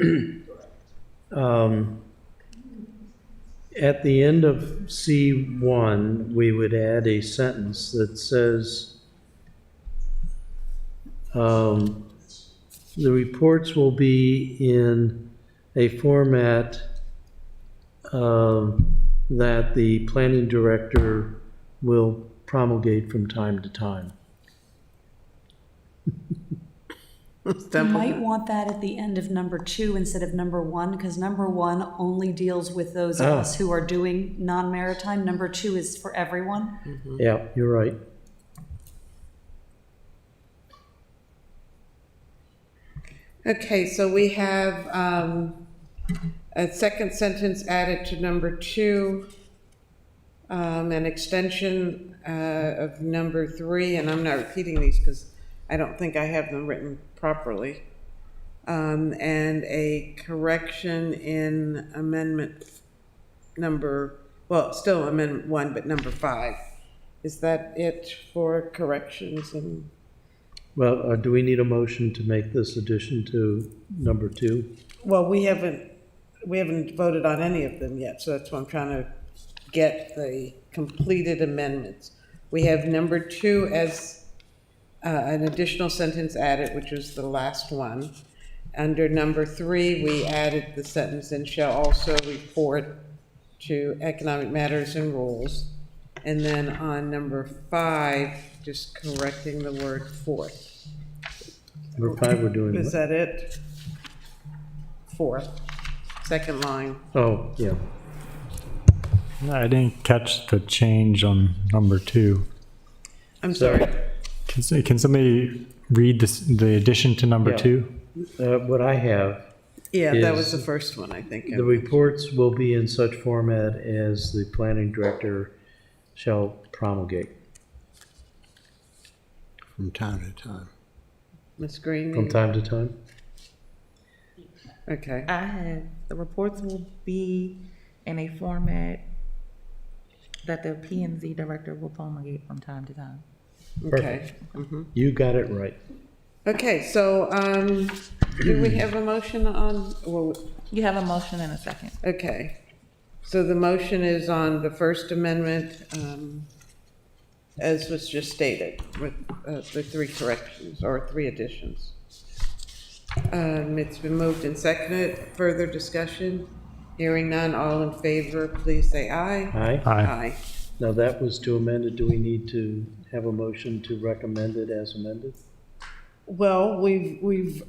at the end of C1, we would add a sentence that says, the reports will be in a format that the planning director will promulgate from time to time. You might want that at the end of number 2 instead of number 1, because number 1 only deals with those of us who are doing non-maritime. Number 2 is for everyone. Yeah, you're right. Okay, so we have a second sentence added to number 2, an extension of number 3, and I'm not repeating these because I don't think I have them written properly, and a correction in amendment number, well, still amendment 1, but number 5. Is that it for corrections? And Well, do we need a motion to make this addition to number 2? well, we haven't voted on any of them yet, so that's why I'm trying to get the completed amendments. We have number 2 as an additional sentence added, which was the last one. Under number 3, we added the sentence, and shall also report to economic matters and rules. And then on number 5, just correcting the word fourth. Number 5, we're doing Is what? that it? Fourth, second line. Oh, yeah. I didn't catch the change on number 2. I'm sorry. Can somebody read this, the addition to number Yeah. 2? What I have, Yeah, that is was the first one, I think. the reports will be in such format as the planning director shall promulgate. From time to time. Ms. Green? From time to time? Okay. I have, the reports will be in a format that the P and Z director will promulgate from time to time. Okay. You got it right. Okay, so, do we have a motion on, well, You have a motion and a second. okay. So the motion is on the First Amendment, as was just stated, with the 3 corrections, or 3 additions. It's been moved and seconded. Further discussion? Hearing none, all in favor, please say aye. Aye. Aye. Now that was to amend it. Do we need to have a motion to recommend it as amended? Well, we've,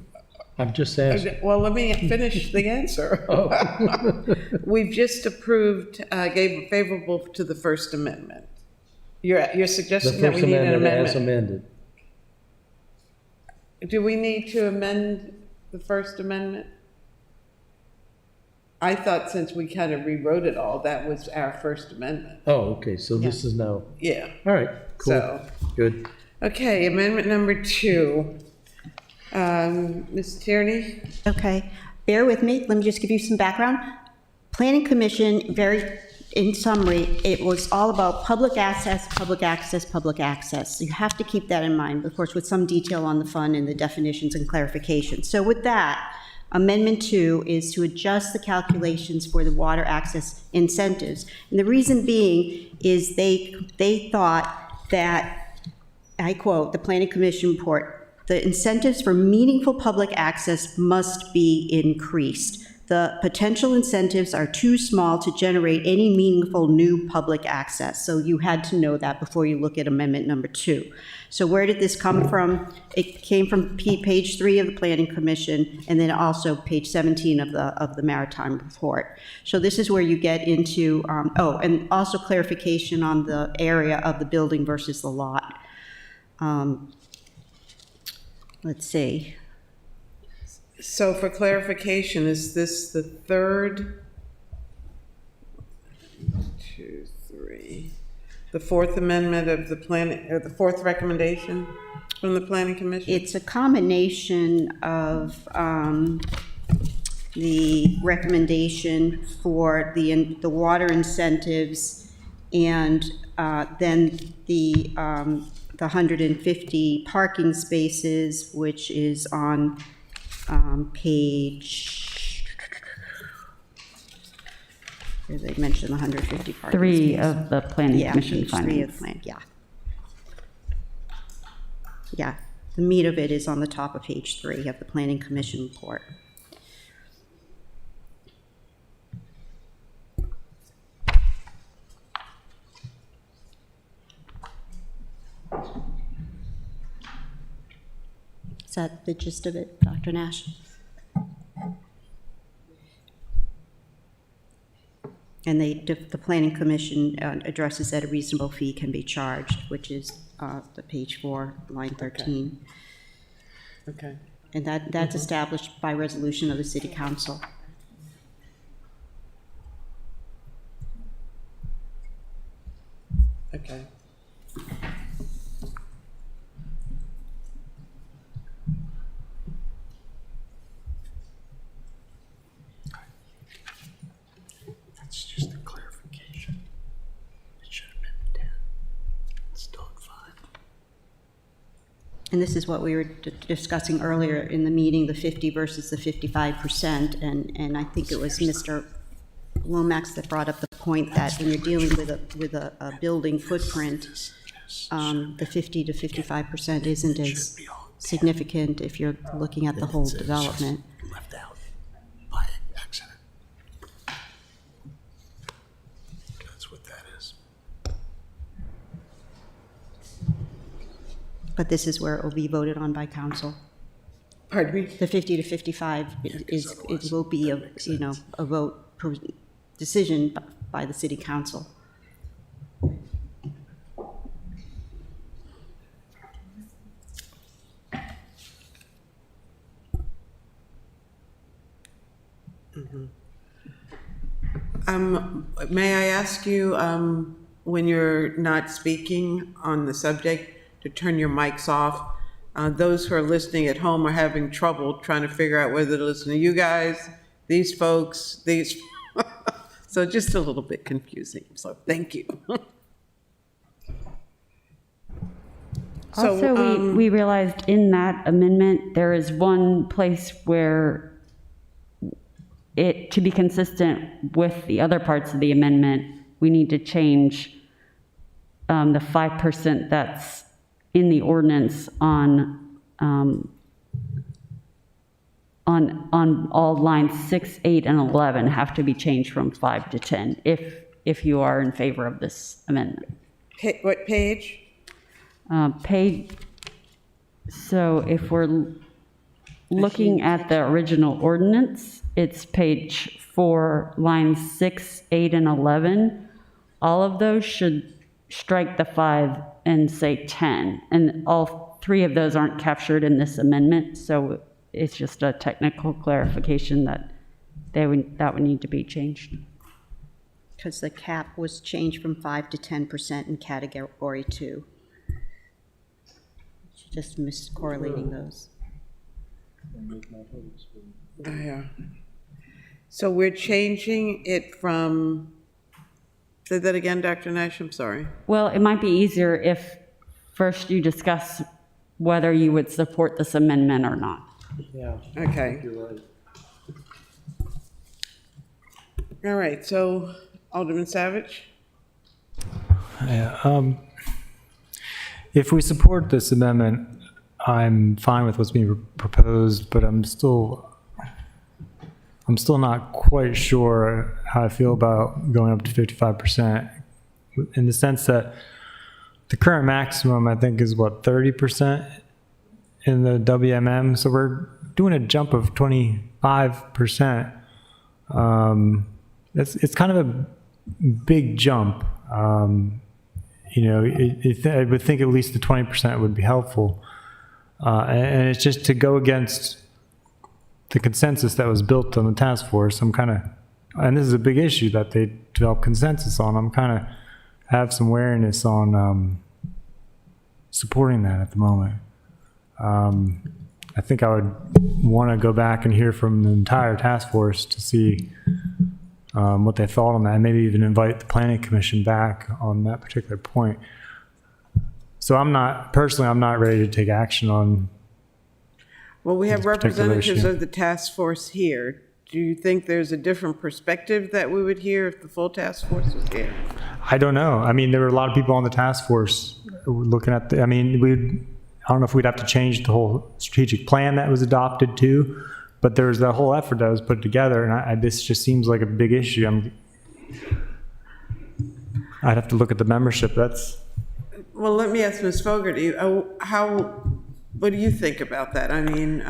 I'm just asking. well, let me finish the answer. Oh. We've just approved, gave favorable to the First Amendment. You're The suggesting that we First need an Amendment as amendment? amended. Do we need to amend the First Amendment? I thought since we kind of rewrote it all, that was our First Amendment. Oh, okay, so this is now, Yeah. all right, cool, So, good. okay, amendment number 2. Ms. Tierney? Okay, bear with me, let me just give you some background. Planning Commission very in summary, it was all about public access, public access, public access. You have to keep that in mind, of course, with some detail on the fund and the definitions and clarifications. So with that, Amendment 2 is to adjust the calculations for the water access incentives. And the reason being is they thought that, I quote, the Planning Commission report, the incentives for meaningful public access must be increased. The potential incentives are too small to generate any meaningful new public access. So you had to know that before you look at Amendment number 2. So where did this come from? It came from page 3 of the Planning Commission, and then also page 17 of the Maritime report. So this is where you get into, and also clarification on the area of the building versus the lot. Let's see. So for clarification, is this the third? 1, 2, 3. The fourth amendment of the planning, or the fourth recommendation from the Planning Commission? It's a combination of the recommendation for the water incentives and then the 150 parking spaces, which is on page, where they mentioned 150 parking 3 spaces. of the Planning Commission page 3 of findings. the plan, yeah, the meat of it is on the top of page 3 of the Planning Commission report. Is that the gist of it, Dr. Nash? And the Planning Commission addresses that a reasonable fee can be charged, which is the page 4, line 13. Okay. And that's established by resolution of the City Council. Okay. That's just a clarification. It should have been 10. It's still at 5. And this is what we were discussing earlier in the meeting, the 50 versus the 55%. And I think it was Mr. Lomax that brought up the point that when you're dealing with a building footprint, the 50 to 55% isn't as significant if you're looking at the whole development. Left out by accident. That's what that is. But this is where it will be voted on by council. Pardon me? The 50 to 55 it will be a vote decision by the City Council. May I ask you, when you're not speaking on the subject, to turn your mics off? Those who are listening at home are having trouble trying to figure out whether to listen to you guys, these folks, these. So just a little bit confusing. So thank you. Also, we realized in that amendment, there is one place where to be consistent with the other parts of the amendment, we need to change the 5% that's in the ordinance on all lines 6, 8, and 11 have to be changed from 5 to 10 if you are in favor of this amendment. What page? So if we're looking at the original ordinance, it's page 4, lines 6, 8, and 11. All of those should strike the 5 and say 10. And all 3 of those aren't captured in this amendment, so it's just a technical clarification that that would need to be changed. Because the cap was changed from 5 to 10% in category 2. Just miscorrelating those. Yeah. So we're changing it from Say that again, Dr. Nash, I'm sorry. Well, it might be easier if first you discuss whether you would support this amendment or not. Yeah. Okay. You're right. All right, so Alderman Savage? Yeah, if we support this amendment, I'm fine with what's being proposed, but I'm still not quite sure how I feel about going up to 55%, in the sense that the current maximum, I think, is what, 30% in the WMM, so we're doing a jump of 25%. It's kind of a big jump. You know, I would think at least the 20% would be helpful. And it's just to go against the consensus that was built on the task force. I'm kind of, and this is a big issue that they developed consensus on. I'm kind of have some wariness on supporting that at the moment. I think I would want to go back and hear from the entire task force to see what they thought on that, and maybe even invite the planning commission back on that particular point. So I'm not ready to take action on. Well, we have this particular representatives issue. of the task force here. Do you think there's a different perspective that we would hear if the full task force was here? I don't know. I mean, there were a lot of people on the task force looking at I don't know if we'd have to change the whole strategic plan that was adopted too, but there was that whole effort that was put together, and this just seems like a big issue. I'd have to look at the membership. Well, let me ask Ms. Fogarty, what do you think about that? I mean,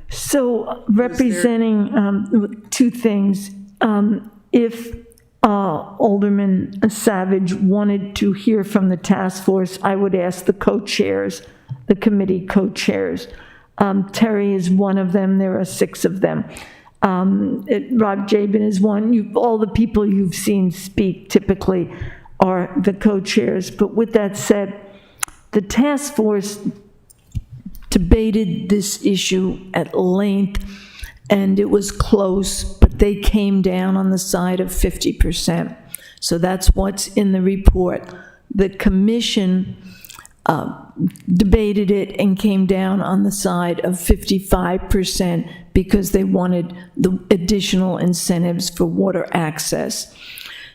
So representing two things, if Alderman Savage wanted to hear from the task force, I would ask the co-chairs, the committee co-chairs. Terry is one of them. There are 6 of them. Rob Jabin is one. All the people you've seen speak typically are the co-chairs. But with that said, the task force debated this issue at length, and it was close, but they came down on the side of 50%. So that's what's in the report. The commission debated it and came down on the side of 55% because they wanted the additional incentives for water access.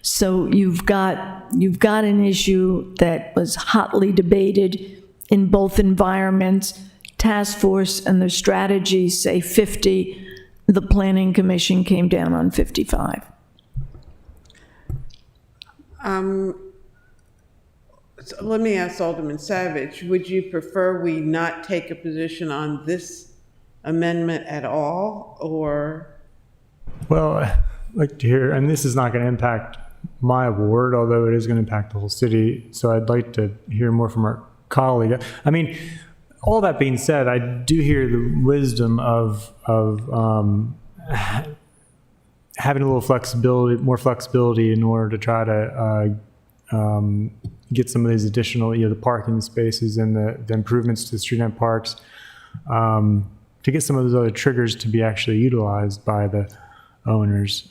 So you've got an issue that was hotly debated in both environments. Task force and their strategy say 50. The planning commission came down on 55. so let me ask Alderman Savage, would you prefer we not take a position on this amendment at all, or? Well, I'd like to hear, and this is not going to impact my ward, although it is going to impact the whole city, so I'd like to hear more from our colleague. I mean, all that being said, I do hear the wisdom of having a little flexibility, more flexibility in order to try to get some of these additional, the parking spaces and the improvements to the street and parks, to get some of those other triggers to be actually utilized by the owners.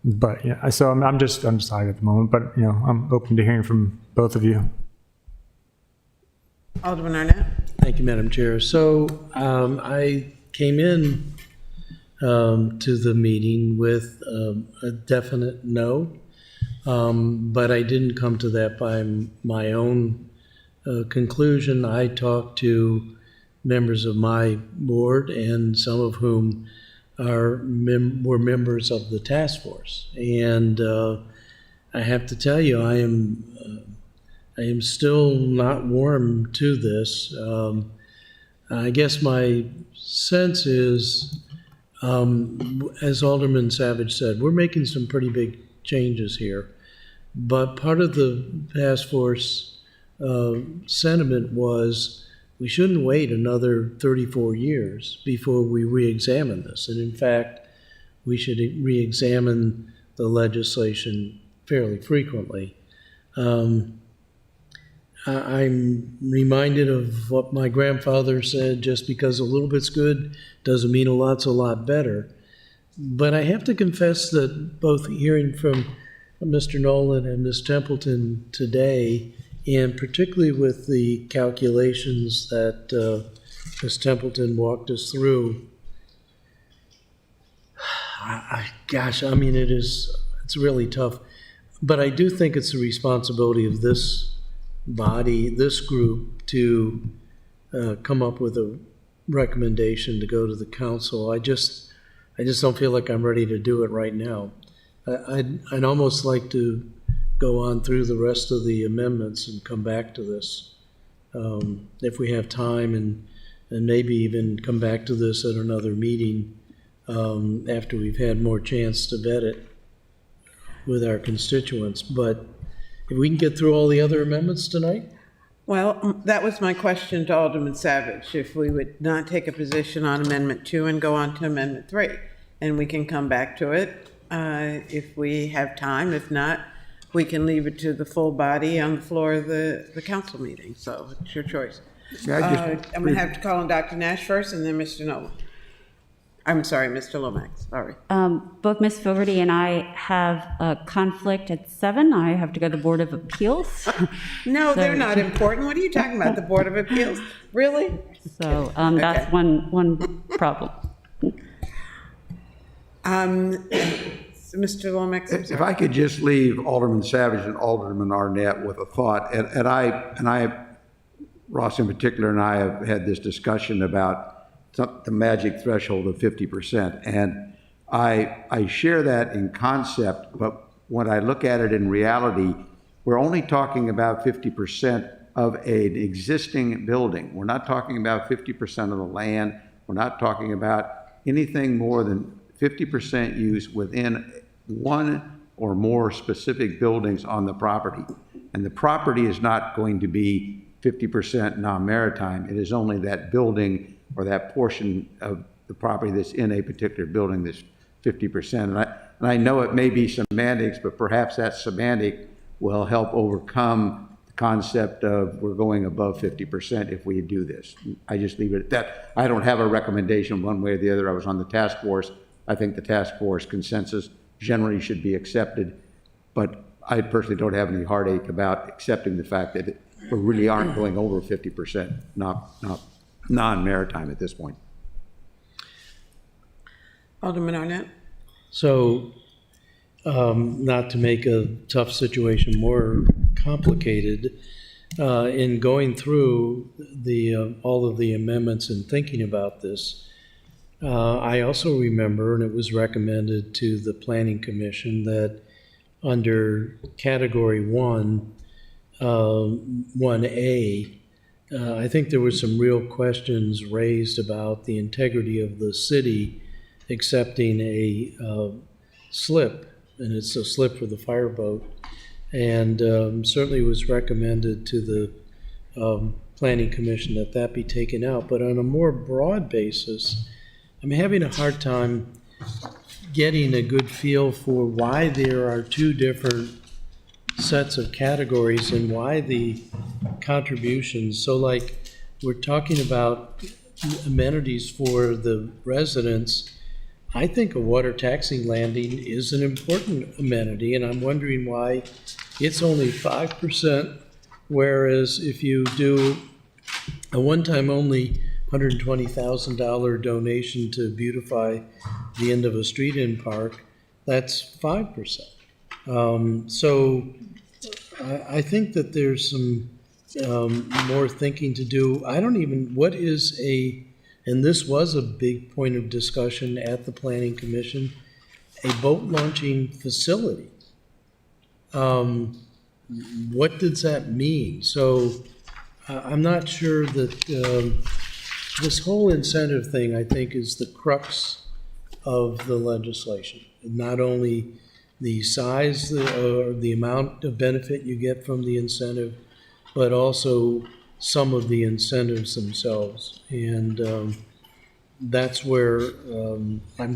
But yeah, so I'm just undecided at the moment, but I'm open to hearing from both of you. Alderman Arnett? Thank you, Madam Chair. So I came in to the meeting with a definite no, but I didn't come to that by my own conclusion. I talked to members of my board, and some of whom were members of the task force. And I have to tell you, I am still not warm to this. I guess my sense is, as Alderman Savage said, we're making some pretty big changes here. But part of the task force sentiment was we shouldn't wait another 34 years before we re-examine this. And in fact, we should re-examine the legislation fairly frequently. I'm reminded of what my grandfather said: just because a little bit's good doesn't mean a lot's a lot better. But I have to confess that both hearing from Mr. Nolan and Ms. Templeton today, and particularly with the calculations that Ms. Templeton walked us through. Gosh, I mean, it's really tough. But I do think it's the responsibility of this body, this group, to come up with a recommendation to go to the council. I just don't feel like I'm ready to do it right now. I'd almost like to go on through the rest of the amendments and come back to this if we have time, and maybe even come back to this at another meeting after we've had more chance to vet it with our constituents. But if we can get through all the other amendments tonight? Well, that was my question to Alderman Savage, if we would not take a position on Amendment 2 and go on to Amendment 3. And we can come back to it if we have time. If not, we can leave it to the full body on the floor of the council meeting. So it's your choice. I'm going to have to call on Dr. Nash first and then Mr. Nolan. I'm sorry, Mr. Lomax, sorry. Both Ms. Fogarty and I have a conflict at 7. I have to go to the Board of Appeals. No, they're not important. What are you talking about, the Board of Appeals? Really? So that's one problem. Mr. Lomax, I'm sorry. If I could just leave Alderman Savage and Alderman Arnett with a thought, and I, Ross in particular, and I have had this discussion about the magic threshold of 50%. And I share that in concept, but when I look at it in reality, we're only talking about 50% of an existing building. We're not talking about 50% of the land. We're not talking about anything more than 50% use within one or more specific buildings on the property. And the property is not going to be 50% non-maritime. It is only that building or that portion of the property that's in a particular building that's 50%. And I know it may be semantics, but perhaps that semantic will help overcome the concept of we're going above 50% if we do this. I just leave it at that. I don't have a recommendation one way or the other. I was on the task force. I think the task force consensus generally should be accepted, but I personally don't have any heartache about accepting the fact that we really aren't going over 50%, not non-maritime at this point. Alderman Arnett? So, not to make a tough situation more complicated, in going through all of the amendments and thinking about this, I also remember, and it was recommended to the Planning Commission, that under Category 1, 1A, I think there were some real questions raised about the integrity of the city accepting a slip, and it's a slip for the fireboat, and certainly was recommended to the Planning Commission that that be taken out. But on a more broad basis, I'm having a hard time getting a good feel for why there are two different sets of categories and why the contributions. So like we're talking about amenities for the residents. I think a water taxi landing is an important amenity, and I'm wondering why it's only 5%, whereas if you do a one-time only $120,000 donation to beautify the end of a street in park, that's 5%. So I think that there's some more thinking to do. I don't even, what is and this was a big point of discussion at the Planning Commission, a boat launching facility. What does that mean? So I'm not sure that this whole incentive thing, I think, is the crux of the legislation. Not only the size or the amount of benefit you get from the incentive, but also some of the incentives themselves. And that's where I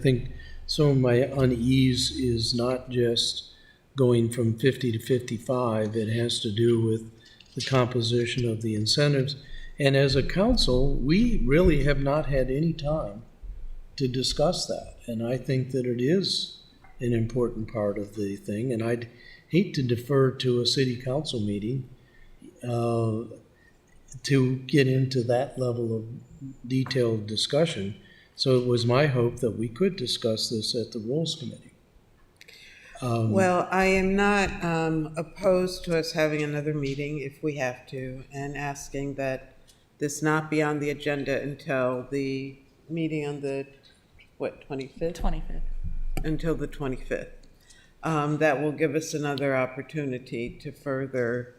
think some of my unease is not just going from 50 to 55. It has to do with the composition of the incentives. And as a council, we really have not had any time to discuss that. And I think that it is an important part of the thing, and I'd hate to defer to a city council meeting to get into that level of detailed discussion. So it was my hope that we could discuss this at the Rules Committee. Well, I am not opposed to us having another meeting if we have to, and asking that this not be on the agenda until the meeting on the, 25th? 25th. Until the 25th. That will give us another opportunity to further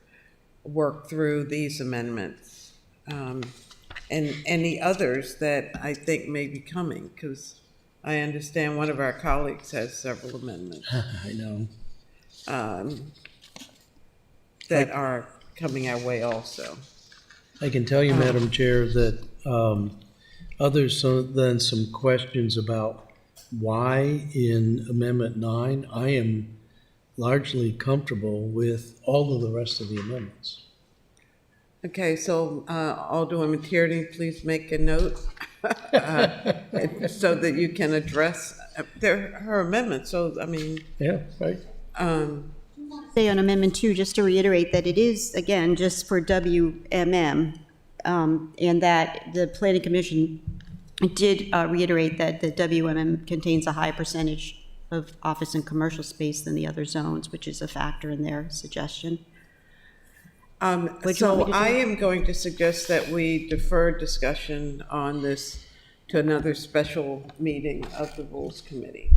work through these amendments and any others that I think may be coming, because I understand one of our colleagues has several amendments I know. that are coming our way also. I can tell you, Madam Chair, that others then some questions about why in Amendment 9, I am largely comfortable with all of the rest of the amendments. Okay, so Alderwoman Tierney, please make a note so that you can address her amendment. So, I mean, Yeah, right. Say on Amendment 2, just to reiterate that it is, again, just for WMM, and that the Planning Commission did reiterate that the WMM contains a higher percentage of office and commercial space than the other zones, which is a factor in their suggestion. So I am going to suggest that we defer discussion on this to another special meeting of the Rules Committee.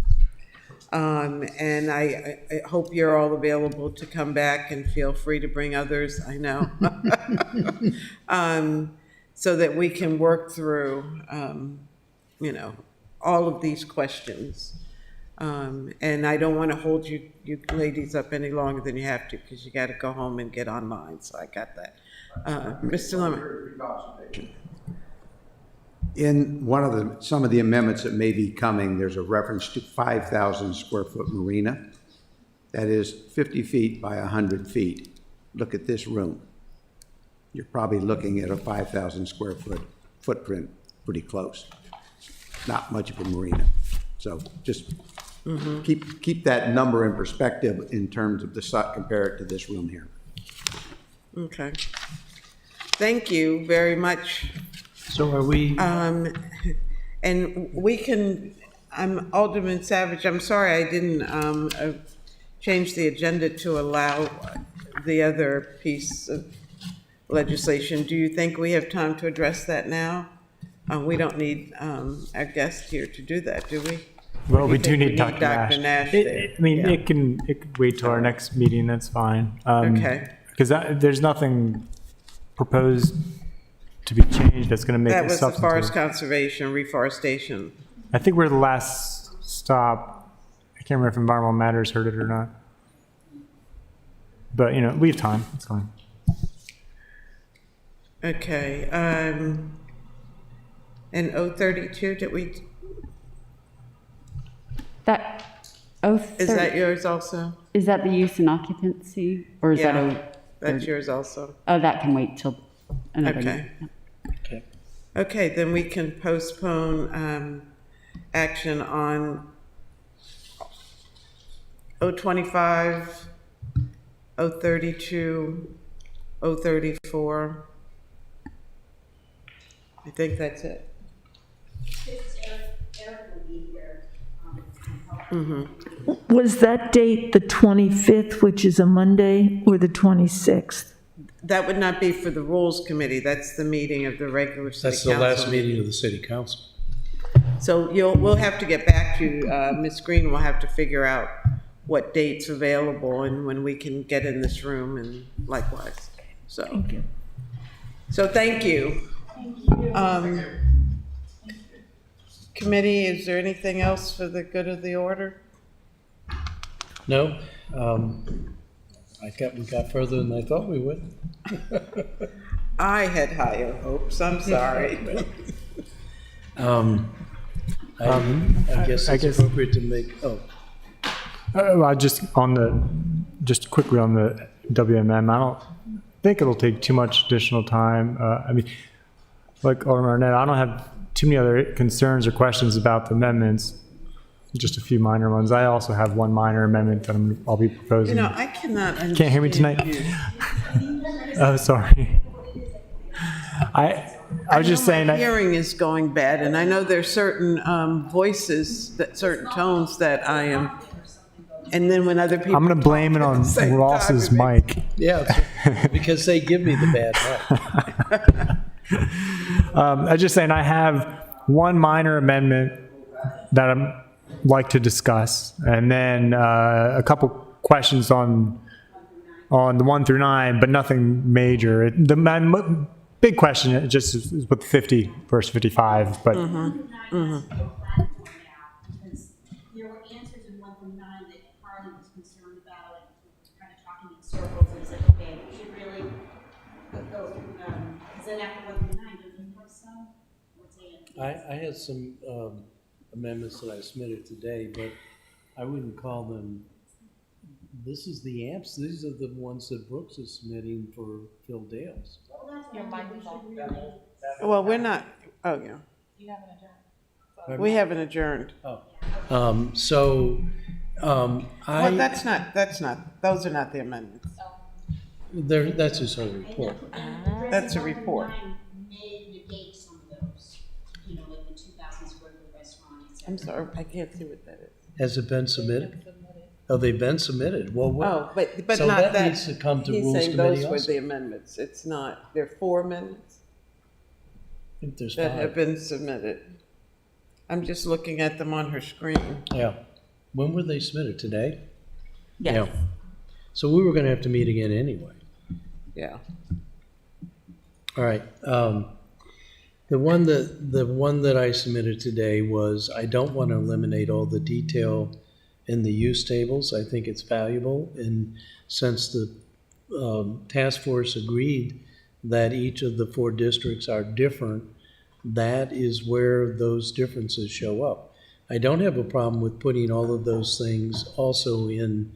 And I hope you're all available to come back, and feel free to bring others, I know. So that we can work through, all of these questions. And I don't want to hold you ladies up any longer than you have to, because you got to go home and get online, so I got that. Mr. Lemon. In some of the amendments that may be coming, there's a reference to 5,000 square foot marina. That is 50 feet by 100 feet. Look at this room. You're probably looking at a 5,000 square foot footprint, pretty close. Not much of a marina. So just keep that number in perspective in terms of compare it to this room here. Okay. Thank you very much. So are we, And we can, Alderman Savage, I'm sorry I didn't change the agenda to allow the other piece of legislation. Do you think we have time to address that now? We don't need our guest here to do that, do we? Well, we do do you think need Dr. Nash. there? I mean, Yeah. it could wait till our next meeting, that's fine. Okay. Because there's nothing proposed to be changed that's going to make That it was the forest substantive. conservation, reforestation. I think we're the last stop. I can't remember if Environmental Matters heard it or not. But, we have time, it's fine. Okay, and 032, did we, is that yours also? Is that the use and occupancy, or is Yeah. that That's yours also? that can wait till another Okay. meeting. okay. Okay, then we can postpone action on 025, 032, 034. I think that's it. Was that date the 25th, which is a Monday, or the 26th? That would not be for the Rules Committee, that's the meeting of the regular city That's council. the last meeting of the city council. So we'll have to get back to, Ms. Green will have to figure out what date's available and when we can get in this room, and likewise, so. Thank you. So thank you. Committee, is there anything else for the good of the order? No? We got further than I thought we would. I had higher hopes, I'm sorry. I guess I it's guess- appropriate to make, Just quickly on the WMM, I don't think it'll take too much additional time. Like Alderman Arnett, I don't have too many other concerns or questions about the amendments. just a few minor ones. I also have one minor amendment that I'll be proposing. I cannot understand. Can't hear me tonight? you. Oh, sorry. I was just saying My that. hearing is going bad, and I know there's certain voices, certain tones that I am, and then when other people. I'm going to blame it talk on at the same time, Ross's it makes- mic. Yeah, because they give me the bad mic. I was just saying I have one minor amendment that I'd like to discuss, and then a couple questions on the 1 through 9, but nothing major. My big question just is with 50 versus 55, but There were answers in 1 through 9 that Harley was concerned about, and kind of talking in circles, and it's like, okay, we should really go through, because then after 1 through 9, don't you have some? What's A? I had some amendments that I submitted today, but I wouldn't call them, this is the amps, these are the ones that Brooks is submitting for Phil Dale's. Your mic is off. Well, we're not, oh, yeah. You haven't adjourned. We haven't adjourned. Well, Well, that's not, those are not the amendments. that's just a report. That's a report. May negate some of those, like the 2,000 square foot restaurant, et cetera. I'm sorry, I can't see what that is. Has it been submitted? Oh, they've been submitted. Well, Oh, but so not that that. needs to come to He's Rules saying Committee those were also. the amendments. It's not, there are 4 amendments I think there's that have 5. been submitted. I'm just looking at them on her screen. Yeah. When were they submitted? Today? Yes. Yeah. So we were going to have to meet again anyway. Yeah. All right. The one that I submitted today was, I don't want to eliminate all the detail in the use tables. I think it's valuable, and since the task force agreed that each of the 4 districts are different, that is where those differences show up. I don't have a problem with putting all of those things also in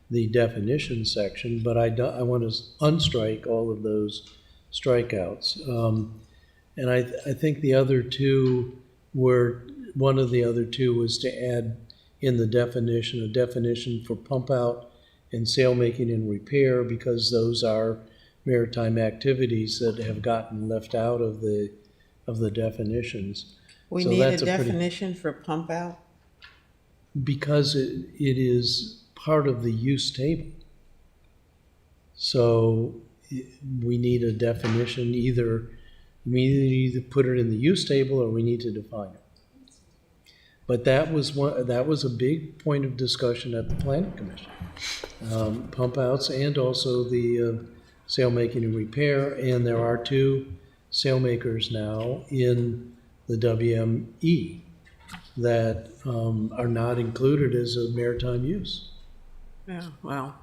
the definition section, but I want to unstrike all of those strikeouts. And I think the other 2 were, one of the other 2 was to add in the definition, a definition for pump out and sail making and repair, because those are maritime activities that have gotten left out of the definitions. We So need a that's pretty- definition for pump out. Because it is part of the use table. So we need a definition, we either put it in the use table or we need to define it. But that was a big point of discussion at the Planning Commission. Pump outs and also the sail making and repair, and there are 2 sailmakers now in the WME that are not included as a maritime use. Yeah, well.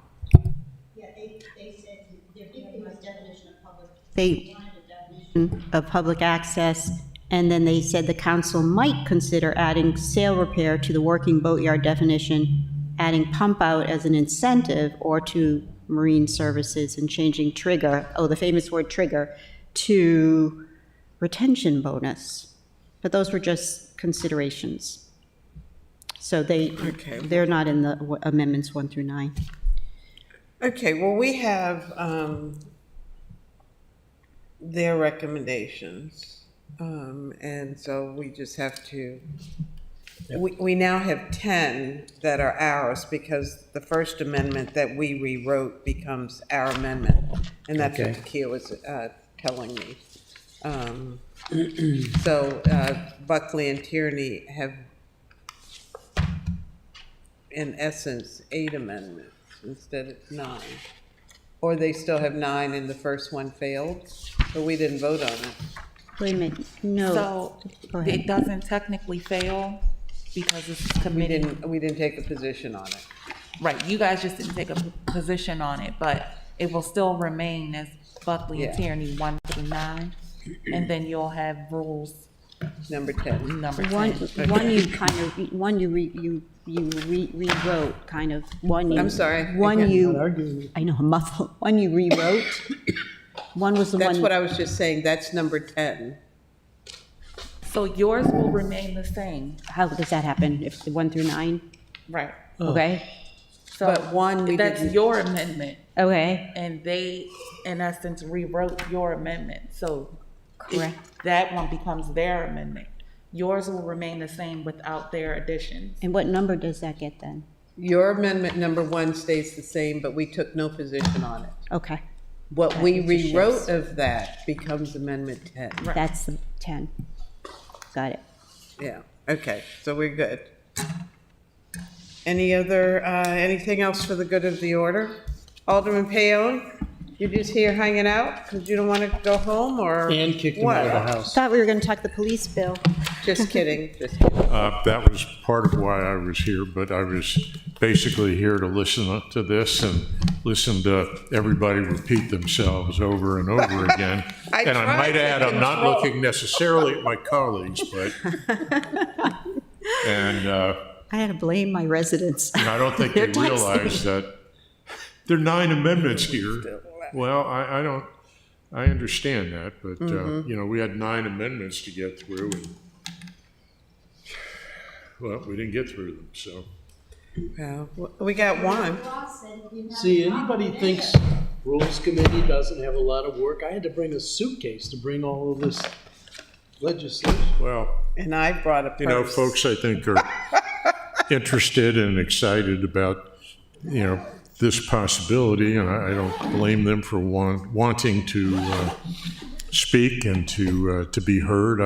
Yeah, they said they're giving us definition of public. They wanted a definition of public access, and then they said the council might consider adding sail repair to the working boatyard definition, adding pump out as an incentive, or to marine services, and changing trigger, the famous word trigger, to retention bonus. But those were just considerations. So they're not in the amendments 1 through 9. Okay, well, we have their recommendations. And so we just have to, we now have 10 that are ours, because the first amendment that we rewrote becomes our amendment. And that's what Okay. Takia was telling me. So Buckley and Tierney have, in essence, 8 amendments instead of 9. Or they still have 9 and the first one failed, but we didn't vote on it. Wait a minute, no. So Go ahead. it doesn't technically fail because this is committee. We didn't take a position on it. Right, you guys just didn't take a position on it, but it will still remain as Buckley and Yeah. Tierney 1 through 9. And then you'll have rules Number 10. number 10. One you kind of, one you rewrote, kind of, one you. I'm sorry. One Again, you, I know, a muffle, one you rewrote, one was the one. That's what I was just saying, that's number 10. So yours will remain the same. How does that happen, if 1 through 9? Right. Okay, So But one we that's didn't- your amendment, okay, and they, in essence, rewrote your amendment. So correct. that one becomes their amendment. Yours will remain the same without their additions. And what number does that get then? Your amendment number 1 stays the same, but we took no position on it. Okay, What we That just rewrote shifts. of that becomes Amendment 10. that's the 10. Got it. Yeah, okay, so we're good. Any other, anything else for the good of the order? Alderman Paoli, you're just here hanging out because you don't want to go home, or? And kicked him out of the what? house. Thought we were going to talk the police bill. Just kidding, just kidding. That was part of why I was here, but I was basically here to listen to this and listen to everybody repeat themselves over and over again. I And I tried might to add, I'm not control. looking necessarily at my colleagues, but, and I had to blame my residents. I don't think they They're texting realize that there are 9 amendments here. Well, I don't, I understand that, but, you know, we had 9 amendments to get through, and, well, we didn't get through them, so. Well, we got one. See, anybody thinks Rules Committee doesn't have a lot of work? I had to bring a suitcase to bring all of this legislation. Well, And I brought a purse. you know, folks, I think, are interested and excited about, you know, this possibility, and I don't blame them for wanting to speak and to be heard.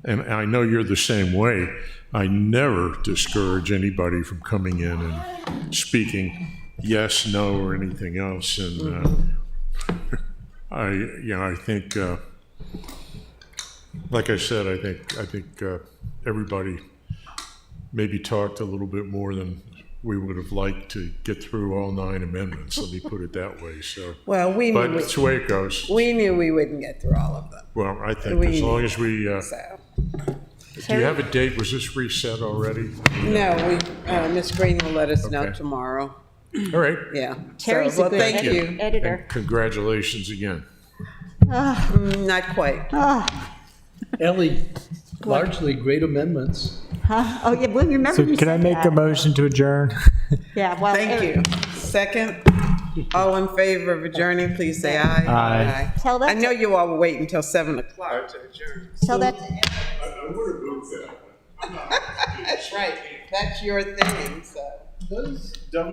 And I know you're the same way. I never discourage anybody from coming in and speaking yes, no, or anything else. And I think, like I said, I think everybody maybe talked a little bit more than we would have liked to get through all 9 amendments. Let me put it that way. So, Well, we but knew, it's the way it goes. we knew we wouldn't get through all of them, Well, I think as long as we, so. do you have a date? Was this reset already? No, Ms. Green will let us know Okay. tomorrow. All right. Yeah. Terry's So, a well, good thank you. editor. And congratulations again. Not quite. Ellie, largely great amendments. Huh? Oh, yeah, well, remember So you can I said make a that. motion to adjourn? Yeah, well. Thank you. Second, all in favor of adjourning, please say aye. Aye. Tell that I know you all will wait until 7 o'clock to adjourn. Tell that. I would have moved that. That's right. That's your thing, so. Those dumb